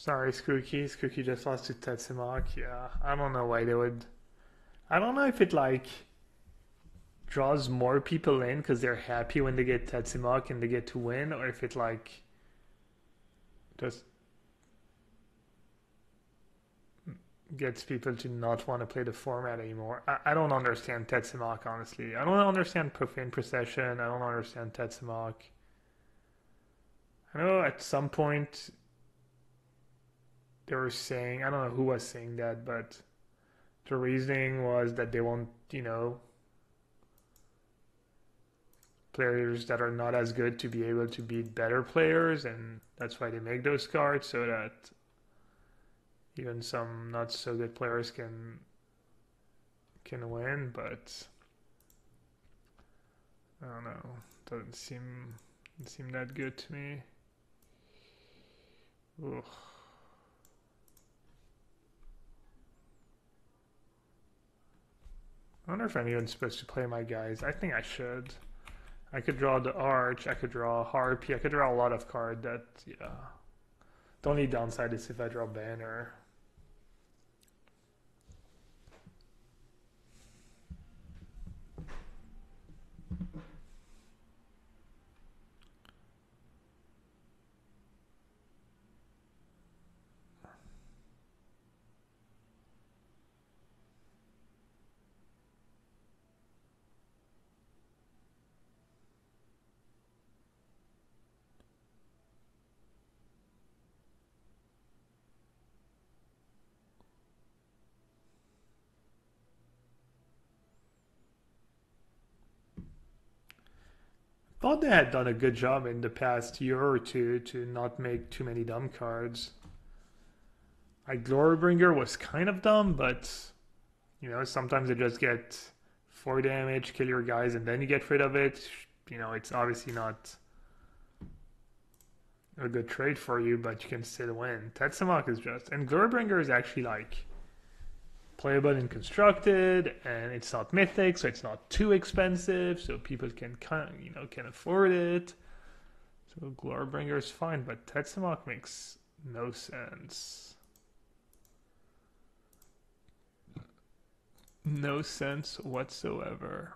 Sorry, Skooky. Skooky just lost to Tetsumak. Yeah, I don't know why they would. I don't know if it like draws more people in because they're happy when they get Tetsumak and they get to win, or if it like just gets people to not want to play the format anymore. I don't understand Tetsumak, honestly. I don't understand Profane Procession. I don't understand Tetsumak. I know at some point they were saying, I don't know who was saying that, but the reasoning was that they want, players that are not as good to be able to beat better players, and that's why they make those cards so that even some not so good players can win. But I don't know, doesn't seem that good to me. Ugh. I wonder if I'm even supposed to play my guys. I think I should. I could draw the Arch, I could draw Harpy, I could draw a lot of cards that, yeah. The only downside is if I draw Banner. Thought they had done a good job in the past year or two to not make too many dumb cards. Like Glorybringer was kind of dumb, but sometimes they just get 4 damage, kill your guys, and then you get rid of it. It's obviously not a good trade for you, but you can still win. Tetsumak is just, and Glorybringer is actually like playable in constructed, and it's not mythic, so it's not too expensive, so people can can afford it. So Glorybringer is fine, but Tetsumak makes no sense. No sense whatsoever.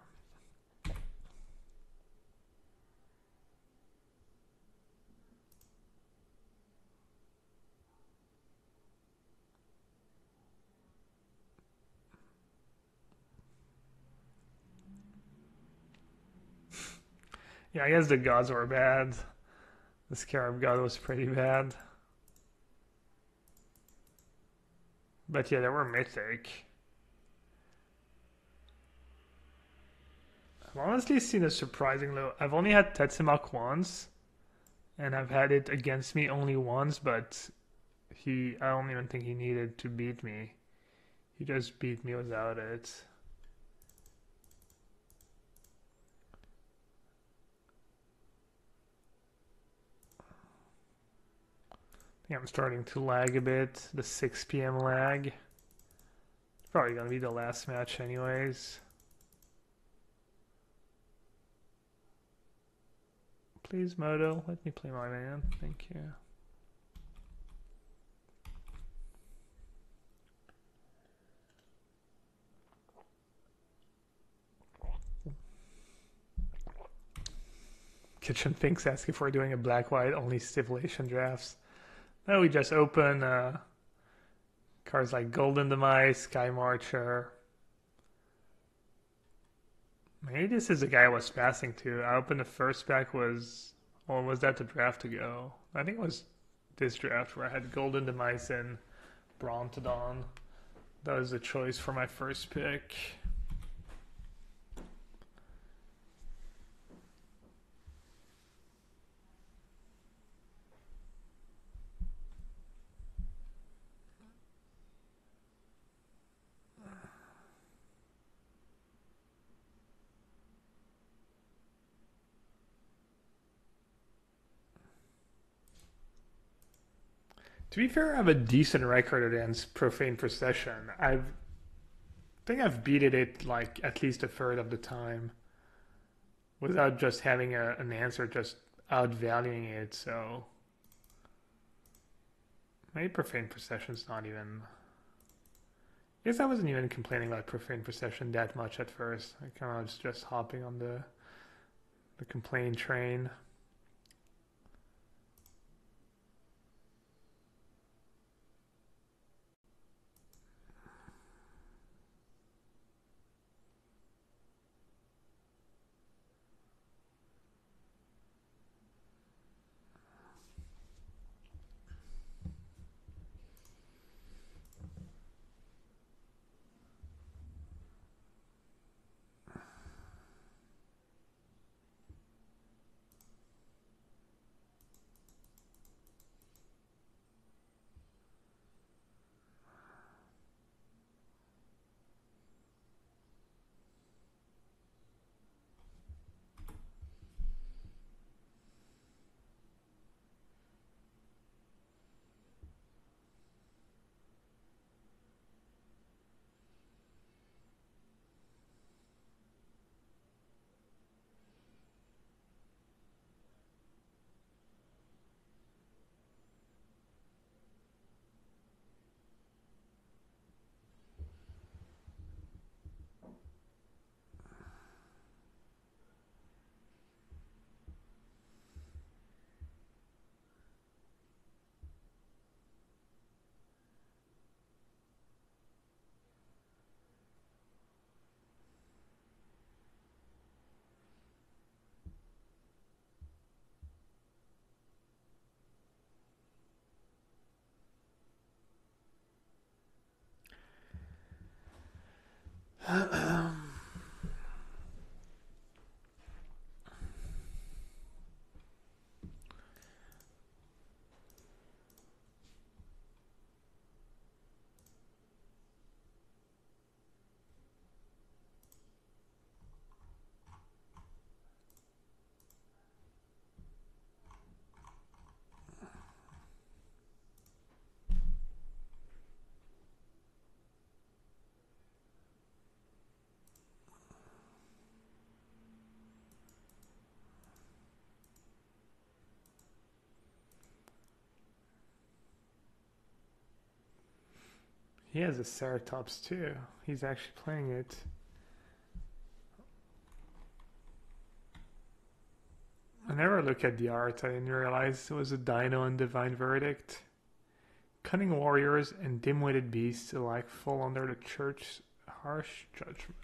Yeah, I guess the gods were bad. The Scarab God was pretty bad. But yeah, they were mythic. I've honestly seen a surprising low. I've only had Tetsumak once, and I've had it against me only once, but I don't even think he needed to beat me. He just beat me without it. I think I'm starting to lag a bit. The 6 p.m. lag. It's probably going to be the last match anyways. Please, Moto, let me play my man. Thank you. Kitchen thinks asking for doing a black-white only stipulation drafts. No, we just open cards like Golden Demise, Sky Marcher. Maybe this is the guy I was passing to. I opened the first pack was that the draft ago? I think it was this draft where I had Golden Demise and Brontodon. That was the choice for my first pick. To be fair, I have a decent record against Profane Procession. I think I've beaten it like at least a third of the time without just having an answer, just outvaluing it. So Maybe Profane Procession's not even... I guess I wasn't even complaining about Profane Procession that much at first. I kind of was just hopping on the complaint train. He has a Ceratops too. He's actually playing it. I never looked at the art. I didn't realize it was a Dino and Divine Verdict. Cunning warriors and dim-witted beasts alike fall under the church's harsh judgment.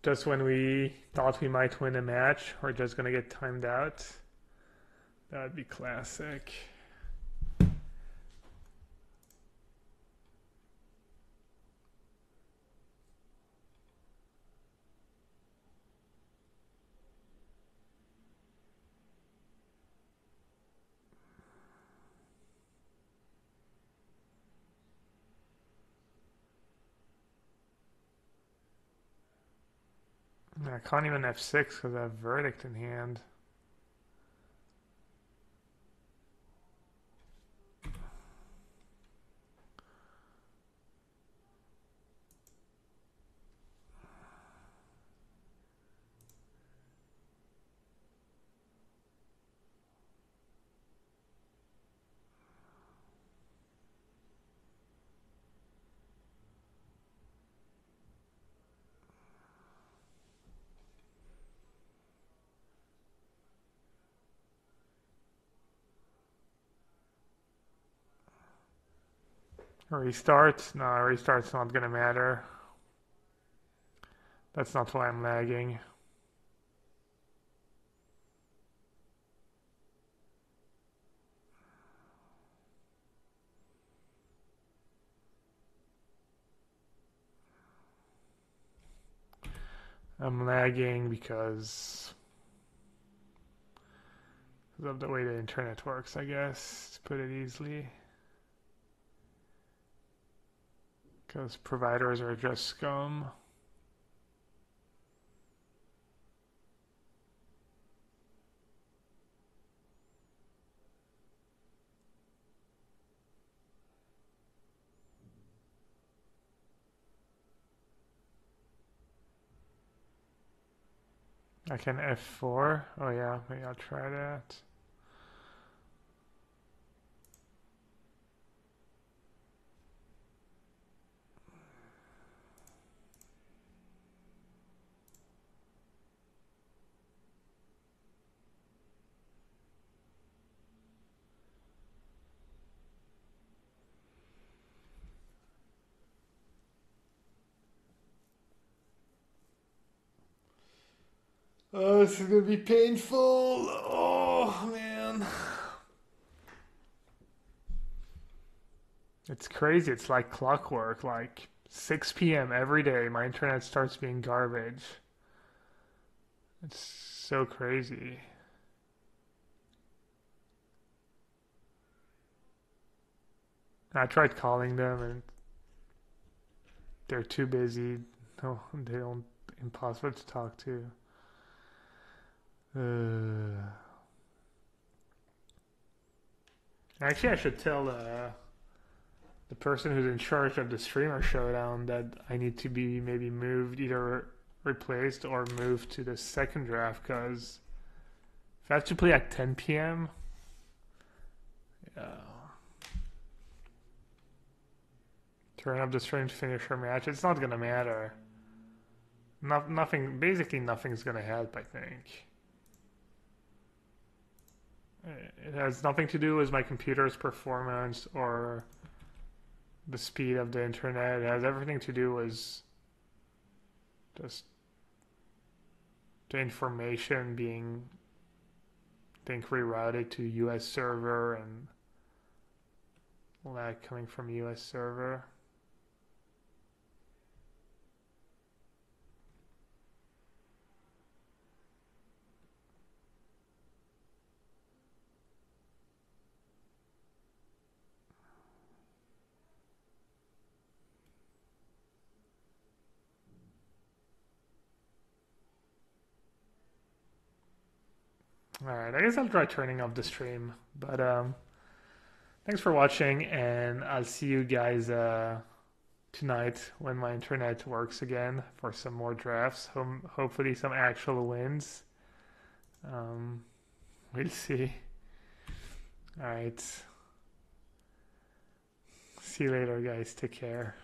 Just when we thought we might win a match, we're just gonna get timed out. That would be classic. I can't even F6 because I have Verdict in hand. Restart? No, restart's not gonna matter. That's not why I'm lagging. I'm lagging because of the way the internet works, I guess, to put it easily. because providers are just scum. I can F4. Oh yeah, maybe I'll try that. Oh, this is gonna be painful. Oh man. It's crazy. It's like clockwork. Like 6 p.m. every day, my internet starts being garbage. It's so crazy. I tried calling them and they're too busy. No, they don't. Impossible to talk to. Uh, actually, I should tell the person who's in charge of the streamer showdown that I need to be maybe moved, either replaced or moved to the second draft. Because if I have to play at 10 p.m., yeah, turn up the stream to finish her match, it's not gonna matter. Nothing, basically nothing's gonna help, I think. It has nothing to do with my computer's performance or the speed of the internet. It has everything to do with just the information being, I think, rerouted to US server and lag coming from US server. Alright, I guess I'll try turning off the stream. But thanks for watching, and I'll see you guys tonight when my internet works again for some more drafts. Hopefully some actual wins. Um, we'll see. Alright. See you later, guys. Take care.